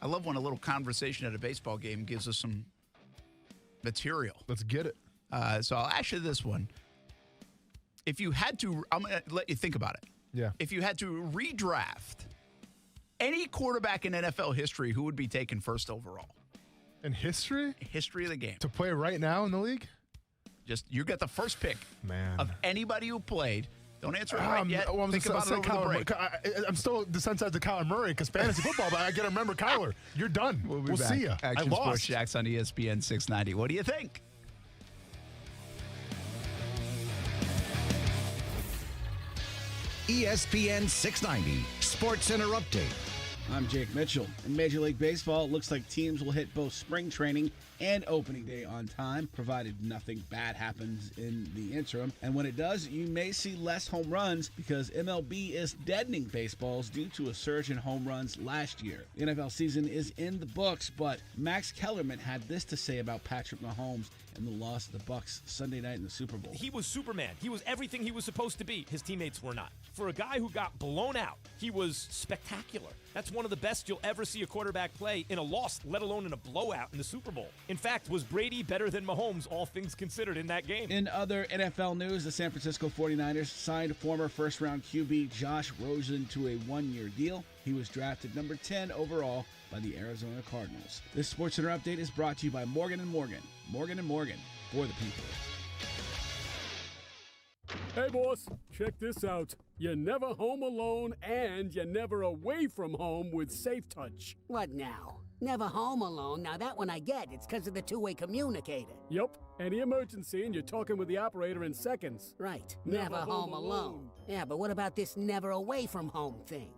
Speaker 3: I love when a little conversation at a baseball game gives us some material.
Speaker 4: Let's get it.
Speaker 3: So I'll ask you this one. If you had to, I'm going to let you think about it.
Speaker 4: Yeah.
Speaker 3: If you had to redraft any quarterback in NFL history, who would be taken first overall?
Speaker 4: In history?
Speaker 3: History of the game.
Speaker 4: To play right now in the league?
Speaker 3: Just, you get the first pick of anybody who played. Don't answer it right yet.
Speaker 4: Well,
Speaker 3: think about it over the break.
Speaker 4: I'm still desensitized to Kyler Murray because fantasy football, but I got to remember Kyler. You're done. We'll see you.
Speaker 3: Action Sports Jacks on ESPN 690. What do you think?
Speaker 2: ESPN 690 Sports Center Update.
Speaker 9: I'm Jake Mitchell. In Major League Baseball, it looks like teams will hit both spring training and opening day on time, provided nothing bad happens in the interim. And when it does, you may see less home runs because MLB is deadening baseballs due to a surge in home runs last year. The NFL season is in the books, but Max Kellerman had this to say about Patrick Mahomes and the loss of the Bucs Sunday night in the Super Bowl.
Speaker 10: He was Superman. He was everything he was supposed to be. His teammates were not. For a guy who got blown out, he was spectacular. That's one of the best you'll ever see a quarterback play in a loss, let alone in a blowout in the Super Bowl. In fact, was Brady better than Mahomes, all things considered, in that game?
Speaker 9: In other NFL news, the San Francisco 49ers signed former first-round QB Josh Rosen to a one-year deal. He was drafted number 10 overall by the Arizona Cardinals. This SportsCenter update is brought to you by Morgan & Morgan. Morgan & Morgan, for the people.
Speaker 20: Hey, boss, check this out. You're never home alone and you're never away from home with Safe Touch.
Speaker 21: What now? Never home alone. Now that one I get. It's because of the two-way communicator.
Speaker 20: Yep. Any emergency and you're talking with the operator in seconds.
Speaker 21: Right. Never home alone. Yeah, but what about this never away from home thing?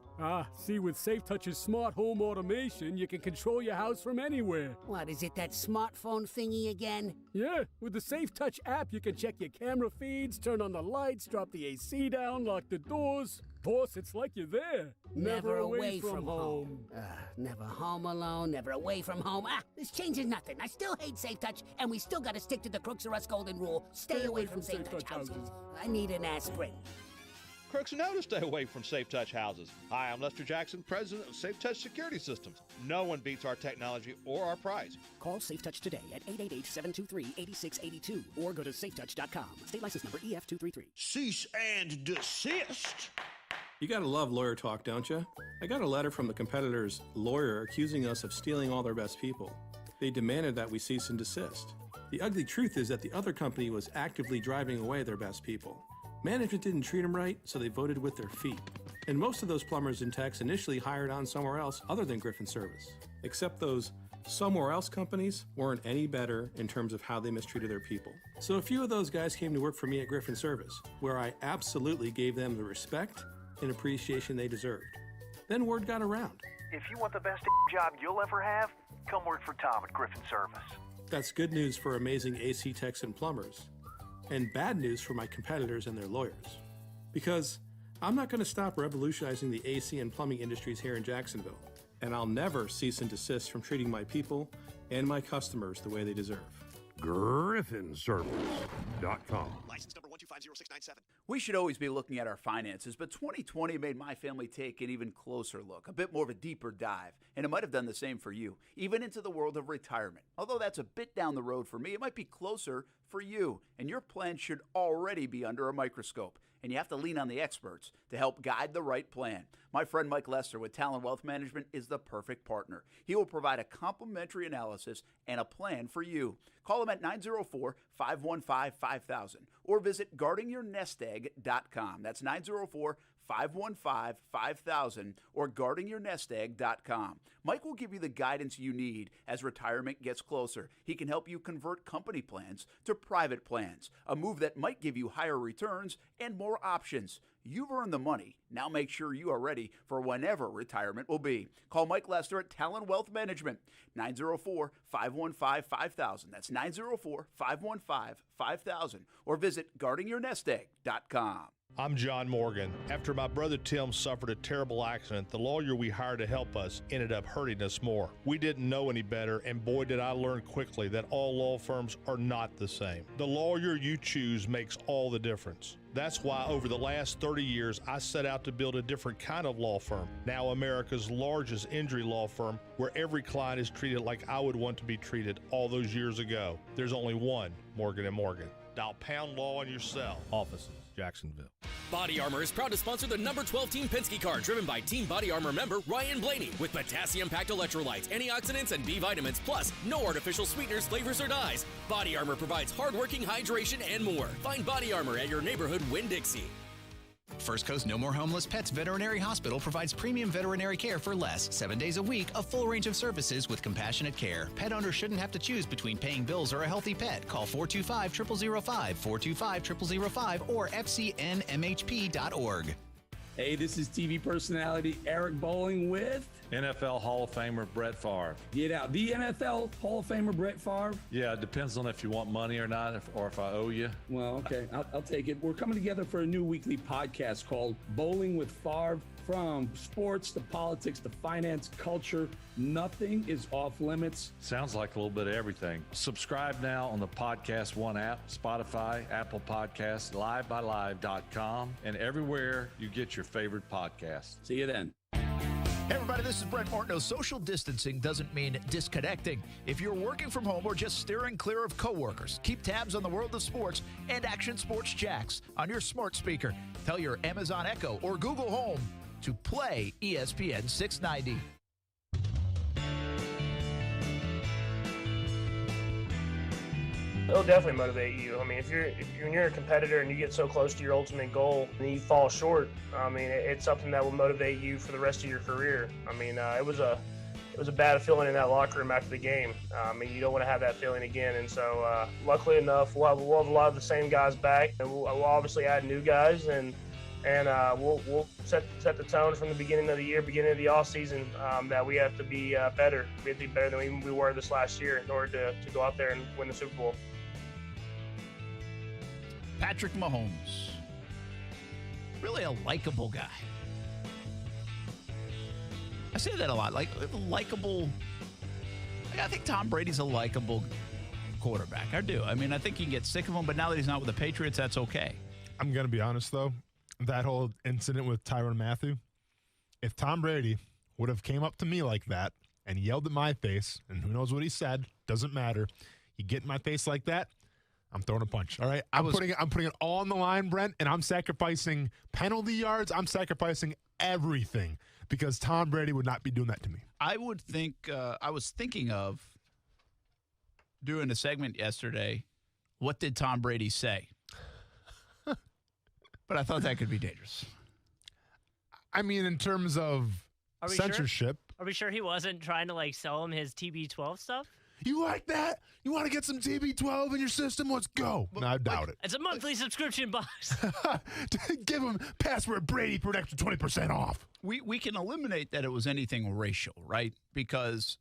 Speaker 20: See, with Safe Touch's smart home automation, you can control your house from anywhere.
Speaker 21: What, is it that smartphone thingy again?
Speaker 20: Yeah, with the Safe Touch app, you can check your camera feeds, turn on the lights, drop the AC down, lock the doors. Boss, it's like you're there.
Speaker 21: Never away from home. Never home alone, never away from home. This changes nothing. I still hate Safe Touch, and we still gotta stick to the Crooks or Us golden rule. Stay away from Safe Touch houses. I need an aspirin.
Speaker 22: Crooks know to stay away from Safe Touch houses. Hi, I'm Lester Jackson, president of Safe Touch Security Systems. No one beats our technology or our price.
Speaker 23: Call Safe Touch today at 888-723-8682 or go to safetouch.com. State license number EF233.
Speaker 11: Cease and desist.
Speaker 14: You gotta love lawyer talk, don't you? I got a letter from the competitor's lawyer accusing us of stealing all their best people. They demanded that we cease and desist. The ugly truth is that the other company was actively driving away their best people. Management didn't treat them right, so they voted with their feet. And most of those plumbers and techs initially hired on somewhere else other than Griffin Service. Except those somewhere else companies weren't any better in terms of how they mistreated their people. So a few of those guys came to work for me at Griffin Service, where I absolutely gave them the respect and appreciation they deserved. Then word got around.
Speaker 16: If you want the best job you'll ever have, come work for Tom at Griffin Service.
Speaker 14: That's good news for amazing AC techs and plumbers, and bad news for my competitors and their lawyers. Because I'm not going to stop revolutionizing the AC and plumbing industries here in Jacksonville, and I'll never cease and desist from treating my people and my customers the way they deserve.
Speaker 19: GriffinService.com.
Speaker 25: License number 1250697.
Speaker 3: We should always be looking at our finances, but 2020 made my family take an even closer look, a bit more of a deeper dive, and it might have done the same for you, even into the world of retirement. Although that's a bit down the road for me, it might be closer for you, and your plan should already be under a microscope, and you have to lean on the experts to help guide the right plan. My friend Mike Lester with Talon Wealth Management is the perfect partner. He will provide a complimentary analysis and a plan for you. Call him at 904-515-5000 or visit guardingyournestegg.com. That's 904-515-5000 or guardingyournestegg.com. Mike will give you the guidance you need as retirement gets closer. He can help you convert company plans to private plans, a move that might give you higher returns and more options. You've earned the money. Now make sure you are ready for whenever retirement will be. Call Mike Lester at Talon Wealth Management, 904-515-5000. That's 904-515-5000 or visit guardingyournestegg.com.
Speaker 22: I'm John Morgan. After my brother Tim suffered a terrible accident, the lawyer we hired to help us ended up hurting us more. We didn't know any better, and boy did I learn quickly that all law firms are not the same. The lawyer you choose makes all the difference. That's why over the last 30 years, I set out to build a different kind of law firm, now America's largest injury law firm, where every client is treated like I would want to be treated all those years ago. There's only one Morgan & Morgan. Dial pound law on your cell. Offices, Jacksonville.
Speaker 26: Body Armor is proud to sponsor the number 12 Team Penske car driven by Team Body Armor member Ryan Blaney with potassium-packed electrolytes, antioxidants, and B vitamins, plus no artificial sweeteners, flavors, or dyes. Body Armor provides hard-working hydration and more. Find Body Armor at your neighborhood Winn-Dixie.
Speaker 27: First Coast No More Homeless Pets Veterinary Hospital provides premium veterinary care for less. 7 days a week, a full range of services with compassionate care. Pet owners shouldn't have to choose between paying bills or a healthy pet. Call 425-0005, 425-0005, or fcnmhp.org.
Speaker 28: Hey, this is TV personality Eric Bowling with
Speaker 29: NFL Hall of Famer Brett Favre.
Speaker 28: Get out. The NFL Hall of Famer Brett Favre?
Speaker 29: Yeah, it depends on if you want money or not, or if I owe you.
Speaker 28: Well, okay, I'll take it. We're coming together for a new weekly podcast called Bowling with Favre. From sports to politics to finance, culture, nothing is off limits.
Speaker 29: Sounds like a little bit of everything. Subscribe now on the Podcast One app, Spotify, Apple Podcasts, livebylive.com, and everywhere you get your favorite podcasts.
Speaker 28: See you then.
Speaker 3: Hey everybody, this is Brent Martineau. Social distancing doesn't mean disconnecting. If you're working from home or just steering clear of coworkers, keep tabs on the world of sports and Action Sports Jacks on your smart speaker. Tell your Amazon Echo or Google Home to play ESPN 690.
Speaker 30: It'll definitely motivate you. I mean, if you're a competitor and you get so close to your ultimate goal and you fall short, I mean, it's something that will motivate you for the rest of your career. I mean, it was a bad feeling in that locker room after the game. I mean, you don't want to have that feeling again. And so, luckily enough, we'll have a lot of the same guys back, and we'll obviously add new guys, and we'll set the tone from the beginning of the year, beginning of the off season, that we have to be better. We have to be better than we were this last year in order to go out there and win the Super Bowl.
Speaker 3: Patrick Mahomes, really a likable guy. I say that a lot, like likable. I think Tom Brady's a likable quarterback. I do. I mean, I think you can get sick of him, but now that he's not with the Patriots, that's okay.
Speaker 4: I'm going to be honest, though. that whole incident with Tyrann Mathieu, if Tom Brady would have came up to me like that and yelled at my face, and who knows what he said, doesn't matter. You get in my face like that, I'm throwing a punch. All right, I'm putting it all on the line, Brent, and I'm sacrificing penalty yards. I'm sacrificing everything because Tom Brady would not be doing that to me.
Speaker 3: I would think. I was thinking of doing a segment yesterday. What did Tom Brady say? But I thought that could be dangerous.
Speaker 4: I mean, in terms of censorship.
Speaker 5: Sure? Are we sure he wasn't trying to like sell him his TB12 stuff?
Speaker 4: You like that? You want to get some TB12 in your system? Let's go. No, I doubt it.
Speaker 5: It's a monthly subscription box.
Speaker 4: Give him password Brady for an extra 20% off.
Speaker 3: We can eliminate that it was anything racial, right? Because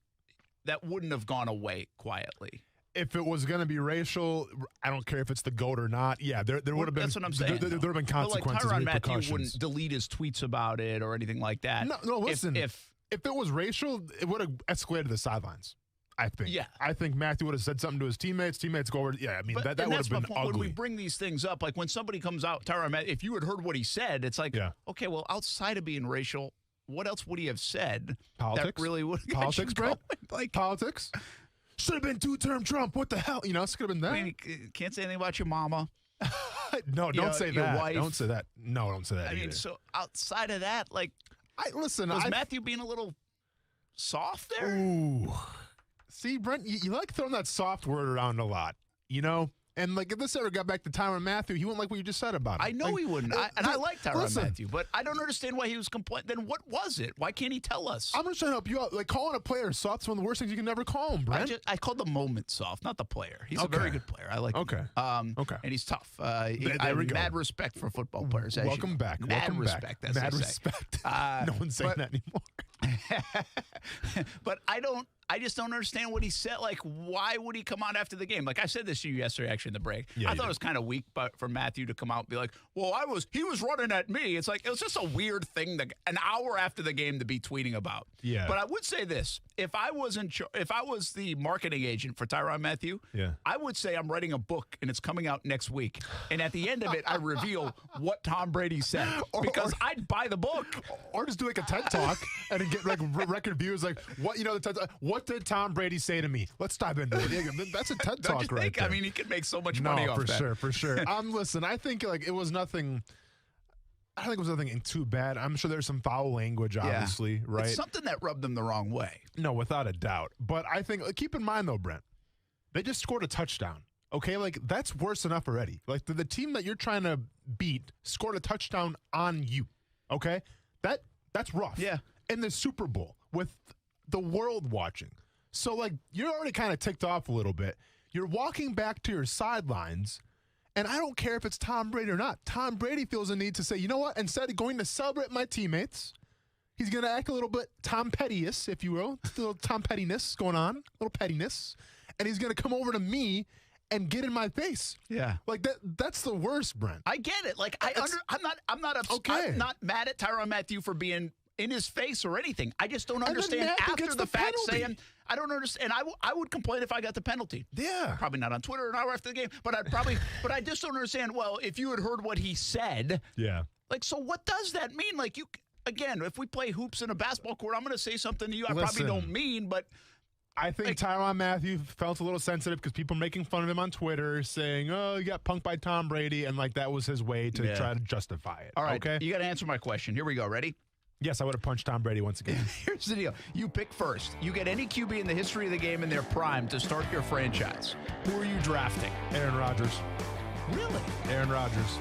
Speaker 3: that wouldn't have gone away quietly.
Speaker 4: If it was going to be racial, I don't care if it's the GOAT or not. Yeah, there would have been.
Speaker 3: That's what I'm saying.
Speaker 4: There would have been consequences.
Speaker 3: Like Tyrann
Speaker 4: repercussions.
Speaker 3: Mathieu wouldn't delete his tweets about it or anything like that.
Speaker 4: No. Listen, if it was racial, it would have escalated to the sidelines. I think.
Speaker 3: Yeah.
Speaker 4: I think Mathieu would have said something to his teammates. Teammates go over. Yeah, I mean, that would have been ugly.
Speaker 3: When we bring these things up, like when somebody comes out, Tyrann Mathieu, if you had heard what he said, it's like, okay, well, outside of being racial, what else would he have said?
Speaker 4: Politics?
Speaker 3: That really would have
Speaker 4: Politics, Brent? Like, politics? Should have been two-term Trump. What the hell? You know, this could have been that.
Speaker 3: I mean, you can't say anything about your mama.
Speaker 4: No, don't say
Speaker 3: your
Speaker 4: that.
Speaker 3: Wife.
Speaker 4: Don't say that. No, don't say that either.
Speaker 3: I mean, so outside of that, like, was Mathieu being a little soft there?
Speaker 4: Ooh. See, Brent, you like throwing that soft word around a lot, you know? And, like, if this ever got back to Tyrann Mathieu, he wouldn't like what you just said about him.
Speaker 3: I know he wouldn't. I like Tyrann Mathieu, but I don't understand why he was complaining. Then what was it? Why can't he tell us?
Speaker 4: I'm just trying to help you out. Like, calling a player soft is one of the worst things you can never call him, Brent.
Speaker 3: I called the moment soft, not the player. He's a very good player. I like him. Okay. And he's tough. I have mad respect for football players.
Speaker 4: Welcome back.
Speaker 3: Mad respect.
Speaker 4: Back. Mad respect. No one's saying that anymore.
Speaker 3: But I just don't understand what he said. Like, why would he come out after the game? Like, I said this to you yesterday, actually, in the break.
Speaker 4: Yeah,
Speaker 3: I thought it was kind of weak for Mathieu to come out and be like, well, he was running at me. It's like, it was just a weird thing an hour after the game to be tweeting about.
Speaker 4: Yeah.
Speaker 3: But I would say this. If I was the marketing agent for Tyrann Mathieu, I would say I'm writing a book and it's coming out next week. And at the end of it, I reveal what Tom Brady said. Because I'd buy the book.
Speaker 4: Or just do like a TED Talk and get like record views. Like, what did Tom Brady say to me? Let's dive into it. That's a TED Talk right there.
Speaker 3: I mean, he could make so much money off that.
Speaker 4: For sure. Listen, I think like it was nothing. I don't think it was nothing too bad. I'm sure there's some foul language, obviously, right?
Speaker 3: It's something that rubbed them the wrong way.
Speaker 4: No, without a doubt. But I think, keep in mind though, Brent, they just scored a touchdown. Okay, like that's worse enough already. Like the team that you're trying to beat scored a touchdown on you. Okay, that's rough.
Speaker 3: Yeah.
Speaker 4: In the Super Bowl with the world watching. So, like, you're already kind of ticked off a little bit. You're walking back to your sidelines, and I don't care if it's Tom Brady or not. Tom Brady feels a need to say, you know what? Instead of going to celebrate my teammates, he's going to act a little bit Tom Petty-ish, if you will. A little Tom Pettiness going on, a little pettiness. And he's going to come over to me and get in my face.
Speaker 3: Yeah.
Speaker 4: Like, that's the worst, Brent.
Speaker 3: I get it. Like, I'm not upset.
Speaker 4: Okay.
Speaker 3: I'm not mad at Tyrann Mathieu for being in his face or anything. I just don't understand after the fact saying, I don't understand. I would complain if I got the penalty.
Speaker 4: Yeah.
Speaker 3: Probably not on Twitter an hour after the game, but but I just don't understand. Well, if you had heard what he said.
Speaker 4: Yeah.
Speaker 3: Like, so what does that mean? Like, again, if we play hoops in a basketball court, I'm going to say something to you probably don't mean, but.
Speaker 4: I think Tyrann Mathieu felt a little sensitive because people are making fun of him on Twitter saying, oh, you got punked by Tom Brady, and like that was his way to try to justify it.
Speaker 3: All right.
Speaker 4: Okay.
Speaker 3: You got to answer my question. Here we go. Ready?
Speaker 4: Yes, I would have punched Tom Brady once again.
Speaker 3: Here's the deal. You pick first. You get any QB in the history of the game in their prime to start your franchise. Who are you drafting?
Speaker 4: Aaron Rodgers.
Speaker 3: Really?
Speaker 4: Aaron Rodgers.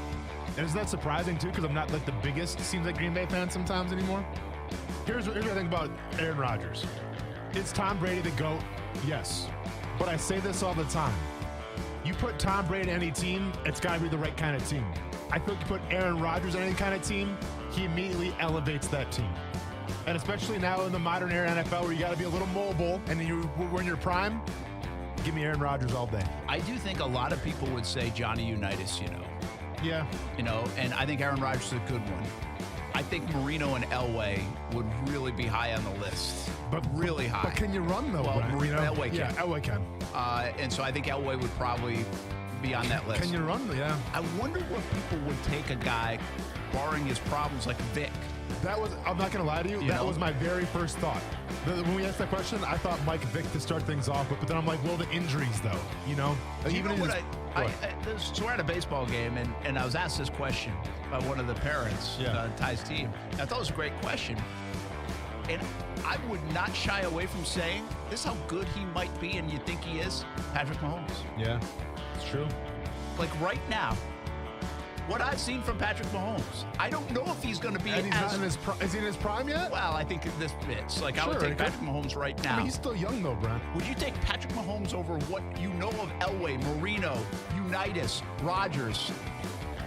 Speaker 4: And isn't that surprising, too, because I'm not like the biggest, seems like Green Bay fan sometimes anymore? Here's what I think about Aaron Rodgers. Is Tom Brady the GOAT? Yes. But I say this all the time. You put Tom Brady in any team, it's got to be the right kind of team. I think you put Aaron Rodgers in any kind of team, he immediately elevates that team. And especially now in the modern era NFL where you got to be a little mobile and we're in your prime, give me Aaron Rodgers all day.
Speaker 3: I do think a lot of people would say Johnny Unitas,
Speaker 4: Yeah.
Speaker 3: And I think Aaron Rodgers is a good one. I think Marino and Elway would really be high on the list.
Speaker 4: But really high. But can you run, though?
Speaker 3: Well, Marino, Elway can.
Speaker 4: Yeah, Elway can.
Speaker 3: And so I think Elway would probably be on that list.
Speaker 4: Can you run? Yeah.
Speaker 3: I wonder what people would take a guy, barring his problems, like Vic.
Speaker 4: I'm not going to lie to you, that was my very first thought. When we asked that question, I thought Mike Vick to start things off, but then I'm like, well, the injuries, though, you know?
Speaker 3: So we're at a baseball game, and I was asked this question by one of the parents on Ty's team. I thought it was a great question. And I would not shy away from saying, this is how good he might be, and you think he is, Patrick Mahomes.
Speaker 4: Yeah, it's true.
Speaker 3: Like right now, what I've seen from Patrick Mahomes, I don't know if he's going to be
Speaker 4: and he's not in his is he in his prime yet?
Speaker 3: Well, I think this fits. Like, I would take Patrick Mahomes right now.
Speaker 4: I mean, he's still young, though, Brent.
Speaker 3: Would you take Patrick Mahomes over what you know of Elway, Marino, Unitas, Rodgers?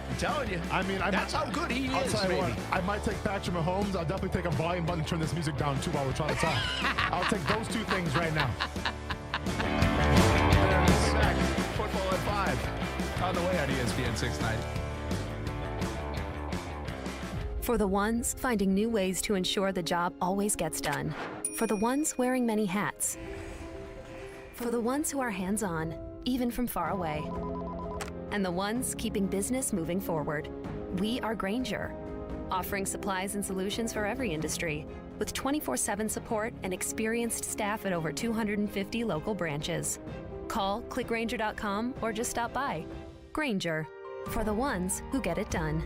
Speaker 3: I'm telling you. I mean, that's how good he
Speaker 4: I'll
Speaker 3: is,
Speaker 4: tell you
Speaker 3: baby.
Speaker 4: what, I might take Patrick Mahomes. I'll definitely take a volume button and turn this music down, too, while we're trying to talk. I'll take those two things right now.
Speaker 3: We'll be back. Football at 5. On the way on ESPN 690.
Speaker 1: For the ones finding new ways to ensure the job always gets done. For the ones wearing many hats. For the ones who are hands-on, even from far away. And the ones keeping business moving forward. We are Grainger, offering supplies and solutions for every industry, with 24/7 support and experienced staff at over 250 local branches. Call, click Grainger.com, or just stop by. Grainger, for the ones who get it done.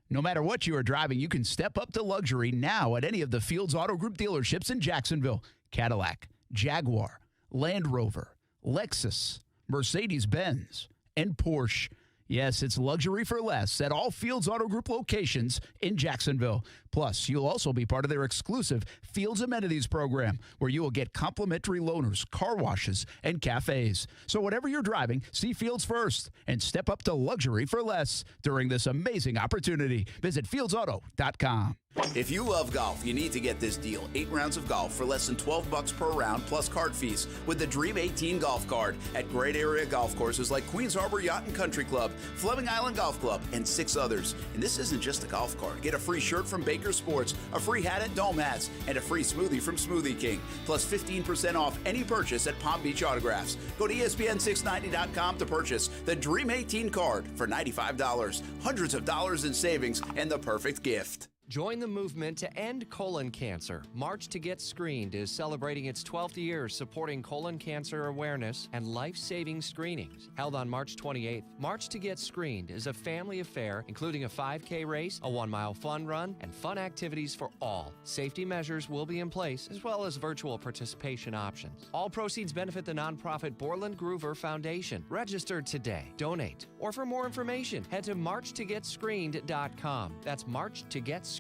Speaker 3: No matter what you are driving, you can step up to luxury now at any of the Fields Auto Group dealerships in Jacksonville. Cadillac, Jaguar, Land Rover, Lexus, Mercedes-Benz, and Porsche. Yes, it's luxury for less at all Fields Auto Group locations in Jacksonville. Plus, you'll also be part of their exclusive Fields Amenities program, where you will get complimentary loaners, car washes, and cafes. So whatever you're driving, see Fields first and step up to luxury for less during this amazing opportunity. Visit fieldsauto.com.
Speaker 6: If you love golf, you need to get this deal. 8 rounds of golf for less than $12 per round plus card fees with the Dream 18 golf card at great area golf courses like Queens Harbor Yacht and Country Club, Fleming Island Golf Club, and 6 others. And this isn't just a golf card. Get a free shirt from Baker Sports, a free hat at Dome Hats, and a free smoothie from Smoothie King. Plus 15% off any purchase at Palm Beach Autographs. Go to ESPN690.com to purchase the Dream 18 card for $95. Hundreds of dollars in savings and the perfect gift.
Speaker 12: Join the movement to end colon cancer. March to Get Screened is celebrating its 12th year supporting colon cancer awareness and life-saving screenings. Held on March 28th, March to Get Screened is a family affair including a 5K race, a 1-mile fun run, and fun activities for all. Safety measures will be in place as well as virtual participation options. All proceeds benefit the nonprofit Borland Groover Foundation. Register today, donate, or for more information, head to marchtogetscreened.com. That's marchtogetscreened.com.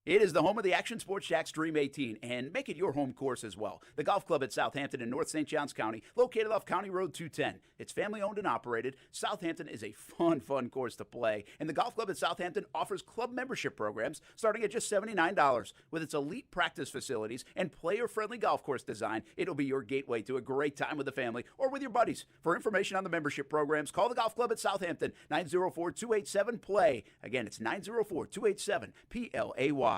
Speaker 6: It is the home of the Action Sports Jack's Dream 18, and make it your home course as well. The Golf Club at Southampton in North St. Johns County, located off County Road 210. It's family-owned and operated. Southampton is a fun course to play, and the Golf Club at Southampton offers club membership programs starting at just $79. With its elite practice facilities and player-friendly golf course design, it'll be your gateway to a great time with the family or with your buddies. For information on the membership programs, call the Golf Club at Southampton, 904-287-PLAY. Again, it's 904-287-PLAY.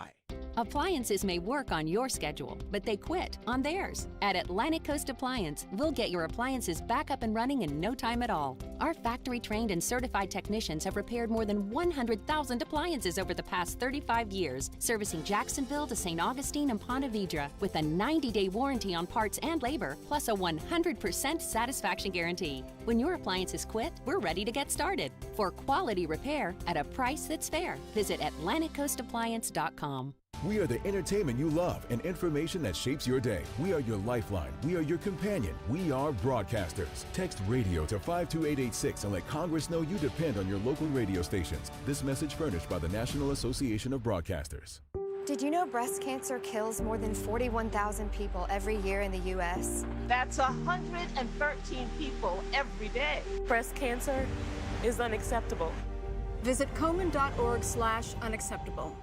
Speaker 13: Appliances may work on your schedule, but they quit on theirs. At Atlantic Coast Appliance, we'll get your appliances back up and running in no time at all. Our factory-trained and certified technicians have repaired more than 100,000 appliances over the past 35 years, servicing Jacksonville to St. Augustine and Ponte Vedra with a 90-day warranty on parts and labor, plus a 100% satisfaction guarantee. When your appliances quit, we're ready to get started. For quality repair at a price that's fair, visit AtlanticCoastAppliance.com.
Speaker 15: We are the entertainment you love and information that shapes your day. We are your lifeline. We are your companion. We are broadcasters. Text radio to 52886 and let Congress know you depend on your local radio stations. This message furnished by the National Association of Broadcasters.
Speaker 17: Did you know breast cancer kills more than 41,000 people every year in the U.S.?
Speaker 18: That's 113 people every day.
Speaker 19: Breast cancer is unacceptable.
Speaker 18: Visit Komen.org/unacceptable.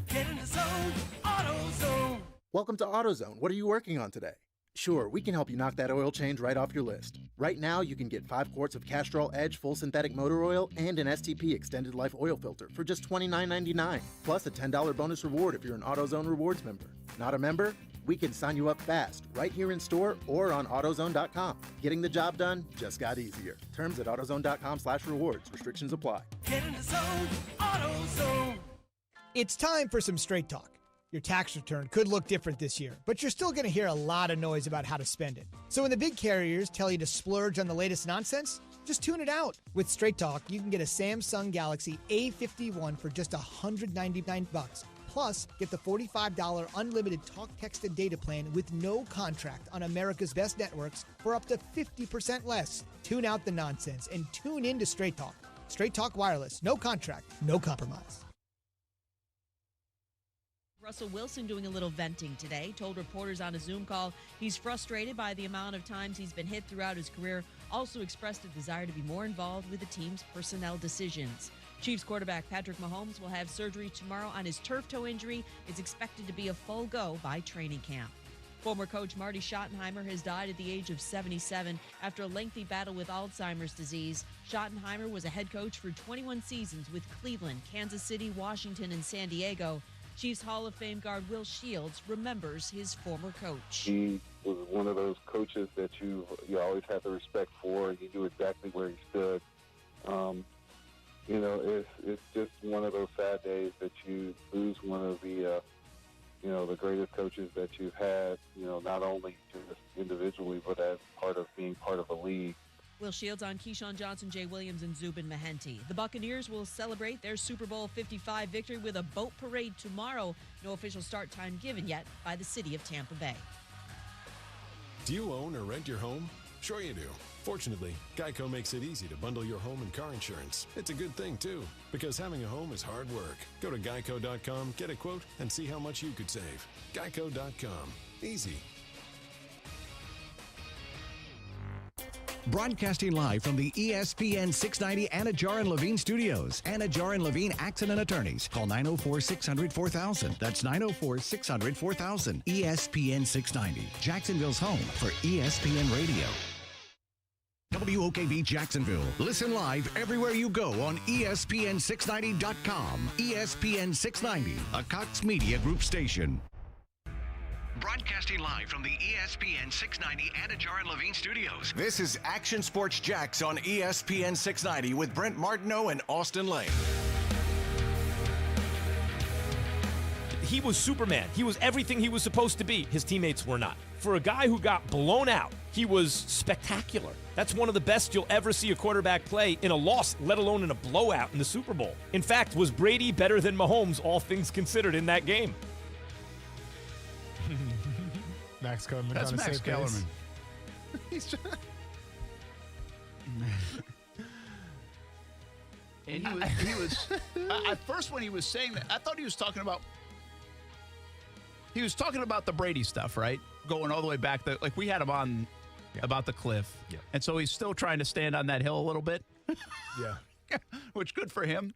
Speaker 24: Get in the zone, AutoZone.
Speaker 25: Welcome to AutoZone. What are you working on today? Sure, we can help you knock that oil change right off your list. Right now, you can get 5 quarts of Castrol Edge full synthetic motor oil and an STP extended life oil filter for just $29.99, plus a $10 bonus reward if you're an AutoZone Rewards member. Not a member? We can sign you up fast, right here in store or on AutoZone.com. Getting the job done just got easier. Terms at AutoZone.com/rewards. Restrictions apply.
Speaker 24: Get in the zone, AutoZone.
Speaker 2: It's time for some straight talk. Your tax return could look different this year, but you're still going to hear a lot of noise about how to spend it. So when the big carriers tell you to splurge on the latest nonsense, just tune it out. With Straight Talk, you can get a Samsung Galaxy A51 for just $199. Plus, get the $45 unlimited talk, text, and data plan with no contract on America's best networks for up to 50% less. Tune out the nonsense and tune in to Straight Talk. Straight Talk Wireless. No contract, no compromise.
Speaker 7: Russell Wilson doing a little venting today, told reporters on a Zoom call he's frustrated by the amount of times he's been hit throughout his career, also expressed a desire to be more involved with the team's personnel decisions. Chiefs quarterback Patrick Mahomes will have surgery tomorrow on his turf toe injury. It's expected to be a full go by training camp. Former coach Marty Schottenheimer has died at the age of 77 after a lengthy battle with Alzheimer's disease. Schottenheimer was a head coach for 21 seasons with Cleveland, Kansas City, Washington, and San Diego. Chiefs Hall of Fame guard Will Shields remembers his former coach.
Speaker 8: He was one of those coaches that you always have the respect for. You knew exactly where he stood. It's just one of those sad days that you lose one of the the greatest coaches that you've had. Not only just individually, but as being part of a league.
Speaker 7: Will Shields on Keyshawn Johnson, Jay Williams, and Zubin Mehenti. The Buccaneers will celebrate their Super Bowl 55 victory with a boat parade tomorrow. No official start time given yet by the city of Tampa Bay.
Speaker 9: Do you own or rent your home? Sure you do. Fortunately, Geico makes it easy to bundle your home and car insurance. It's a good thing, too, because having a home is hard work. Go to geico.com, get a quote, and see how much you could save. Geico.com. Easy.
Speaker 10: Broadcasting live from the ESPN 690 Anajar and Levine studios. Anajar and Levine Accident Attorneys. Call 904-600-4000. That's 904-600-4000. ESPN 690. Jacksonville's home for ESPN Radio. WOKV Jacksonville. Listen live everywhere you go on ESPN690.com. ESPN 690, a Cox Media Group station. Broadcasting live from the ESPN 690 Anajar and Levine studios. This is Action Sports Jacks on ESPN 690 with Brent Martineau and Austen Lane.
Speaker 11: He was Superman. He was everything he was supposed to be. His teammates were not. For a guy who got blown out, he was spectacular. That's one of the best you'll ever see a quarterback play in a loss, let alone in a blowout in the Super Bowl. In fact, was Brady better than Mahomes, all things considered, in that game?
Speaker 4: Max Kellerman.
Speaker 3: That's Max Kellerman.
Speaker 4: He's just...
Speaker 3: And he was at first when he was saying that, I thought he was talking about the Brady stuff, right? Going all the way back, like we had him on about the cliff.
Speaker 4: Yeah.
Speaker 3: And so he's still trying to stand on that hill a little bit.
Speaker 4: Yeah.
Speaker 3: Which good for him.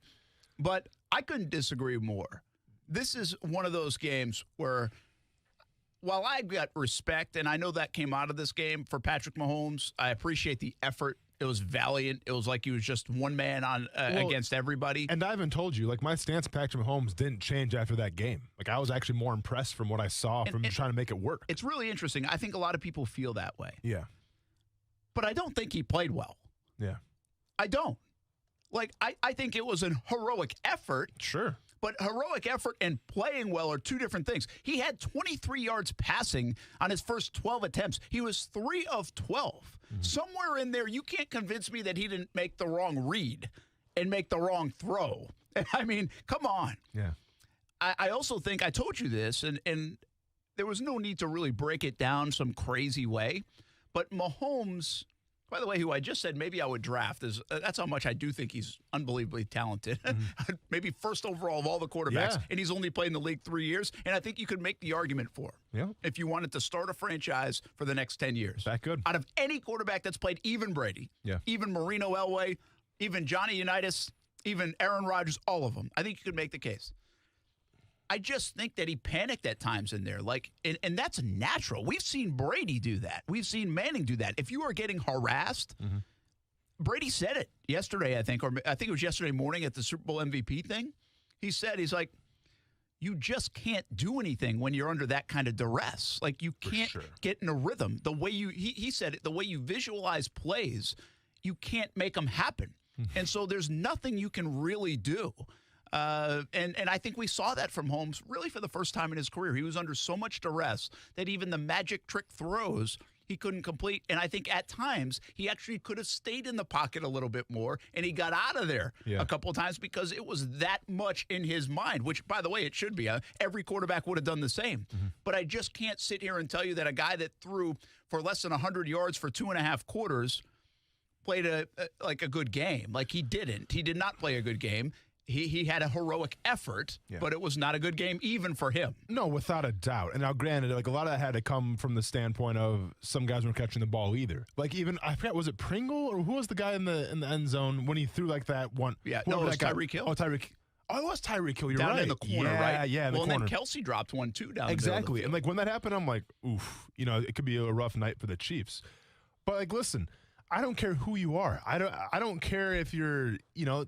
Speaker 3: But I couldn't disagree more. This is one of those games where, while I got respect, and I know that came out of this game for Patrick Mahomes, I appreciate the effort. It was valiant. It was like he was just one man on against everybody.
Speaker 4: And I even told you, like, my stance on Patrick Mahomes didn't change after that game. Like, I was actually more impressed from what I saw from trying to make it work.
Speaker 3: It's really interesting. I think a lot of people feel that way.
Speaker 4: Yeah.
Speaker 3: But I don't think he played well.
Speaker 4: Yeah.
Speaker 3: I don't. Like, I think it was an heroic effort.
Speaker 4: Sure.
Speaker 3: But heroic effort and playing well are two different things. He had 23 yards passing on his first 12 attempts. He was 3 of 12. Mm-hmm. Somewhere in there, you can't convince me that he didn't make the wrong read and make the wrong throw. I mean, come on.
Speaker 4: Yeah.
Speaker 3: I also think I told you this, and there was no need to really break it down some crazy way. But Mahomes, by the way, who I just said maybe I would draft, that's how much I do think he's unbelievably talented. Mm-hmm. Maybe first overall of all the quarterbacks, and he's only played in the league 3 years. And I think you could make the argument for him if you wanted to start a franchise for the next 10 years.
Speaker 4: That good.
Speaker 3: Out of any quarterback that's played, even Brady, even Marino Elway, even Johnny Unitas, even Aaron Rodgers, all of them, I think you could make the case. I just think that he panicked at times in there. And that's natural. We've seen Brady do that. We've seen Manning do that. If you are getting harassed, Brady said it yesterday, I think, or I think it was yesterday morning at the Super Bowl MVP thing. He said, he's like, you just can't do anything when you're under that kind of duress. Like, you can't get in a rhythm. The way he said it, the way you visualize plays, you can't make them happen. And so there's nothing you can really do. And I think we saw that from Holmes really for the first time in his career. He was under so much duress that even the magic trick throws he couldn't complete. And I think at times he actually could have stayed in the pocket a little bit more, and he got out of there a couple of times because it was that much in his mind, which, by the way, it should be. Every quarterback would have done the same. But I just can't sit here and tell you that a guy that threw for less than 100 yards for 2.5 quarters played a good game. Like, he didn't. He did not play a good game. He had a heroic effort, but it was not a good game even for him.
Speaker 4: No, without a doubt. And now, granted, like, a lot of that had to come from the standpoint of some guys weren't catching the ball either. Like, even, I forgot, was it Pringle or who was the guy in the end zone when he threw like that one?
Speaker 3: Yeah, no, it was Tyreek Hill.
Speaker 4: Oh, Tyreek. Oh, it was Tyreek Hill. You're
Speaker 3: down
Speaker 4: right.
Speaker 3: in the corner, right?
Speaker 4: Yeah, in the corner.
Speaker 3: Well, and then Kelsey dropped one too down
Speaker 4: exactly.
Speaker 3: the
Speaker 4: And like when that happened, I'm like, oof. You know, it could be a rough night for the Chiefs. But like, listen. I don't care who you are. I don't care if you're,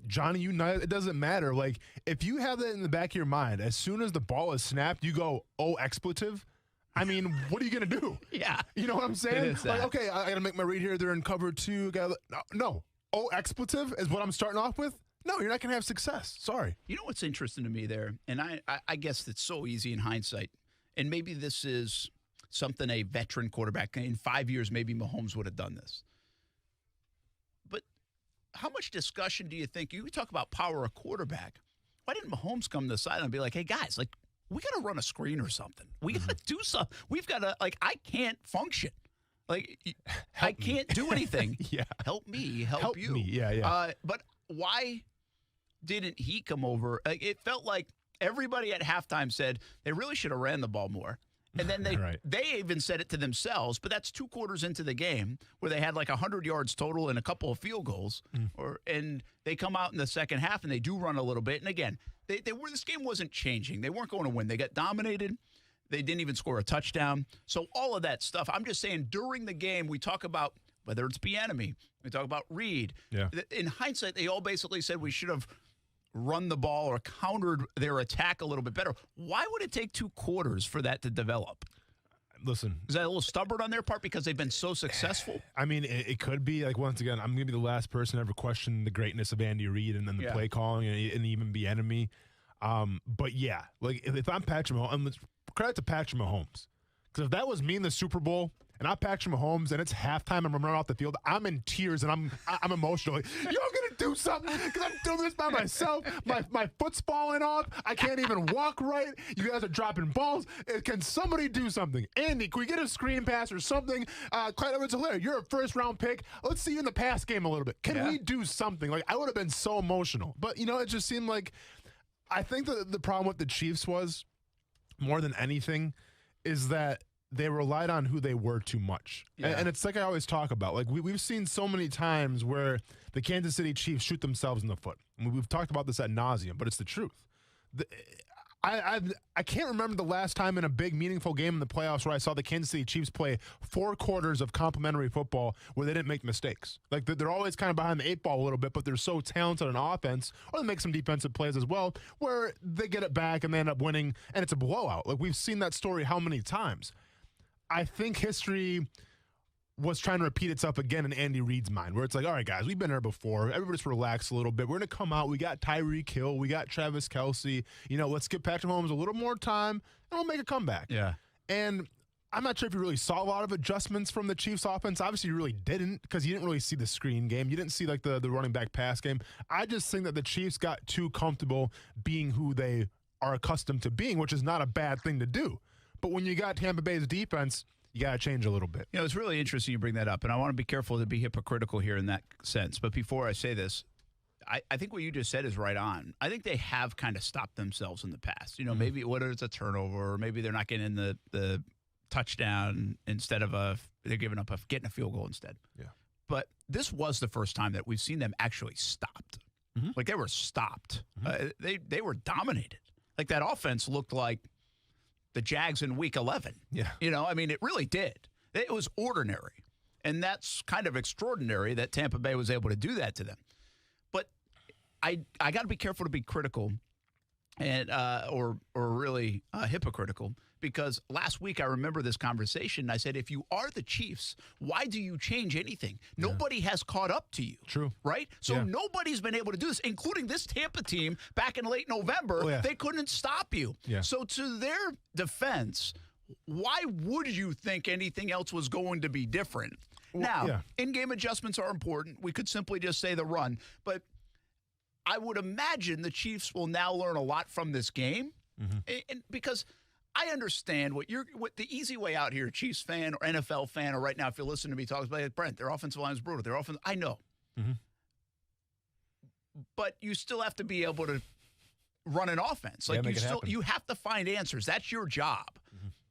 Speaker 4: Johnny United. It doesn't matter. Like, if you have that in the back of your mind, as soon as the ball is snapped, you go, oh, expletive. I mean, what are you going to do?
Speaker 3: Yeah.
Speaker 4: You know what I'm saying? Like, okay, I got to make my read here. They're in cover 2. No. Oh, expletive is what I'm starting off with? No, you're not going to have success. Sorry.
Speaker 3: You know what's interesting to me there? And I guess it's so easy in hindsight. And maybe this is something a veteran quarterback, in 5 years, maybe Mahomes would have done this. How much discussion do you think? You talk about power of quarterback. Why didn't Mahomes come to the side and be like, hey, guys, like, we got to run a screen or something. We got to do something. We've got to, like, I can't function. Like, I can't do anything. Help me. Help you.
Speaker 4: Me. Yeah.
Speaker 3: But why didn't he come over? Like, it felt like everybody at halftime said they really should have ran the ball more. And then they even said it to themselves, but that's 2 quarters into the game where they had like 100 yards total and a couple of field goals. And they come out in the second half and they do run a little bit. And again, this game wasn't changing. They weren't going to win. They got dominated. They didn't even score a touchdown. So all of that stuff, I'm just saying during the game, we talk about whether it's Bieniemy, we talk about Reed.
Speaker 4: Yeah.
Speaker 3: In hindsight, they all basically said we should have run the ball or countered their attack a little bit better. Why would it take 2 quarters for that to develop?
Speaker 4: Listen.
Speaker 3: Is that a little stubborn on their part because they've been so successful?
Speaker 4: I mean, it could be. Like, once again, I'm going to be the last person to ever question the greatness of Andy Reid and then the play calling and even Bieniemy. But, yeah, like, if I'm Patrick Mahomes, credit to Patrick Mahomes. Because if that was me in the Super Bowl and I'm Patrick Mahomes and it's halftime and I'm running off the field, I'm in tears and I'm emotional. Like, you're going to do something because I'm doing this by myself. My foot's falling off. I can't even walk right. You guys are dropping balls. Can somebody do something? Andy, can we get a screen pass or something? Clyde Edwards-Helaire, you're a first-round pick. Let's see you in the pass game a little bit. Can we do something? Like, I would have been so emotional. But, it just seemed like I think the problem with the Chiefs was, more than anything, is that they relied on who they were too much. And it's like I always talk about. Like, we've seen so many times where the Kansas City Chiefs shoot themselves in the foot. And we've talked about this ad nauseum, but it's the truth. I can't remember the last time in a big, meaningful game in the playoffs where I saw the Kansas City Chiefs play 4 quarters of complimentary football where they didn't make mistakes. Like, they're always kind of behind the 8 ball a little bit, but they're so talented on offense, or they make some defensive plays as well, where they get it back and they end up winning, and it's a blowout. Like, we've seen that story how many times? I think history was trying to repeat itself again in Andy Reid's mind, where it's like, all right, guys, we've been here before. Everybody's relaxed a little bit. We're going to come out. We got Tyreek Hill. We got Travis Kelce. Let's give Patrick Mahomes a little more time, and we'll make a comeback.
Speaker 3: Yeah.
Speaker 4: And I'm not sure if you really saw a lot of adjustments from the Chiefs offense. Obviously, you really didn't, because you didn't really see the screen game. You didn't see, like, the running back pass game. I just think that the Chiefs got too comfortable being who they are accustomed to being, which is not a bad thing to do. But when you got Tampa Bay's defense, you got to change a little bit.
Speaker 3: It's really interesting you bring that up, and I want to be careful to be hypocritical here in that sense. But before I say this, I think what you just said is right on. I think they have kind of stopped themselves in the past. Maybe whether it's a turnover, or maybe they're not getting the touchdown instead of they're giving up getting a field goal instead.
Speaker 4: Yeah.
Speaker 3: But this was the first time that we've seen them actually stopped. Like, they were stopped. They were dominated. Like, that offense looked like the Jags in Week 11.
Speaker 4: Yeah.
Speaker 3: It really did. It was ordinary. And that's kind of extraordinary that Tampa Bay was able to do that to them. But I got to be careful to be critical and or really hypocritical. Because last week I remember this conversation. And I said, if you are the Chiefs, why do you change anything? Yeah. Nobody has caught up to you.
Speaker 4: True.
Speaker 3: Right? So nobody's been able to do this, including this Tampa team back in late November. Oh, yeah. They couldn't stop you. Yeah. So to their defense, why would you think anything else was going to be different? Well, now, in-game adjustments are important. We could simply just say the run. But I would imagine the Chiefs will now learn a lot from this game. And because I understand what the easy way out here, Chiefs fan or NFL fan, or right now, if you're listening to me talk about Brent, their offensive line is brutal. I know. But you still have to be able to run an offense. Like you have to find answers. That's your job.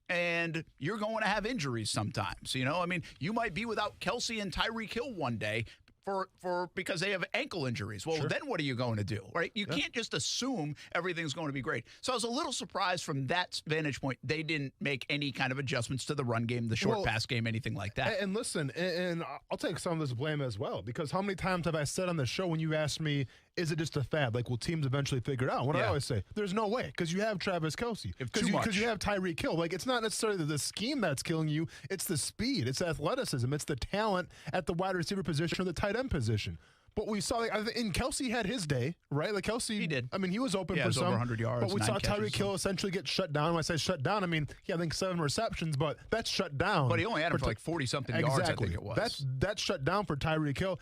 Speaker 3: And you're going to have injuries sometimes. I mean, you might be without Kelsey and Tyreek Hill one day for because they have ankle injuries. Well, then what are you going to do, right? You can't just assume everything's going to be great. So I was a little surprised from that vantage point. They didn't make any kind of adjustments to the run game, the short pass game, anything like that.
Speaker 4: And listen, and I'll take some of this blame as well, because how many times have I said on the show when you asked me, is it just a fad? Like, will teams eventually figure it out? What I always say, there's no way, because you have Travis Kelce, because you have Tyreek Hill. Like, it's not necessarily the scheme that's killing you. It's the speed. It's the athleticism. It's the talent at the wide receiver position or the tight end position. But we saw, and Kelce had his day, right? Like, Kelce, he did. I mean, he was open for some.
Speaker 3: Over 100 yards.
Speaker 4: But we saw Tyreek Hill essentially get shut down. When I say shut down, I mean, I think 7 receptions, but that's shut down.
Speaker 3: But he only had him for like 40-something yards, I think it was.
Speaker 4: That's shut down for Tyreek Hill.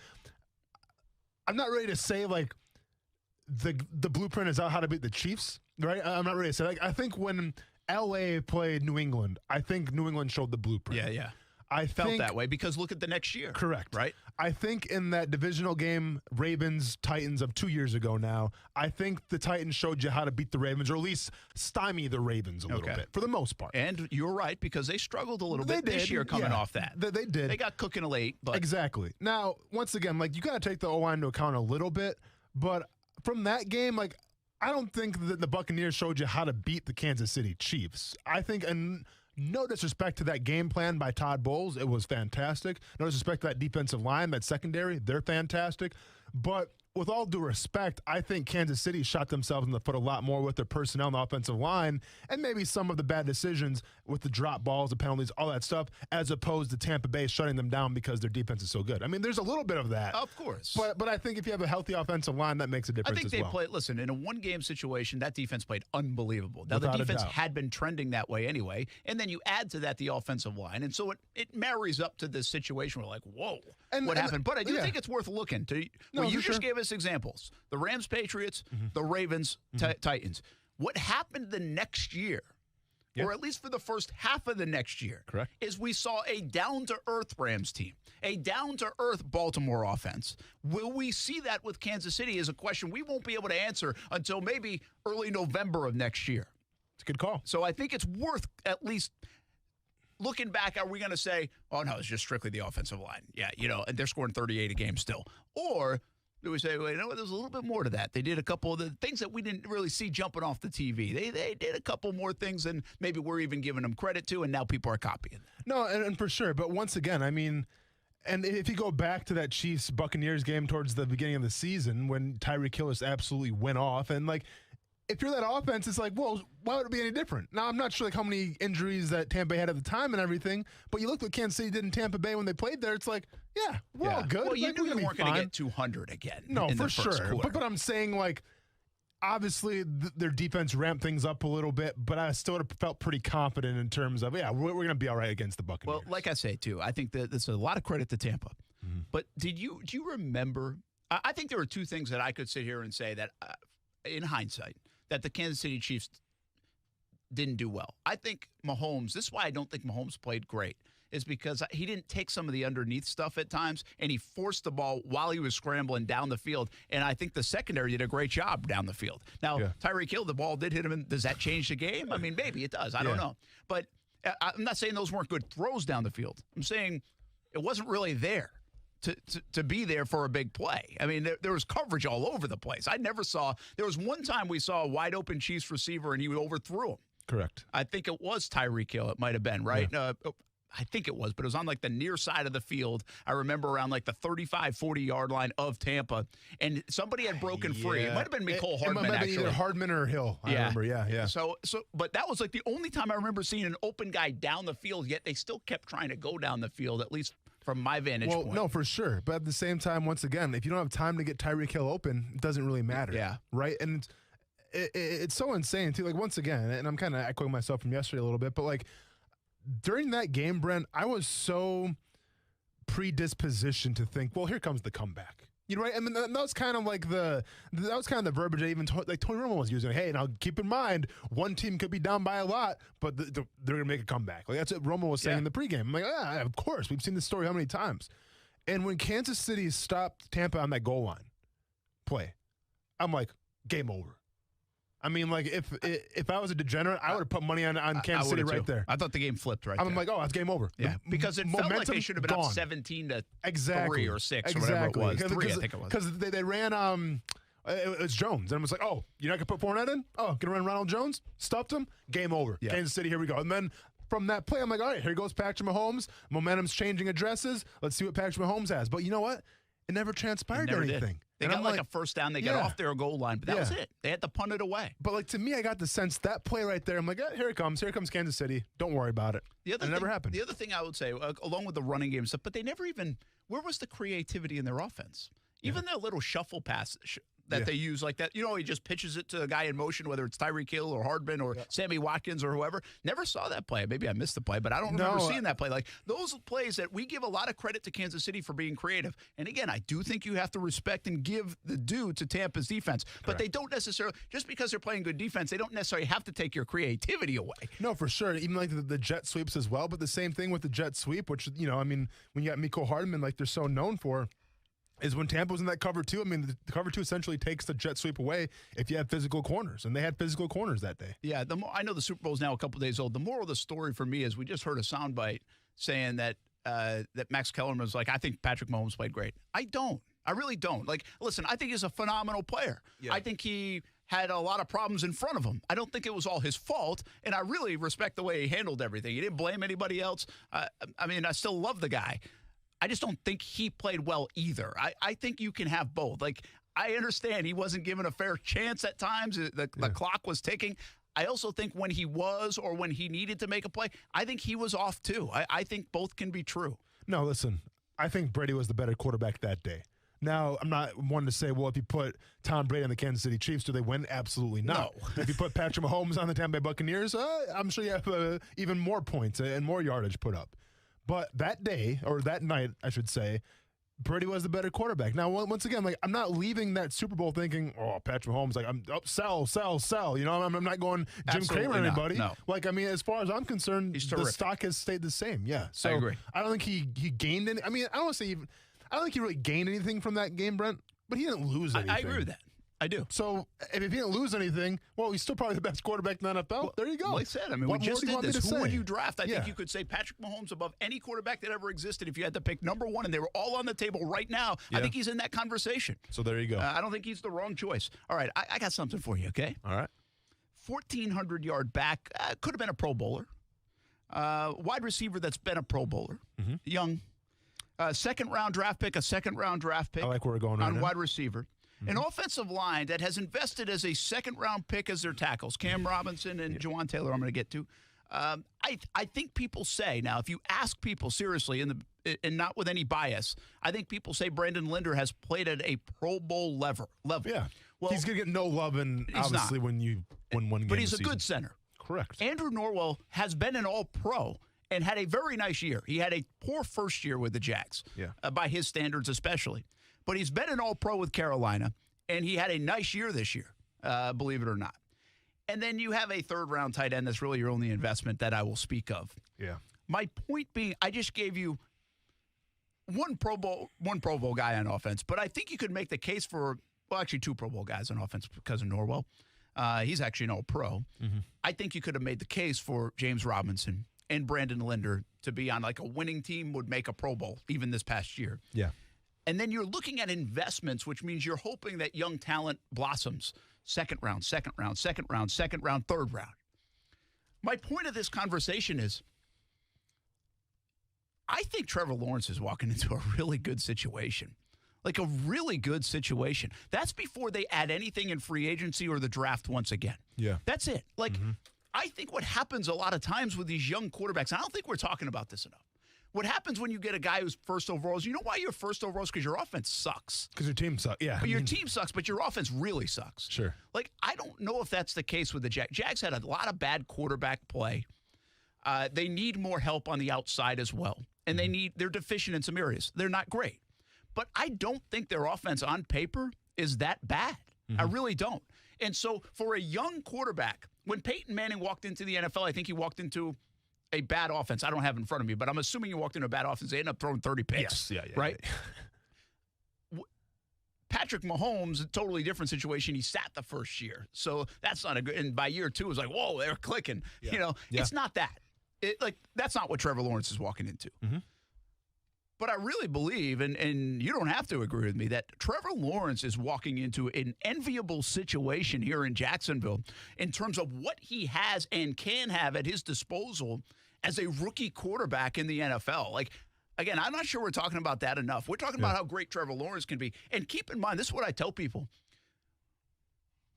Speaker 4: I'm not ready to say, like, the blueprint is out how to beat the Chiefs, right? I'm not ready to say. Like, I think when LA played New England, I think New England showed the blueprint.
Speaker 3: Yeah. I felt that way because look at the next year.
Speaker 4: Correct.
Speaker 3: Right?
Speaker 4: I think in that divisional game, Ravens-Titans of 2 years ago now, I think the Titans showed you how to beat the Ravens, or at least stymie the Ravens a little bit, for the most part.
Speaker 3: And you're right, because they struggled a little bit this year coming off that.
Speaker 4: They did.
Speaker 3: They got cooking late. But.
Speaker 4: Exactly. Now, once again, like, you got to take the O-line into account a little bit, but from that game, like, I don't think that the Buccaneers showed you how to beat the Kansas City Chiefs. I think, and no disrespect to that game plan by Todd Bowles, it was fantastic. No disrespect to that defensive line, that secondary, they're fantastic. But with all due respect, I think Kansas City shot themselves in the foot a lot more with their personnel on the offensive line and maybe some of the bad decisions with the drop balls, the penalties, all that stuff, as opposed to Tampa Bay shutting them down because their defense is so good. I mean, there's a little bit of that.
Speaker 3: Of course.
Speaker 4: But I think if you have a healthy offensive line, that makes a difference as well.
Speaker 3: I think they played, listen, in a one-game situation, that defense played unbelievable. Now, the defense had been trending that way anyway, and then you add to that the offensive line, and so it marries up to this situation where, like, whoa, what happened? But I do think it's worth looking to. Well, you just gave us examples. The Rams, Patriots, the Ravens, Titans. What happened the next year, or at least for the first half of the next year, is we saw a down-to-earth Rams team, a down-to-earth Baltimore offense. Will we see that with Kansas City is a question we won't be able to answer until maybe early November of next year.
Speaker 4: It's a good call.
Speaker 3: So I think it's worth at least looking back. Are we going to say, oh, no, it's just strictly the offensive line? Yeah, and they're scoring 38 a game still. Or do we say, well, there's a little bit more to that? They did a couple of the things that we didn't really see jumping off the TV. They did a couple more things than maybe we're even giving them credit to, and now people are copying that.
Speaker 4: No, and for sure. But once again, I mean, and if you go back to that Chiefs-Buccaneers game towards the beginning of the season when Tyreek Hill just absolutely went off, and, like, if you're that offense, it's like, well, why would it be any different? Now, I'm not sure like how many injuries that Tampa Bay had at the time and everything, but you look what Kansas City did in Tampa Bay when they played there. It's like, yeah, we're all good.
Speaker 3: Well, you knew you weren't going to get 200 again.
Speaker 4: No, for sure. But I'm saying, like, obviously their defense ramped things up a little bit, but I still felt pretty confident in terms of, we're going to be all right against the Buccaneers.
Speaker 3: Well, like I say, too, I think that there's a lot of credit to Tampa. But do you remember? I think there were two things that I could sit here and say that, in hindsight, that the Kansas City Chiefs didn't do well. I think Mahomes, this is why I don't think Mahomes played great, is because he didn't take some of the underneath stuff at times, and he forced the ball while he was scrambling down the field, and I think the secondary did a great job down the field. Now, Tyreek Hill, the ball did hit him. Does that change the game? I mean, maybe it does. I don't know. But I'm not saying those weren't good throws down the field. I'm saying it wasn't really there to be there for a big play. I mean, there was coverage all over the place. I never saw – there was one time we saw a wide-open Chiefs receiver, and he overthrew him.
Speaker 4: Correct.
Speaker 3: I think it was Tyreek Hill. It might have been, right? I think it was, but it was on like the near side of the field. I remember around like the 35, 40-yard line of Tampa, and somebody had broken free. It might have been Mecole Hardman,
Speaker 4: It might have been
Speaker 3: actually.
Speaker 4: either Hardman or Hill. I remember, yeah.
Speaker 3: So, but that was like the only time I remember seeing an open guy down the field, yet they still kept trying to go down the field, at least from my vantage point.
Speaker 4: Well, no, for sure. But at the same time, once again, if you don't have time to get Tyreek Hill open, it doesn't really matter.
Speaker 3: Yeah.
Speaker 4: Right? And it's so insane, too. Like, once again, and I'm kind of echoing myself from yesterday a little bit, but, like, during that game, Brent, I was so predispositioned to think, well, here comes the comeback. You know, right? I mean, that was kind of like the verbiage that even Tony Romo was using. Hey, now keep in mind, one team could be down by a lot, but they're going to make a comeback. Like, that's what Romo was saying in the pregame. I'm like, of course. We've seen this story how many times? And when Kansas City stopped Tampa on that goal line play, I'm like, game over. I mean, like, if I was a degenerate, I would have put money on Kansas City right there.
Speaker 3: I thought the game flipped right there.
Speaker 4: I'm like, oh, it's game over.
Speaker 3: Yeah, because it felt like they should have been up 17-3 or 6 or whatever it was. 3, I think it was.
Speaker 4: Because they ran, it's Jones. And I was like, oh, you're not going to put Fournette in? Oh, going to run Ronald Jones? Stuffed him? Game over. Yeah. Kansas City, here we go. And then from that play, I'm like, all right, here goes Patrick Mahomes. Momentum's changing addresses. Let's see what Patrick Mahomes has. But you know what? It never transpired anything.
Speaker 3: They got like a first down. They got off their goal line, but that was it. They had to punt it away.
Speaker 4: But, like, to me, I got the sense that play right there, I'm like, here it comes. Here comes Kansas City. Don't worry about it. It never happened.
Speaker 3: The other thing I would say, along with the running game stuff, but they never even – where was the creativity in their offense? Even their little shuffle pass that they use like that. You know, he just pitches it to a guy in motion, whether it's Tyreek Hill or Hardman or Sammy Watkins or whoever. Never saw that play. Maybe I missed the play, but I don't remember seeing that play. Like, those plays that we give a lot of credit to Kansas City for being creative. And again, I do think you have to respect and give the due to Tampa's defense. But they don't necessarily, just because they're playing good defense, they don't necessarily have to take your creativity away.
Speaker 4: No, for sure. Even like the jet sweeps as well. But the same thing with the jet sweep, which, you know, I mean, when you got Mecole Hardman, like they're so known for, is when Tampa was in that cover two. I mean, the cover two essentially takes the jet sweep away if you have physical corners, and they had physical corners that day.
Speaker 3: Yeah, I know the Super Bowl is now a couple days old. The moral of the story for me is we just heard a soundbite saying that Max Kellerman was like, I think Patrick Mahomes played great. I don't. I really don't. Like, listen, I think he's a phenomenal player. Yeah. I think he had a lot of problems in front of him. I don't think it was all his fault, and I really respect the way he handled everything. He didn't blame anybody else. I mean, I still love the guy. I just don't think he played well either. I think you can have both. Like, I understand he wasn't given a fair chance at times. The clock was ticking. I also think when he was or when he needed to make a play, I think he was off too. I think both can be true.
Speaker 4: No, listen, I think Brady was the better quarterback that day. Now, I'm not one to say, well, if you put Tom Brady on the Kansas City Chiefs, do they win? Absolutely not. No. If you put Patrick Mahomes on the Tampa Bay Buccaneers, I'm sure you have even more points and more yardage put up. But that day, or that night, I should say, Brady was the better quarterback. Now, once again, like, I'm not leaving that Super Bowl thinking, oh, Patrick Mahomes, like, I'm sell. You know, I'm not going Jim Cramer or anybody. No. Like, I mean, as far as I'm concerned, the stock has stayed the same. Yeah. So
Speaker 3: I agree.
Speaker 4: I don't think he gained any. I mean, I don't think he really gained anything from that game, Brent, but he didn't lose anything.
Speaker 3: I agree with that. I do.
Speaker 4: So if he didn't lose anything, well, he's still probably the best quarterback in the NFL. Well, there you go.
Speaker 3: Like I said, I mean, we just did this. Who would you draft? I think you could say Patrick Mahomes above any quarterback that ever existed if you had to pick number one, and they were all on the table right now. Yeah. I think he's in that conversation.
Speaker 4: So there you go.
Speaker 3: I don't think he's the wrong choice. All right, I got something for you, okay?
Speaker 4: All right.
Speaker 3: 1,400-yard back, could have been a Pro Bowler. Wide receiver that's been a Pro Bowler. Mm-hmm. Young. Second-round draft pick, a second-round draft pick.
Speaker 4: I like where we're going
Speaker 3: on wide receiver. An offensive line that has invested as a second-round pick as their tackles, Cam Robinson and Juwan Taylor, I'm going to get to. I think people say, now, if you ask people seriously and not with any bias, I think people say Brandon Linder has played at a Pro Bowl level.
Speaker 4: Yeah. Well, he's going to get no love, obviously, when you win one game.
Speaker 3: But he's a good center.
Speaker 4: Correct.
Speaker 3: Andrew Norwell has been an All-Pro and had a very nice year. He had a poor first year with the Jags, by his standards especially. But he's been an All-Pro with Carolina, and he had a nice year this year, believe it or not. And then you have a third-round tight end that's really your only investment that I will speak of.
Speaker 4: Yeah.
Speaker 3: My point being, I just gave you one Pro Bowl guy on offense, but I think you could make the case for, well, actually 2 Pro Bowl guys on offense because of Norwell. He's actually an All-Pro. Mm-hmm. I think you could have made the case for James Robinson and Brandon Linder to be on like a winning team would make a Pro Bowl even this past year.
Speaker 4: Yeah.
Speaker 3: And then you're looking at investments, which means you're hoping that young talent blossoms. Second round, third round. My point of this conversation is I think Trevor Lawrence is walking into a really good situation. Like a really good situation. That's before they add anything in free agency or the draft once again.
Speaker 4: Yeah.
Speaker 3: That's it. Like, I think what happens a lot of times with these young quarterbacks, and I don't think we're talking about this enough. What happens when you get a guy who's first overall is, you know why you're first overall? Because your offense sucks.
Speaker 4: Because your team sucks, yeah.
Speaker 3: But your team sucks, but your offense really sucks.
Speaker 4: Sure.
Speaker 3: Like, I don't know if that's the case with the Jags. Jags had a lot of bad quarterback play. They need more help on the outside as well. And they're deficient in some areas. They're not great. But I don't think their offense on paper is that bad. I really don't. And so for a young quarterback, when Peyton Manning walked into the NFL, I think he walked into a bad offense. I don't have it in front of me, but I'm assuming he walked into a bad offense. They ended up throwing 30 picks.
Speaker 4: Yes. Yeah.
Speaker 3: Right? Patrick Mahomes, a totally different situation. He sat the first year. So that's not a good. And by year 2, it was like, whoa, they were clicking.
Speaker 4: Yeah.
Speaker 3: It's not that. That's not what Trevor Lawrence is walking into. But I really believe, and you don't have to agree with me, that Trevor Lawrence is walking into an enviable situation here in Jacksonville in terms of what he has and can have at his disposal as a rookie quarterback in the NFL. Like, again, I'm not sure we're talking about that enough. We're talking about how great Trevor Lawrence can be. And keep in mind, this is what I tell people.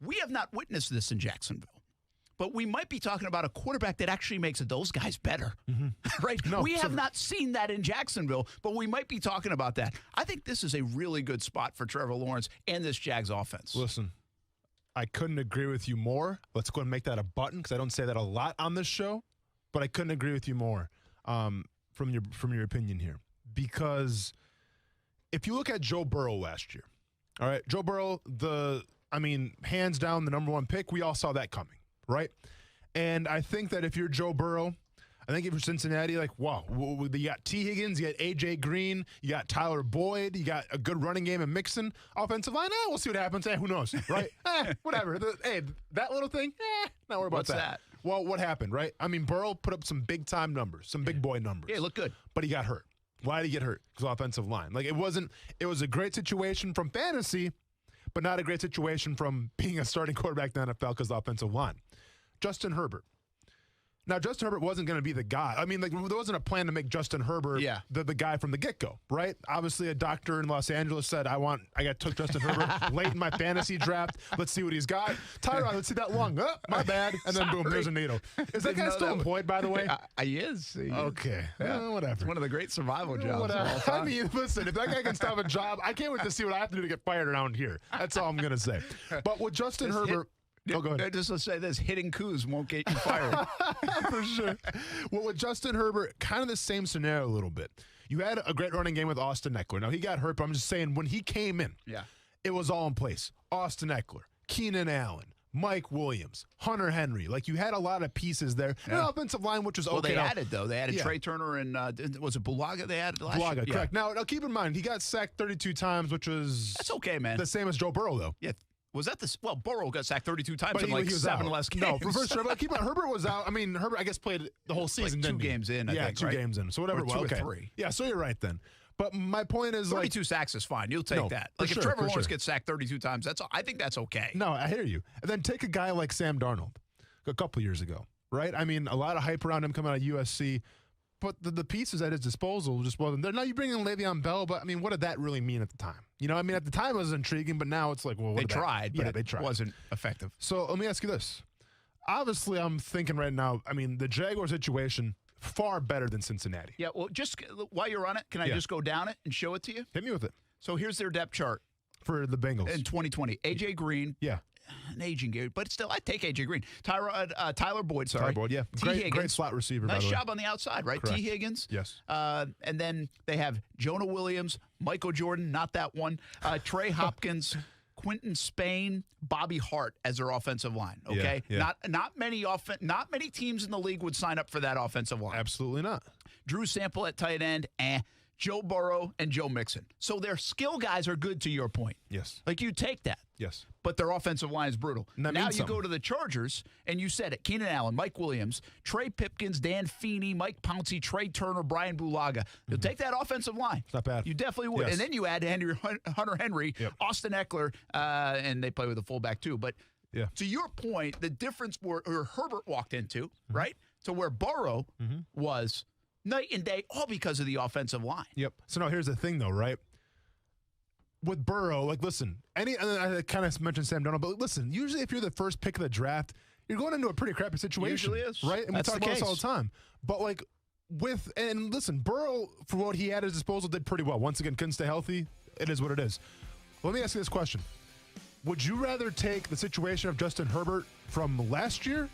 Speaker 3: We have not witnessed this in Jacksonville. But we might be talking about a quarterback that actually makes those guys better, right? We have not seen that in Jacksonville, but we might be talking about that. I think this is a really good spot for Trevor Lawrence and this Jags offense.
Speaker 4: Listen, I couldn't agree with you more. Let's go and make that a button because I don't say that a lot on this show, but I couldn't agree with you more from your opinion here. Because if you look at Joe Burrow last year, all right, Joe Burrow, hands down the number 1 pick, we all saw that coming. Right? And I think that if you're Joe Burrow, I think if you're Cincinnati, like, wow, you got T. Higgins, you got A.J. Green, you got Tyler Boyd, you got a good running game and Mixon. Offensive line, we'll see what happens. Who knows, right? Whatever. That little thing, not worry about
Speaker 3: What's that.
Speaker 4: Well, what happened, right? Burrow put up some big-time numbers, some big boy numbers.
Speaker 3: Yeah, look good.
Speaker 4: But he got hurt. Why did he get hurt? Because offensive line. Like, it was a great situation from fantasy, but not a great situation from being a starting quarterback in the NFL because of the offensive line. Justin Herbert. Now, Justin Herbert wasn't going to be the guy. There wasn't a plan to make Justin Herbert the guy from the get-go, right? Obviously, a doctor in Los Angeles said, I took Justin Herbert late in my fantasy draft. Let's see what he's got. Tyrann, let's see that lung. My bad. And then boom, there's a needle. Is that guy still employed, by the way?
Speaker 3: He is.
Speaker 4: Okay. Whatever.
Speaker 3: It's one of the great survival jobs of all time.
Speaker 4: Listen, if that guy can stop a job, I can't wait to see what I have to do to get fired around here. That's all I'm going to say. But with Justin Herbert...
Speaker 3: go ahead. Just to say this, hitting coups won't get you fired.
Speaker 4: For sure. Well, with Justin Herbert, kind of the same scenario a little bit. You had a great running game with Austen Eckler. Now, he got hurt, but I'm just saying when he came in, it was all in place. Austen Eckler, Keenan Allen, Mike Williams, Hunter Henry. Like, you had a lot of pieces there. Yeah. An offensive line, which was okay.
Speaker 3: Well, they added, though. They added Trey Turner and, was it Bulaga they added last year?
Speaker 4: Bulaga, correct. Now, keep in mind, he got sacked 32 times, which was...
Speaker 3: That's okay, man.
Speaker 4: The same as Joe Burrow, though.
Speaker 3: Yeah. Was that the... Well, Burrow got sacked 32 times in like 7 less games.
Speaker 4: No, for first, but keep on. Herbert was out. Herbert, I guess, played the whole season.
Speaker 3: Like 2 games in, I think,
Speaker 4: 2 games in. So whatever.
Speaker 3: Or 2 or 3.
Speaker 4: Yeah, so you're right then. But my point is
Speaker 3: 32 sacks is fine. You'll take that. Like if Trevor Lawrence gets sacked 32 times, I think that's okay.
Speaker 4: No, I hear you. And then take a guy like Sam Darnold a couple years ago, right? A lot of hype around him coming out of USC. But the pieces at his disposal just wasn't there. Now you bring in Le'Veon Bell, but what did that really mean at the time? At the time it was intriguing, but now it's like, well,
Speaker 3: they tried, but it wasn't effective.
Speaker 4: So let me ask you this. Obviously, I'm thinking right now, the Jaguar situation, far better than Cincinnati.
Speaker 3: Yeah, well, just while you're on it, can I just go down it and show it to you?
Speaker 4: Hit me with it.
Speaker 3: So here's their depth chart.
Speaker 4: For the Bengals.
Speaker 3: In 2020. A.J. Green.
Speaker 4: Yeah.
Speaker 3: An aging Gary, but still, I take A.J. Green. Tyler Boyd, sorry.
Speaker 4: Tyler Boyd, yeah.
Speaker 3: T. Higgins.
Speaker 4: Great slot receiver,
Speaker 3: nice
Speaker 4: by the way.
Speaker 3: job on the outside, right?
Speaker 4: Correct.
Speaker 3: T. Higgins.
Speaker 4: Yes.
Speaker 3: And then they have Jonah Williams, Michael Jordan, not that one, Trey Hopkins, Quentin Spain, Bobby Hart as their offensive line, okay?
Speaker 4: Yeah.
Speaker 3: Not many teams in the league would sign up for that offensive line.
Speaker 4: Absolutely not.
Speaker 3: Drew Sample at tight end, Joe Burrow and Joe Mixon. So their skill guys are good to your point.
Speaker 4: Yes.
Speaker 3: Like you take that.
Speaker 4: Yes.
Speaker 3: But their offensive line is brutal. Now you go to the Chargers, and you said it. Keenan Allen, Mike Williams, Trey Pipkins, Dan Feeney, Mike Pouncey, Trey Turner, Brian Bulaga. You'll take that offensive line.
Speaker 4: It's not bad.
Speaker 3: You definitely would.
Speaker 4: Yes.
Speaker 3: And then you add Hunter Henry, Austen Eckler, and they play with a fullback too. But to your point, the difference where Herbert walked into, right, to where Burrow was Night and day, all because of the offensive line.
Speaker 4: Yep. So now here's the thing, though, right? With Burrow, like, listen, and I kind of mentioned Sam Darnold, but listen, usually if you're the first pick of the draft, you're going into a pretty crappy situation.
Speaker 3: Usually is.
Speaker 4: Right? And
Speaker 3: That's
Speaker 4: we talk
Speaker 3: the
Speaker 4: about this
Speaker 3: case.
Speaker 4: all the time. But, like, and listen, Burrow, for what he had at his disposal, did pretty well. Once again, couldn't stay healthy. It is what it is. Let me ask you this question. Would you rather take the situation of Justin Herbert from last year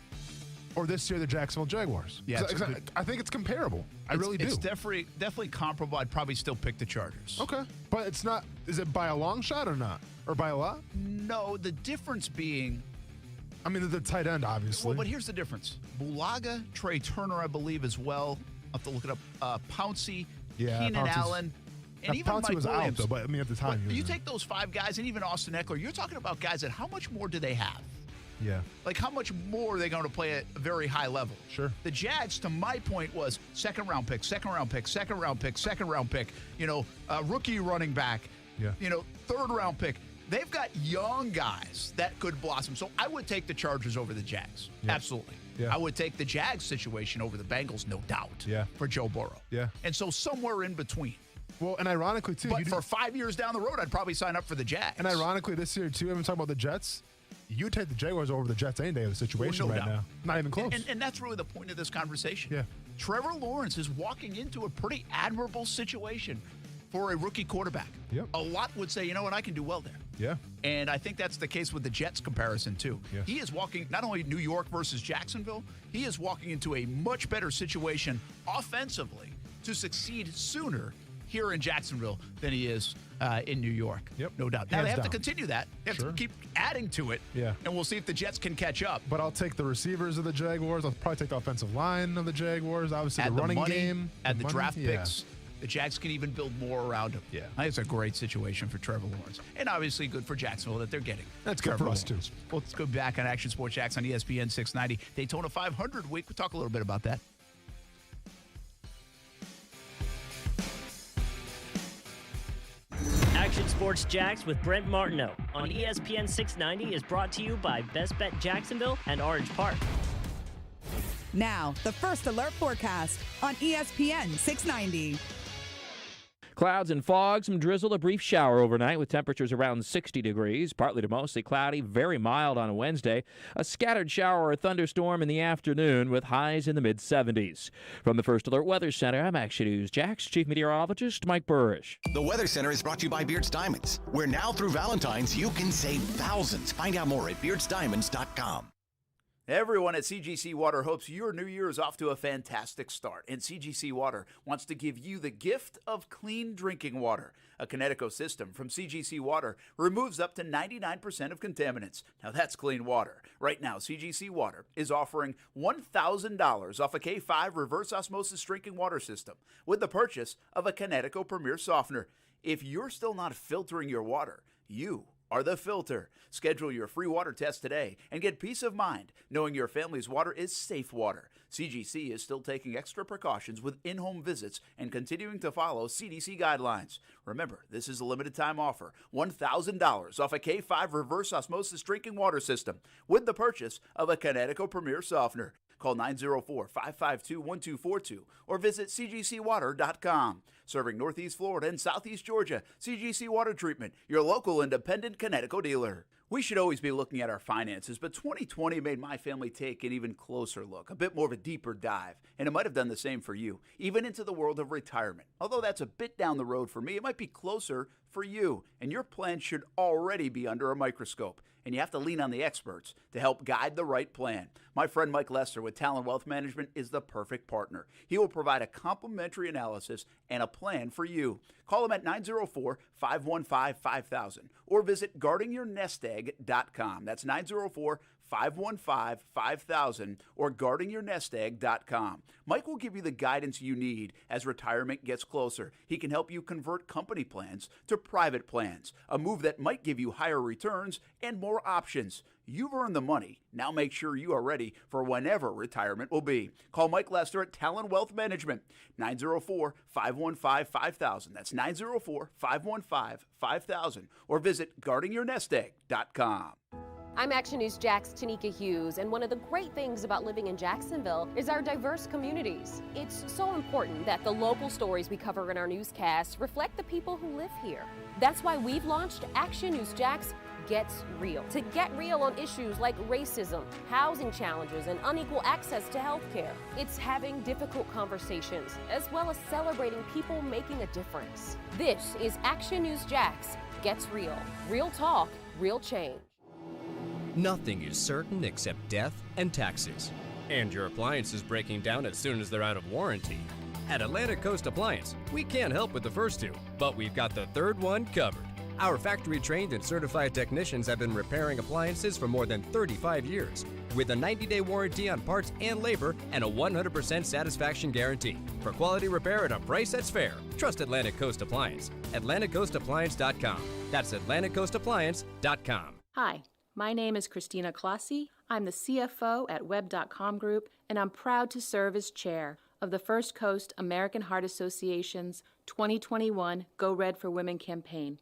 Speaker 4: or this year the Jacksonville Jaguars?
Speaker 3: Yeah,
Speaker 4: I think it's comparable. I really do.
Speaker 3: It's definitely comparable. I'd probably still pick the Chargers.
Speaker 4: Okay. But it's not, is it by a long shot or not? Or by a lot?
Speaker 3: No, the difference being,
Speaker 4: I mean, the tight end, obviously.
Speaker 3: well, but here's the difference. Bulaga, Trey Turner, I believe, as well. I'll have to look it up. Pouncey, Keenan
Speaker 4: Pouncey's-
Speaker 3: Allen, and even
Speaker 4: Pouncey
Speaker 3: Mike
Speaker 4: was
Speaker 3: Williams.
Speaker 4: out, though, but I mean, at the time.
Speaker 3: But
Speaker 4: he
Speaker 3: you
Speaker 4: was
Speaker 3: take those 5 guys, and even Austen Eckler, you're talking about guys that how much more do they have?
Speaker 4: Yeah.
Speaker 3: Like, how much more are they going to play at a very high level?
Speaker 4: Sure.
Speaker 3: The Jags, to my point, was second-round pick, second-round pick, second-round pick, second-round pick, rookie running back, third-round pick. They've got young guys that could blossom. So I would take the Chargers over the Jags.
Speaker 4: Yeah.
Speaker 3: Absolutely.
Speaker 4: Yeah.
Speaker 3: I would take the Jags situation over the Bengals, no doubt, for Joe Burrow.
Speaker 4: Yeah.
Speaker 3: And so somewhere in between.
Speaker 4: Well, and ironically, too.
Speaker 3: But for 5 years down the road, I'd probably sign up for the Jags.
Speaker 4: And ironically, this year, too, I'm talking about the Jets. You take the Jaguars over the Jets any day of the situation
Speaker 3: no
Speaker 4: right
Speaker 3: doubt.
Speaker 4: now. Not even close.
Speaker 3: And that's really the point of this conversation.
Speaker 4: Yeah.
Speaker 3: Trevor Lawrence is walking into a pretty admirable situation for a rookie quarterback.
Speaker 4: Yep.
Speaker 3: A lot would say, you know what, I can do well there.
Speaker 4: Yeah.
Speaker 3: And I think that's the case with the Jets comparison, too.
Speaker 4: Yeah.
Speaker 3: He is walking, not only New York versus Jacksonville, he is walking into a much better situation offensively to succeed sooner here in Jacksonville than he is in New York.
Speaker 4: Yep.
Speaker 3: No doubt. Now,
Speaker 4: Hands
Speaker 3: they have
Speaker 4: down.
Speaker 3: to continue that. They have
Speaker 4: Sure.
Speaker 3: to keep adding to it.
Speaker 4: Yeah.
Speaker 3: And we'll see if the Jets can catch up.
Speaker 4: But I'll take the receivers of the Jaguars. I'll probably take the offensive line of the Jaguars. Obviously,
Speaker 3: Add
Speaker 4: the running
Speaker 3: money,
Speaker 4: game.
Speaker 3: add the
Speaker 4: money.
Speaker 3: draft
Speaker 4: Yeah.
Speaker 3: picks. The Jags can even build more around him.
Speaker 4: Yeah.
Speaker 3: I think it's a great situation for Trevor Lawrence. And obviously good for Jacksonville that they're getting.
Speaker 4: That's good
Speaker 3: Trevor
Speaker 4: for us,
Speaker 3: Lawrence.
Speaker 4: too.
Speaker 3: Well, let's go back on Action Sports Jacks on ESPN 690. Daytona 500 week. We'll talk a little bit about that.
Speaker 5: Action Sports Jacks with Brent Martineau on ESPN 690 is brought to you by Best Bet Jacksonville and Orange Park.
Speaker 14: Now, the First Alert forecast on ESPN 690.
Speaker 16: Clouds and fog, some drizzle, a brief shower overnight with temperatures around 60 degrees, partly to mostly cloudy, very mild on a Wednesday. A scattered shower or thunderstorm in the afternoon with highs in the mid-70s. From the First Alert Weather Center, I'm Action News Jax Chief Meteorologist Mike Burrish.
Speaker 10: The Weather Center is brought to you by Beards Diamonds, where now through Valentine's you can save thousands. Find out more at beardsdiamonds.com.
Speaker 6: Everyone at CGC Water hopes your new year is off to a fantastic start, and CGC Water wants to give you the gift of clean drinking water. A Connecticut system from CGC Water removes up to 99% of contaminants. Now that's clean water. Right now, CGC Water is offering $1,000 off a K5 reverse osmosis drinking water system with the purchase of a Connecticut Premier Softener. If you're still not filtering your water, you are the filter. Schedule your free water test today and get peace of mind knowing your family's water is safe water. CGC is still taking extra precautions with in-home visits and continuing to follow CDC guidelines. Remember, this is a limited time offer. $1,000 off a K5 reverse osmosis drinking water system with the purchase of a Connecticut Premier Softener. Call 904-552-1242 or visit cgcwater.com. Serving Northeast Florida and Southeast Georgia, CGC Water Treatment, your local independent Connecticut dealer. We should always be looking at our finances, but 2020 made my family take an even closer look, a bit more of a deeper dive, and it might have done the same for you, even into the world of retirement. Although that's a bit down the road for me, it might be closer for you, and your plan should already be under a microscope, and you have to lean on the experts to help guide the right plan. My friend Mike Lester with Talon Wealth Management is the perfect partner. He will provide a complimentary analysis and a plan for you. Call him at 904-515-5000 or visit guardingyournestegg.com. That's 904-515-5000 or guardingyournestegg.com. Mike will give you the guidance you need as retirement gets closer. He can help you convert company plans to private plans, a move that might give you higher returns and more options. You've earned the money. Now make sure you are ready for whenever retirement will be. Call Mike Lester at Talon Wealth Management, 904-515-5000. That's 904-515-5000. Or visit guardingyournestegg.com.
Speaker 1: I'm Action News Jack's Tanika Hughes, and one of the great things about living in Jacksonville is our diverse communities. It's so important that the local stories we cover in our newscasts reflect the people who live here. That's why we've launched Action News Jack's Gets Real, to get real on issues like racism, housing challenges, and unequal access to health care. It's having difficult conversations, as well as celebrating people making a difference. This is Action News Jack's Gets Real. Real talk, real change.
Speaker 20: Nothing is certain except death and taxes. And your appliance is breaking down as soon as they're out of warranty. At Atlantic Coast Appliance, we can't help with the first two, but we've got the third one covered. Our factory-trained and certified technicians have been repairing appliances for more than 35 years, with a 90-day warranty on parts and labor and a 100% satisfaction guarantee. For quality repair at a price that's fair, trust Atlantic Coast Appliance. AtlanticCoastAppliance.com. That's AtlanticCoastAppliance.com.
Speaker 21: Hi, my name is Christina Clossie. I'm the CFO at Web.com Group, and I'm proud to serve as chair of the First Coast American Heart Association's 2021 Go Red for Women campaign.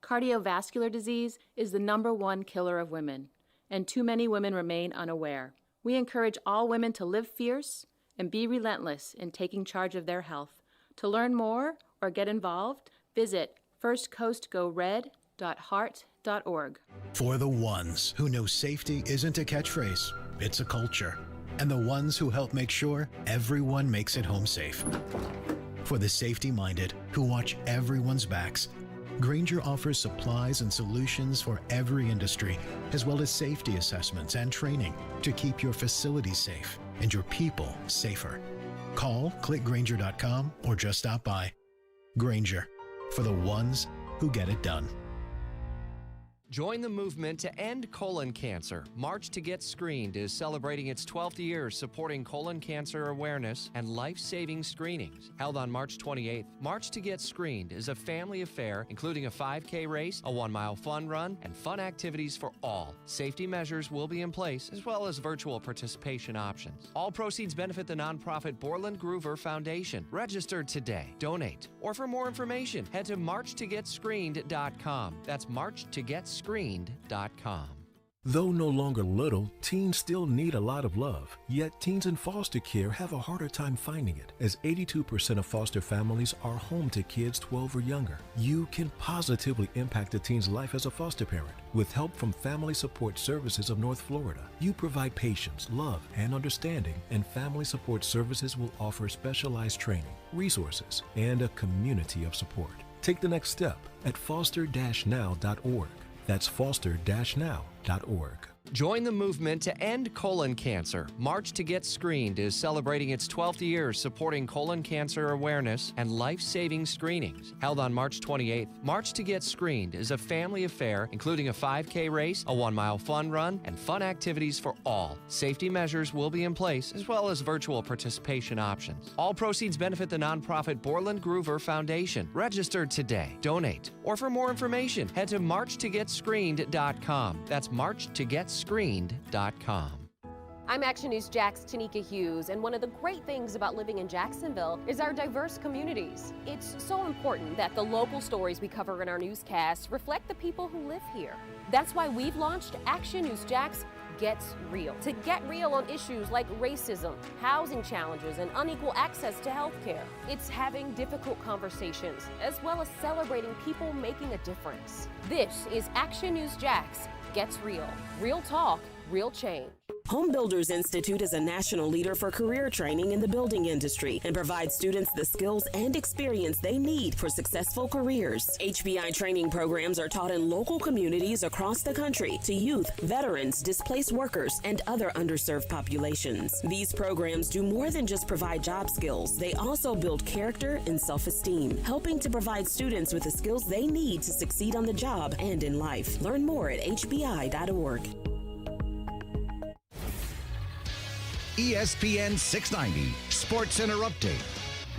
Speaker 21: Cardiovascular disease is the #1 killer of women, and too many women remain unaware. We encourage all women to live fierce and be relentless in taking charge of their health. To learn more or get involved, visit firstcoastgored.heart.org.
Speaker 22: For the ones who know safety isn't a catchphrase, it's a culture. And the ones who help make sure everyone makes it home safe. For the safety-minded who watch everyone's backs, Grainger offers supplies and solutions for every industry, as well as safety assessments and training to keep your facilities safe and your people safer. Call, click Grainger.com, or just stop by. Grainger, for the ones who get it done.
Speaker 12: Join the movement to end colon cancer. March to Get Screened is celebrating its 12th year supporting colon cancer awareness and life-saving screenings. Held on March 28th, March to Get Screened is a family affair including a 5K race, a 1-mile fun run, and fun activities for all. Safety measures will be in place as well as virtual participation options. All proceeds benefit the nonprofit Borland Groover Foundation. Register today, donate, or for more information, head to marchtogetscreened.com. That's marchtogetscreened.com.
Speaker 23: Though no longer little, teens still need a lot of love. Yet teens in foster care have a harder time finding it, as 82% of foster families are home to kids 12 or younger. You can positively impact a teen's life as a foster parent. With help from Family Support Services of North Florida, you provide patience, love, and understanding, and Family Support Services will offer specialized training, resources, and a community of support. Take the next step at foster-now.org. That's foster-now.org.
Speaker 12: Join the movement to end colon cancer. March to Get Screened is celebrating its 12th year supporting colon cancer awareness and life-saving screenings. Held on March 28th, March to Get Screened is a family affair including a 5K race, a 1-mile fun run, and fun activities for all. Safety measures will be in place as well as virtual participation options. All proceeds benefit the nonprofit Borland Groover Foundation. Register today, donate, or for more information, head to marchtogetscreened.com. That's marchtogetscreened.com.
Speaker 1: I'm Action News Jack's Tanika Hughes, and one of the great things about living in Jacksonville is our diverse communities. It's so important that the local stories we cover in our newscasts reflect the people who live here. That's why we've launched Action News Jack's Gets Real, to get real on issues like racism, housing challenges, and unequal access to health care. It's having difficult conversations, as well as celebrating people making a difference. This is Action News Jack's Gets Real. Real talk, real change.
Speaker 26: Home Builders Institute is a national leader for career training in the building industry and provides students the skills and experience they need for successful careers. HBI training programs are taught in local communities across the country to youth, veterans, displaced workers, and other underserved populations. These programs do more than just provide job skills. They also build character and self-esteem, helping to provide students with the skills they need to succeed on the job and in life. Learn more at hbi.org.
Speaker 10: ESPN 690 Sports Center Update.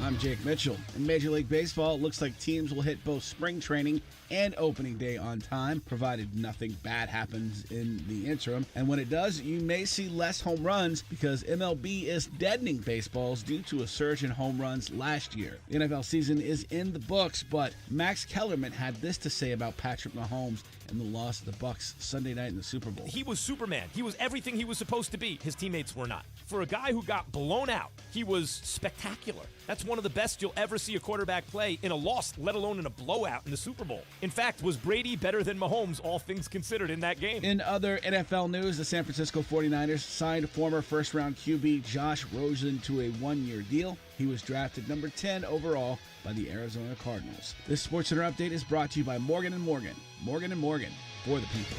Speaker 13: I'm Jake Mitchell. In Major League Baseball, it looks like teams will hit both spring training and opening day on time, provided nothing bad happens in the interim. And when it does, you may see less home runs because MLB is deadening baseballs due to a surge in home runs last year. The NFL season is in the books, but Max Kellerman had this to say about Patrick Mahomes and the loss of the Bucs Sunday night in the Super Bowl.
Speaker 11: He was Superman. He was everything he was supposed to be. His teammates were not. For a guy who got blown out, he was spectacular. That's one of the best you'll ever see a quarterback play in a loss, let alone in a blowout in the Super Bowl. In fact, was Brady better than Mahomes, all things considered, in that game?
Speaker 13: In other NFL news, the San Francisco 49ers signed former first-round QB Josh Rosen to a one-year deal. He was drafted number 10 overall by the Arizona Cardinals. This SportsCenter update is brought to you by Morgan & Morgan. Morgan & Morgan, for the people.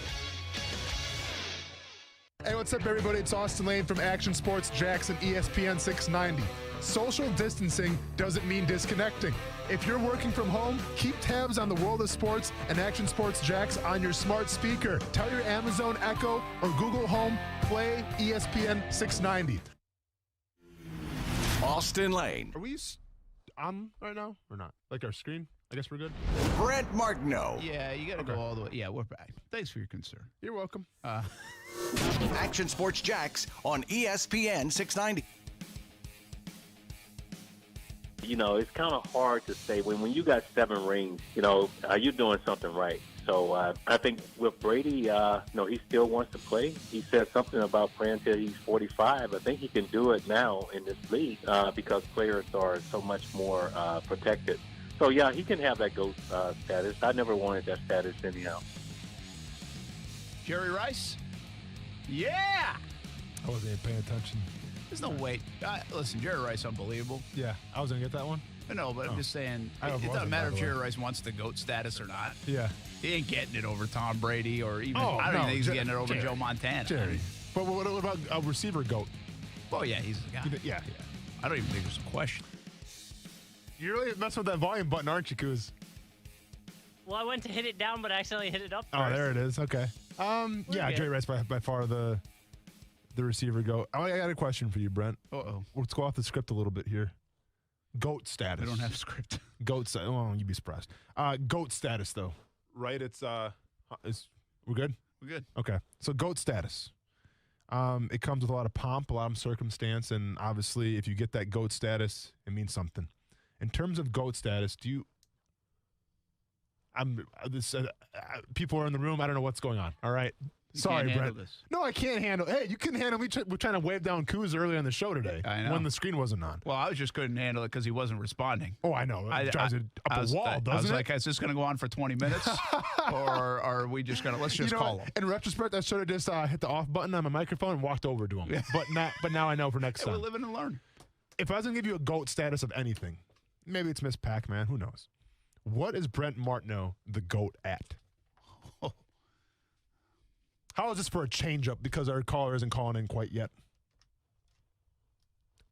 Speaker 4: Hey, what's up, everybody? It's Austen Lane from Action Sports Jackson, ESPN 690. Social distancing doesn't mean disconnecting. If you're working from home, keep tabs on the world of sports and Action Sports Jacks on your smart speaker. Tell your Amazon Echo or Google Home, play ESPN 690.
Speaker 10: Austen Lane.
Speaker 4: Are we on right now or not? Like our screen? I guess we're good.
Speaker 10: Brent Martineau.
Speaker 3: Yeah, you got to go all the way. Yeah, we're back. Thanks for your concern.
Speaker 4: You're welcome.
Speaker 10: Action Sports Jacks on ESPN 690.
Speaker 15: You know, it's kind of hard to say when you got 7 rings, you know, are you doing something right? So I think with Brady, he still wants to play. He said something about playing until he's 45. I think he can do it now in this league because players are so much more protected. So, yeah, he can have that GOAT status. I never wanted that status anyhow.
Speaker 3: Jerry Rice? Yeah!
Speaker 4: I wasn't even paying attention.
Speaker 3: There's no way. Listen, Jerry Rice, unbelievable.
Speaker 4: Yeah, I was going to get that one.
Speaker 3: No, but I'm just saying, it doesn't matter if Jerry Rice wants the GOAT status or not.
Speaker 4: Yeah.
Speaker 3: He ain't getting it over Tom Brady or even, I don't think he's getting it over Joe Montana.
Speaker 4: Jerry. But what about a receiver GOAT?
Speaker 3: Oh, yeah, he's the guy.
Speaker 4: Yeah.
Speaker 3: I don't even think there's a question.
Speaker 4: You're really messing with that volume button, aren't you, Kuz?
Speaker 5: Well, I went to hit it down, but I accidentally hit it up first.
Speaker 4: Oh, there it is. Okay. Yeah, Jerry Rice by far the receiver GOAT. I got a question for you, Brent.
Speaker 3: Uh-oh.
Speaker 4: Let's go off the script a little bit here. GOAT status.
Speaker 3: We don't have a script.
Speaker 4: GOAT status. Oh, you'd be surprised. GOAT status, though. Right? It's we're good?
Speaker 3: We're good.
Speaker 4: Okay. So GOAT status. It comes with a lot of pomp, a lot of circumstance, and obviously if you get that GOAT status, it means something. In terms of GOAT status, people are in the room. I don't know what's going on. All right. Sorry, Brent. No, I can't handle. Hey, you couldn't handle me. We're trying to wave down Kuz earlier on the show today.
Speaker 3: I know.
Speaker 4: When the screen wasn't on.
Speaker 3: Well, I just couldn't handle it because he wasn't responding.
Speaker 4: Oh, I know. It drives it up a wall, doesn't it?
Speaker 3: I was like, is this going to go on for 20 minutes? Or are we just going to, let's just call him?
Speaker 4: In retrospect, I should have just hit the off button on my microphone and walked over to him.
Speaker 3: Yeah.
Speaker 4: But now I know for next time.
Speaker 3: We're living and learn.
Speaker 4: If I was going to give you a GOAT status of anything, maybe it's Miss Pac-Man. Who knows? What is Brent Martineau the GOAT at? How is this for a change-up because our caller isn't calling in quite yet?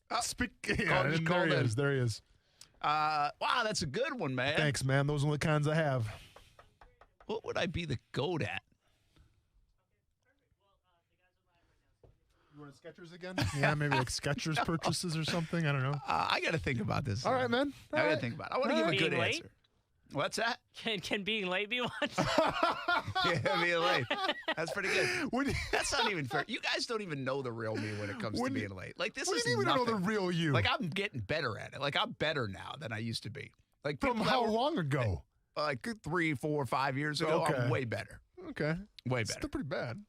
Speaker 4: There he is.
Speaker 3: Wow, that's a good one, man.
Speaker 4: Thanks, man. Those are the kinds I have.
Speaker 3: What would I be the GOAT at?
Speaker 4: You want Skechers again? Yeah, maybe like Skechers purchases or something. I don't know.
Speaker 3: I got to think about this.
Speaker 4: All right, man.
Speaker 3: I got to think about it. I want to give a good answer. What's that?
Speaker 5: Can being late be one?
Speaker 3: Yeah, being late. That's pretty good. That's not even fair. You guys don't even know the real me when it comes to being late. Like this
Speaker 4: what
Speaker 3: is
Speaker 4: do you mean we don't know the real you?
Speaker 3: Like I'm getting better at it. Like I'm better now than I used to be. Like
Speaker 4: from how long ago?
Speaker 3: Like 3, 4, 5 years ago. Okay. I'm way better.
Speaker 4: Okay.
Speaker 3: Way better.
Speaker 4: Still pretty bad.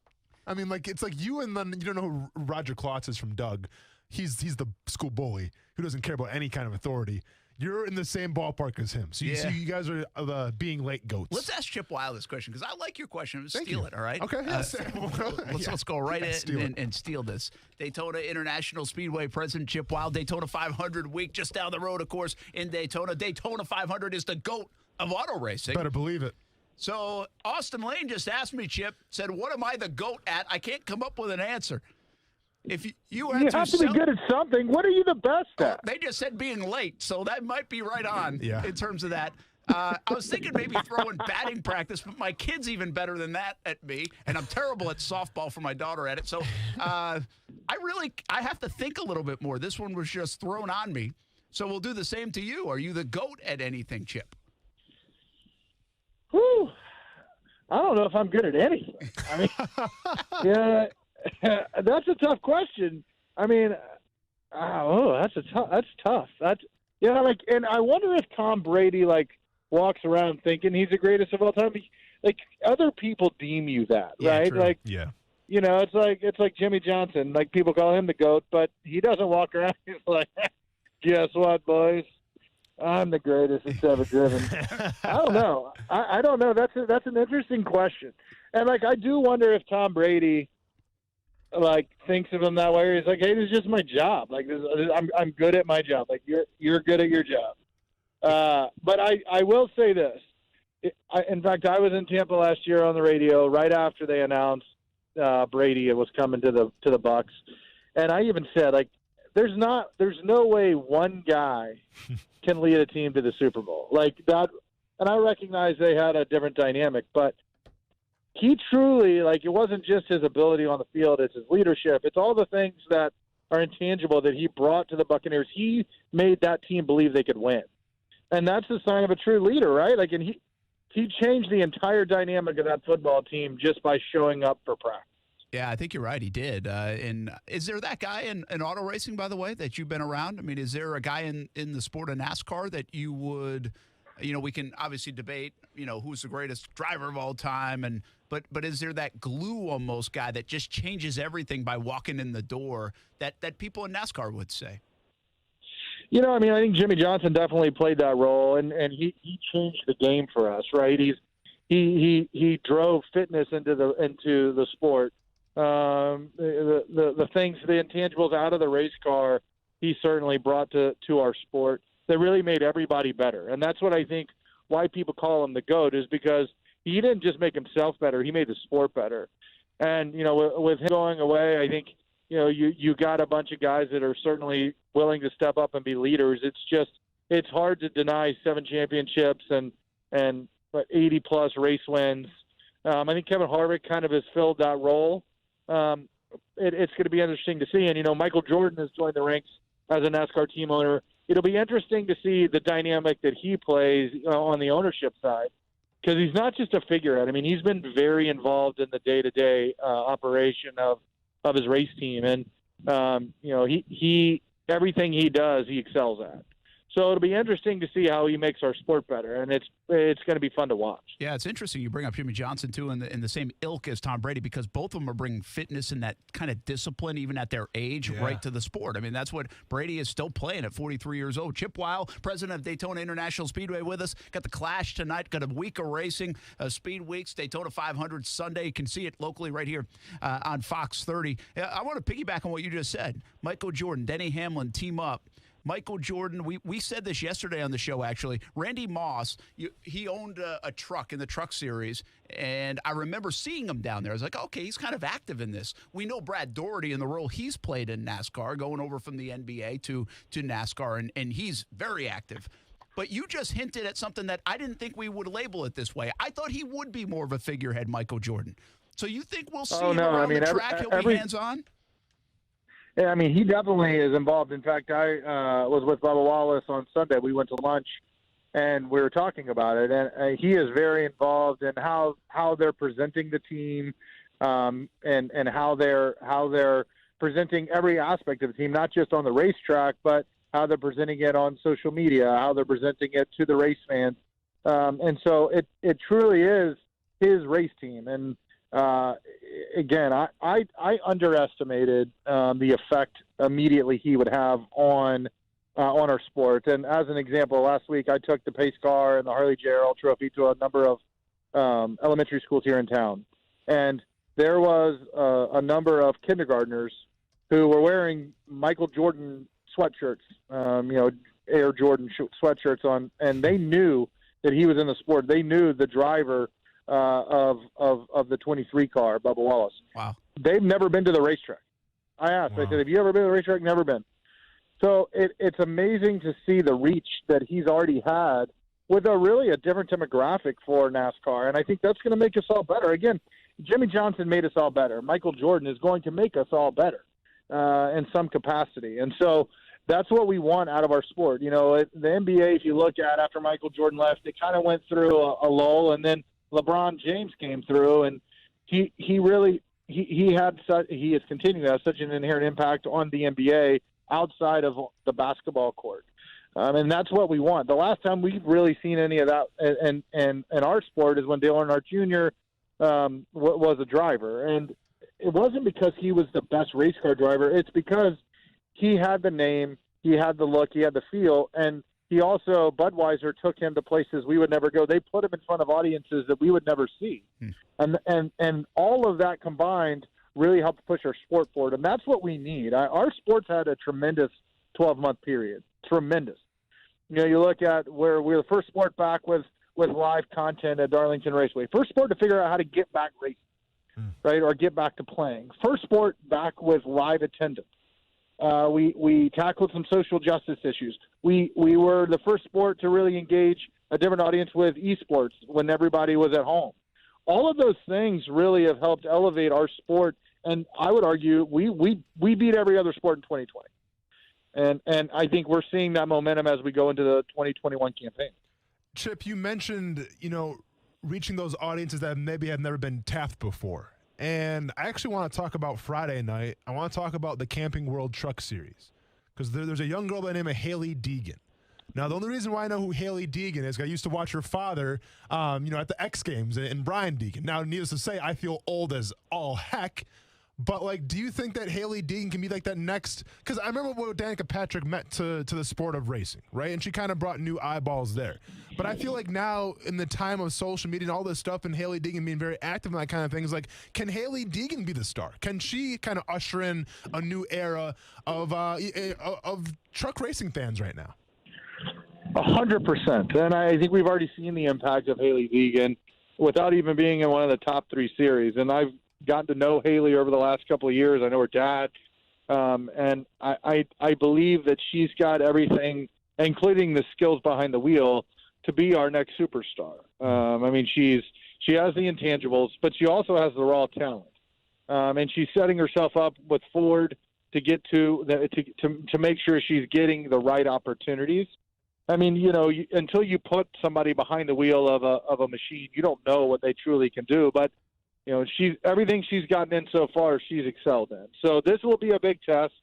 Speaker 4: I mean, like it's like you and then you don't know who Roger Klotz is from Doug. He's the school bully who doesn't care about any kind of authority. You're in the same ballpark as him. So you guys are the being late GOATs.
Speaker 3: Let's ask Chip Wile this question because I like your question. Steal it, all right?
Speaker 4: Okay.
Speaker 3: Let's go right in and steal this. Daytona International Speedway President Chip Wile, Daytona 500 week just down the road, of course, in Daytona. Daytona 500 is the GOAT of auto racing.
Speaker 4: Better believe it.
Speaker 3: So Austen Lane just asked me, Chip, said, what am I the GOAT at? I can't come up with an answer. If you
Speaker 17: have to be good at something. What are you the best at?
Speaker 3: They just said being late, so that might be right on in terms of that. I was thinking maybe throwing batting practice, but my kid's even better than that at me, and I'm terrible at softball for my daughter at it. So I have to think a little bit more. This one was just thrown on me. So we'll do the same to you. Are you the GOAT at anything, Chip?
Speaker 17: Whew. I don't know if I'm good at anything. I mean, yeah, that's a tough question. I mean, that's tough. And I wonder if Tom Brady walks around thinking he's the greatest of all time. Like other people deem you that, right?
Speaker 4: True.
Speaker 17: Like,
Speaker 4: yeah.
Speaker 17: It's like Jimmy Johnson. Like people call him the GOAT, but he doesn't walk around. He's like, guess what, boys? I'm the greatest that's ever driven. I don't know. I don't know. That's an interesting question. And I do wonder if Tom Brady thinks of him that way. He's like, hey, this is just my job. I'm good at my job. Like you're good at your job. But I will say this. In fact, I was in Tampa last year on the radio right after they announced Brady was coming to the Bucs, and I even said there's no way one guy can lead a team to the Super Bowl like that. And I recognize they had a different dynamic, but he truly it wasn't just his ability on the field; it's his leadership. It's all the things that are intangible that he brought to the Buccaneers. He made that team believe they could win, and that's the sign of a true leader, right? And he changed the entire dynamic of that football team just by showing up for practice.
Speaker 3: Yeah, I think you're right. He did. And is there that guy in auto racing, by the way, that you've been around? I mean, is there a guy in the sport of NASCAR that you would, we can obviously debate, who's the greatest driver of all time, but is there that glue almost guy that just changes everything by walking in the door that people in NASCAR would say?
Speaker 17: I think Jimmy Johnson definitely played that role, and he changed the game for us, right? He drove fitness into the sport. The things, the intangibles out of the race car, he certainly brought to our sport that really made everybody better. And that's what I think why people call him the GOAT is because he didn't just make himself better, he made the sport better. And, with him going away, I think, you got a bunch of guys that are certainly willing to step up and be leaders. It's hard to deny 7 championships and 80-plus race wins. I think Kevin Harvick kind of has filled that role. It's going to be interesting to see. And, Michael Jordan has joined the ranks as a NASCAR team owner. It'll be interesting to see the dynamic that he plays on the ownership side because he's not just a figurehead. I mean, he's been very involved in the day-to-day operation of his race team. And, he everything he does, he excels at. So it'll be interesting to see how he makes our sport better, and it's going to be fun to watch.
Speaker 3: Yeah, it's interesting you bring up Jimmy Johnson, too, in the same ilk as Tom Brady, because both of them are bringing fitness and that kind of discipline, even at their age, right to the sport. I mean, that's what Brady is still playing at 43 years old. Chip Wile, president of Daytona International Speedway with us. Got the Clash tonight, got a week of racing, Speed Weeks, Daytona 500 Sunday. You can see it locally right here on Fox 30. I want to piggyback on what you just said. Michael Jordan, Denny Hamlin team up. Michael Jordan, we said this yesterday on the show, actually. Randy Moss, he owned a truck in the Truck Series, and I remember seeing him down there. I was like, okay, he's kind of active in this. We know Brad Daugherty and the role he's played in NASCAR, going over from the NBA to NASCAR, and he's very active. But you just hinted at something that I didn't think we would label it this way. I thought he would be more of a figurehead, Michael Jordan. So you think we'll see him around the track? He'll be hands-on?
Speaker 17: Yeah, I mean, he definitely is involved. In fact, I was with Bubba Wallace on Sunday. We went to lunch, and we were talking about it. And he is very involved in how they're presenting the team, and how they're presenting every aspect of the team, not just on the racetrack, but how they're presenting it on social media, how they're presenting it to the race fans. And so it truly is his race team. And again, I underestimated the effect immediately he would have on our sport. And as an example, last week I took the pace car and the Harley J. Earl Trophy to a number of elementary schools here in town, and there was a number of kindergartners who were wearing Michael Jordan sweatshirts, Air Jordan sweatshirts on, and they knew that he was in the sport. They knew the driver of the 23 car, Bubba Wallace.
Speaker 3: Wow.
Speaker 17: They've never been to the racetrack. I asked, I said, have you ever been to the racetrack? Never been. So it's amazing to see the reach that he's already had with a different demographic for NASCAR. And I think that's going to make us all better. Again, Jimmy Johnson made us all better. Michael Jordan is going to make us all better in some capacity. And so that's what we want out of our sport. The NBA, if you look at after Michael Jordan left, it kind of went through a lull, and then LeBron James came through, and he is continuing to have such an inherent impact on the NBA outside of the basketball court. And that's what we want. The last time we've really seen any of that in our sport is when Dale Earnhardt Jr. Was a driver. And it wasn't because he was the best race car driver. It's because he had the name, he had the look, he had the feel, and he also, Budweiser took him to places we would never go. They put him in front of audiences that we would never see. And all of that combined really helped push our sport forward. And that's what we need. Our sport's had a tremendous 12-month period. Tremendous. You look at where we're the first sport back with live content at Darlington Raceway. First sport to figure out how to get back racing, right, or get back to playing. First sport back with live attendance. We tackled some social justice issues. We were the first sport to really engage a different audience with esports when everybody was at home. All of those things really have helped elevate our sport, and I would argue we beat every other sport in 2020. And I think we're seeing that momentum as we go into the 2021 campaign.
Speaker 4: Chip, you mentioned, reaching those audiences that maybe have never been tapped before. And I actually want to talk about Friday night. I want to talk about the Camping World Truck Series because there's a young girl by the name of Haley Deegan. Now, the only reason why I know who Haley Deegan is, I used to watch her father, at the X Games and Brian Deegan. Now, needless to say, I feel old as all heck. But, do you think that Haley Deegan can be like that next? Because I remember what Danica Patrick meant to the sport of racing, right? And she kind of brought new eyeballs there. But I feel like now, in the time of social media and all this stuff, and Haley Deegan being very active in that kind of thing, is like, can Haley Deegan be the star? Can she kind of usher in a new era of truck racing fans right now?
Speaker 17: 100%. And I think we've already seen the impact of Haley Deegan without even being in one of the top 3 series. And I've gotten to know Haley over the last couple of years. I know her dad. And I believe that she's got everything, including the skills behind the wheel, to be our next superstar. She has the intangibles, but she also has the raw talent. And she's setting herself up with Ford to get to make sure she's getting the right opportunities. Until you put somebody behind the wheel of a machine, you don't know what they truly can do. But everything she's gotten in so far, she's excelled in. So this will be a big test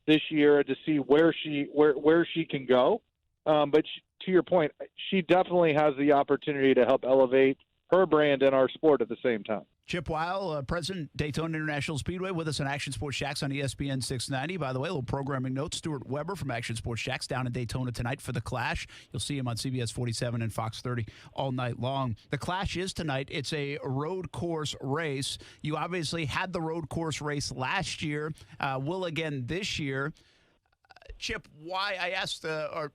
Speaker 17: this year to see where she can go. But to your point, she definitely has the opportunity to help elevate her brand and our sport at the same time.
Speaker 3: Chip Wile, President, Daytona International Speedway, with us on Action Sports Jacks on ESPN 690. By the way, a little programming note, Stuart Weber from Action Sports Jacks down in Daytona tonight for The Clash. You'll see him on CBS 47 and Fox 30 all night long. The Clash is tonight. It's a road course race. You obviously had the road course race last year, will again this year. Chip, why I asked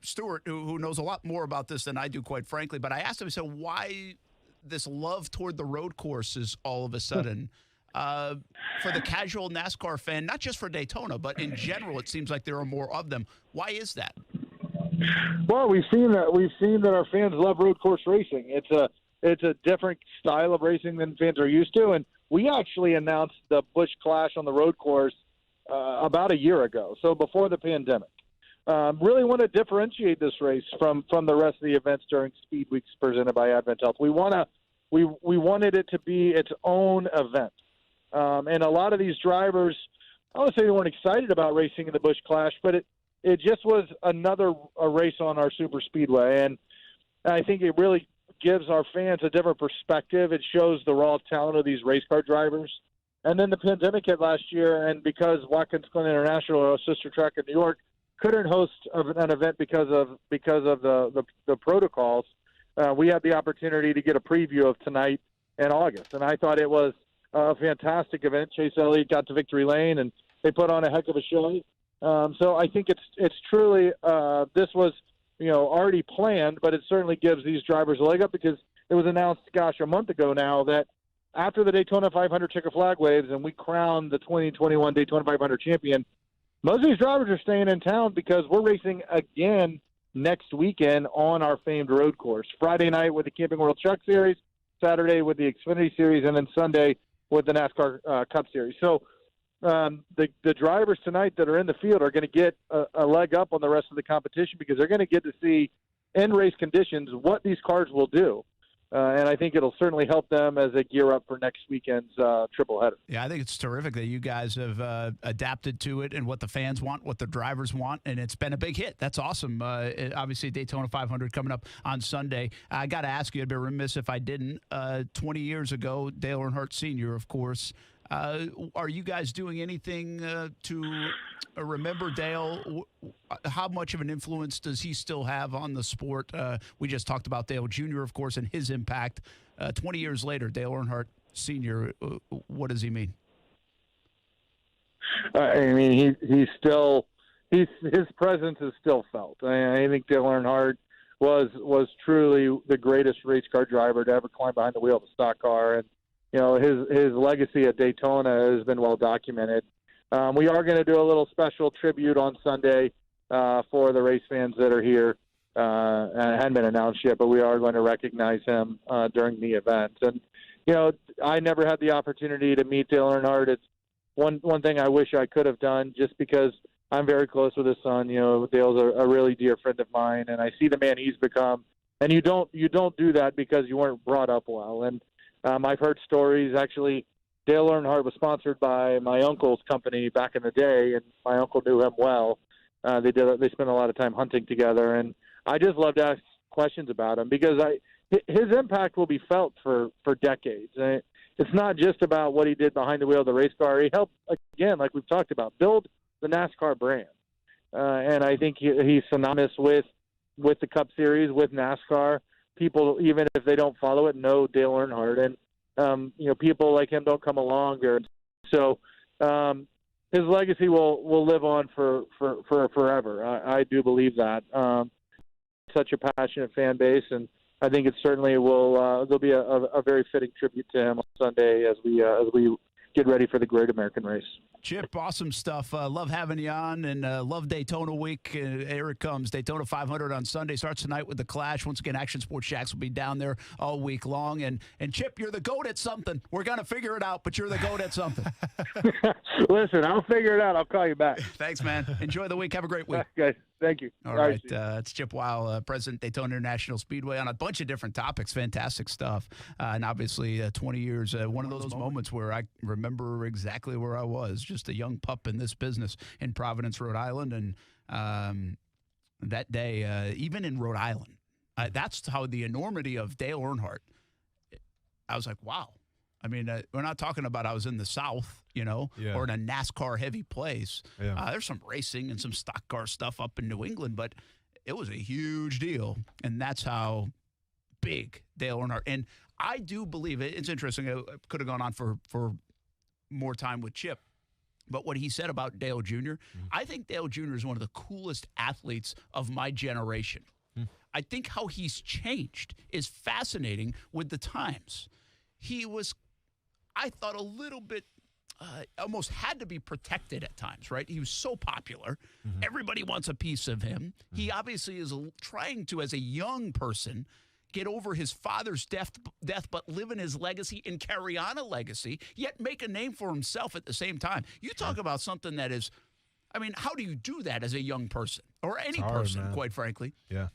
Speaker 3: Stuart, who knows a lot more about this than I do, quite frankly, but I asked him, why this love toward the road courses all of a sudden for the casual NASCAR fan, not just for Daytona, but in general, it seems like there are more of them. Why is that?
Speaker 17: Well, we've seen that our fans love road course racing. It's a different style of racing than fans are used to, and we actually announced the Busch Clash on the road course about a year ago, so before the pandemic. Really want to differentiate this race from the rest of the events during Speed Weeks presented by Advent Health. We wanted it to be its own event. And a lot of these drivers, I don't say they weren't excited about racing in the Busch Clash, but it just was a race on our super speedway. And I think it really gives our fans a different perspective. It shows the raw talent of these race car drivers. And then the pandemic hit last year, and because Watkins Glen International, our sister track in New York, couldn't host an event because of the protocols, we had the opportunity to get a preview of tonight in August. And I thought it was a fantastic event. Chase Elliott got to victory lane, and they put on a heck of a show. So I think it's truly this was already planned, but it certainly gives these drivers a leg up because it was announced, a month ago now that after the Daytona 500 checker flag waves and we crowned the 2021 Daytona 500 champion, most of these drivers are staying in town because we're racing again next weekend on our famed road course. Friday night with the Camping World Truck Series, Saturday with the Xfinity Series, and then Sunday with the NASCAR Cup Series. So the drivers tonight that are in the field are going to get a leg up on the rest of the competition because they're going to get to see in race conditions what these cars will do. And I think it'll certainly help them as they gear up for next weekend's triple header.
Speaker 3: Yeah, I think it's terrific that you guys have adapted to it and what the fans want, what the drivers want, and it's been a big hit. That's awesome. Obviously, Daytona 500 coming up on Sunday. I got to ask you, I'd be remiss if I didn't. 20 years ago, Dale Earnhardt Sr., of course. Are you guys doing anything to remember Dale? How much of an influence does he still have on the sport? We just talked about Dale Jr., of course, and his impact. 20 years later, Dale Earnhardt Sr., what does he mean?
Speaker 17: I mean, his presence is still felt. I think Dale Earnhardt was truly the greatest race car driver to ever climb behind the wheel of a stock car, and his legacy at Daytona has been well documented. We are going to do a little special tribute on Sunday for the race fans that are here. And it hadn't been announced yet, but we are going to recognize him during the event. And, I never had the opportunity to meet Dale Earnhardt. It's one thing I wish I could have done just because I'm very close with his son. Dale's a really dear friend of mine, and I see the man he's become. And you don't do that because you weren't brought up well. And I've heard stories. Actually, Dale Earnhardt was sponsored by my uncle's company back in the day, and my uncle knew him well. They spent a lot of time hunting together, and I just love to ask questions about him because his impact will be felt for decades. It's not just about what he did behind the wheel of the race car. He helped, again, like we've talked about, build the NASCAR brand, and I think he's synonymous with the Cup Series, with NASCAR. People, even if they don't follow it, know Dale Earnhardt, and people like him don't come along there. So his legacy will live on for forever. I do believe that. Such a passionate fan base, and I think it certainly will. There'll be a very fitting tribute to him on Sunday as we get ready for the Great American Race.
Speaker 3: Chip, awesome stuff. Love having you on, and love Daytona week. Here it comes. Daytona 500 on Sunday. Starts tonight with the Clash. Once again, Action Sports Jacks will be down there all week long. And Chip, you're the GOAT at something. We're going to figure it out, but you're the GOAT at something.
Speaker 17: Listen, I'll figure it out. I'll call you back.
Speaker 3: Thanks, man. Enjoy the week. Have a great week.
Speaker 17: Guys, thank you.
Speaker 3: All right. It's Chip Wile, President, Daytona International Speedway, on a bunch of different topics. Fantastic stuff. And obviously, 20 years, one of those moments where I remember exactly where I was, just a young pup in this business in Providence, Rhode Island. And that day, even in Rhode Island, that's how the enormity of Dale Earnhardt, I was like, wow. I mean, we're not talking about I was in the South, or in a NASCAR heavy place. Yeah. There's some racing and some stock car stuff up in New England, but it was a huge deal. And that's how big Dale Earnhardt. And I do believe it's interesting. I could have gone on for more time with Chip. But what he said about Dale Jr., I think Dale Jr. is one of the coolest athletes of my generation. I think how he's changed is fascinating with the times. He was, I thought, a little bit, almost had to be protected at times, right? He was so popular. Everybody wants a piece of him. He obviously is trying to, as a young person, get over his father's death, but live in his legacy and carry on a legacy, yet make a name for himself at the same time. You talk about something that is, I mean, how do you do that as a young person or any person, quite frankly?
Speaker 4: Yeah.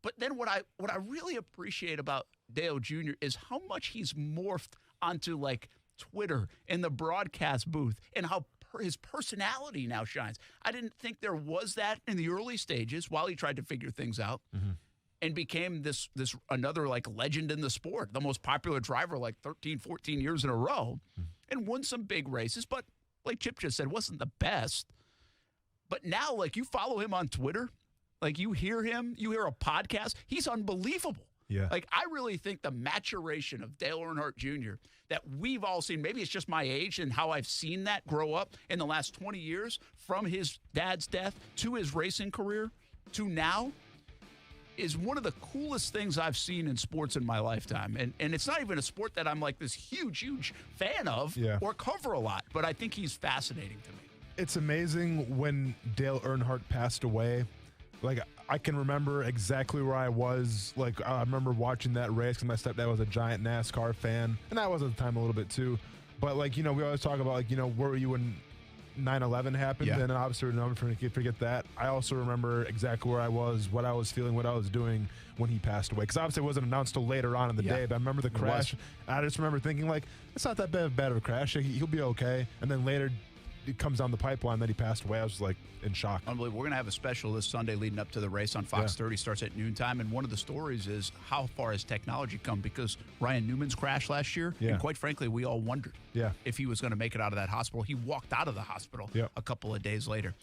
Speaker 3: But then what I really appreciate about Dale Jr. is how much he's morphed onto like Twitter and the broadcast booth and how his personality now shines. I didn't think there was that in the early stages while he tried to figure things out. And became this another like legend in the sport, the most popular driver like 13, 14 years in a row, and won some big races. But like Chip just said, wasn't the best. But now, like, you follow him on Twitter, like you hear him, you hear a podcast, he's unbelievable.
Speaker 4: Yeah.
Speaker 3: Like, I really think the maturation of Dale Earnhardt Jr. that we've all seen, maybe it's just my age and how I've seen that grow up in the last 20 years, from his dad's death to his racing career to now, is one of the coolest things I've seen in sports in my lifetime. And it's not even a sport that I'm like this huge fan of or cover a lot, but I think he's fascinating to me.
Speaker 4: It's amazing when Dale Earnhardt passed away. Like, I can remember exactly where I was. Like, I remember watching that race because my stepdad was a giant NASCAR fan, and I was at the time a little bit too. But, like, we always talk about, like, where were you when 9/11 happened, and obviously I'll never forget that. I also remember exactly where I was, what I was feeling, what I was doing when he passed away. Because obviously it wasn't announced till later on in the day, but I remember the crash. I just remember thinking, like, it's not that bad of a crash. He'll be okay. And then later it comes down the pipeline that he passed away. I was like in shock.
Speaker 3: Unbelievable. We're going to have a special this Sunday leading up to the race on Fox 30. Starts at noontime. And one of the stories is how far has technology come, because Ryan Newman's crash last year, and quite frankly, we all wondered if he was going to make it out of that hospital. He walked out of the hospital a couple of days later.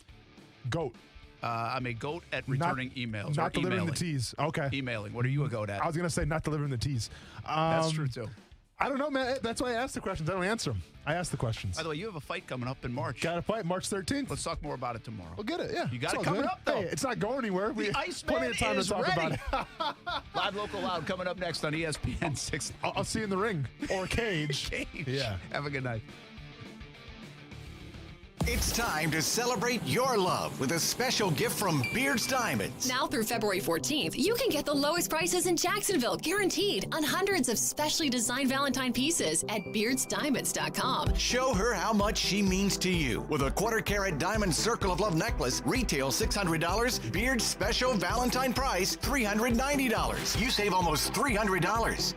Speaker 4: GOAT.
Speaker 3: I'm a GOAT at returning emails.
Speaker 4: Not delivering the teas. Okay.
Speaker 3: Emailing. What are you a GOAT at?
Speaker 4: I was going to say not delivering the teas.
Speaker 3: That's true, too.
Speaker 4: I don't know, man. That's why I ask the questions. I don't answer them. I ask the questions.
Speaker 3: By the way, you have a fight coming up in March.
Speaker 4: Got a fight March 13th.
Speaker 3: Let's talk more about it tomorrow.
Speaker 4: We'll get it, yeah.
Speaker 3: You got it coming up, though.
Speaker 4: Hey, it's not going anywhere. We have
Speaker 3: Iceman
Speaker 4: plenty of time to talk
Speaker 3: ready.
Speaker 4: about it.
Speaker 3: Live, local, loud coming up next on ESPN 6.
Speaker 4: I'll see you in the ring or cage. Yeah.
Speaker 3: Have a good night.
Speaker 10: It's time to celebrate your love with a special gift from Beard's Diamonds.
Speaker 2: Now through February 14th, you can get the lowest prices in Jacksonville, guaranteed, on hundreds of specially designed Valentine pieces at beardsdiamonds.com.
Speaker 10: Show her how much she means to you with a 1/4-carat diamond Circle of Love necklace, retail $600, Beard's special Valentine price $390. You save almost $300.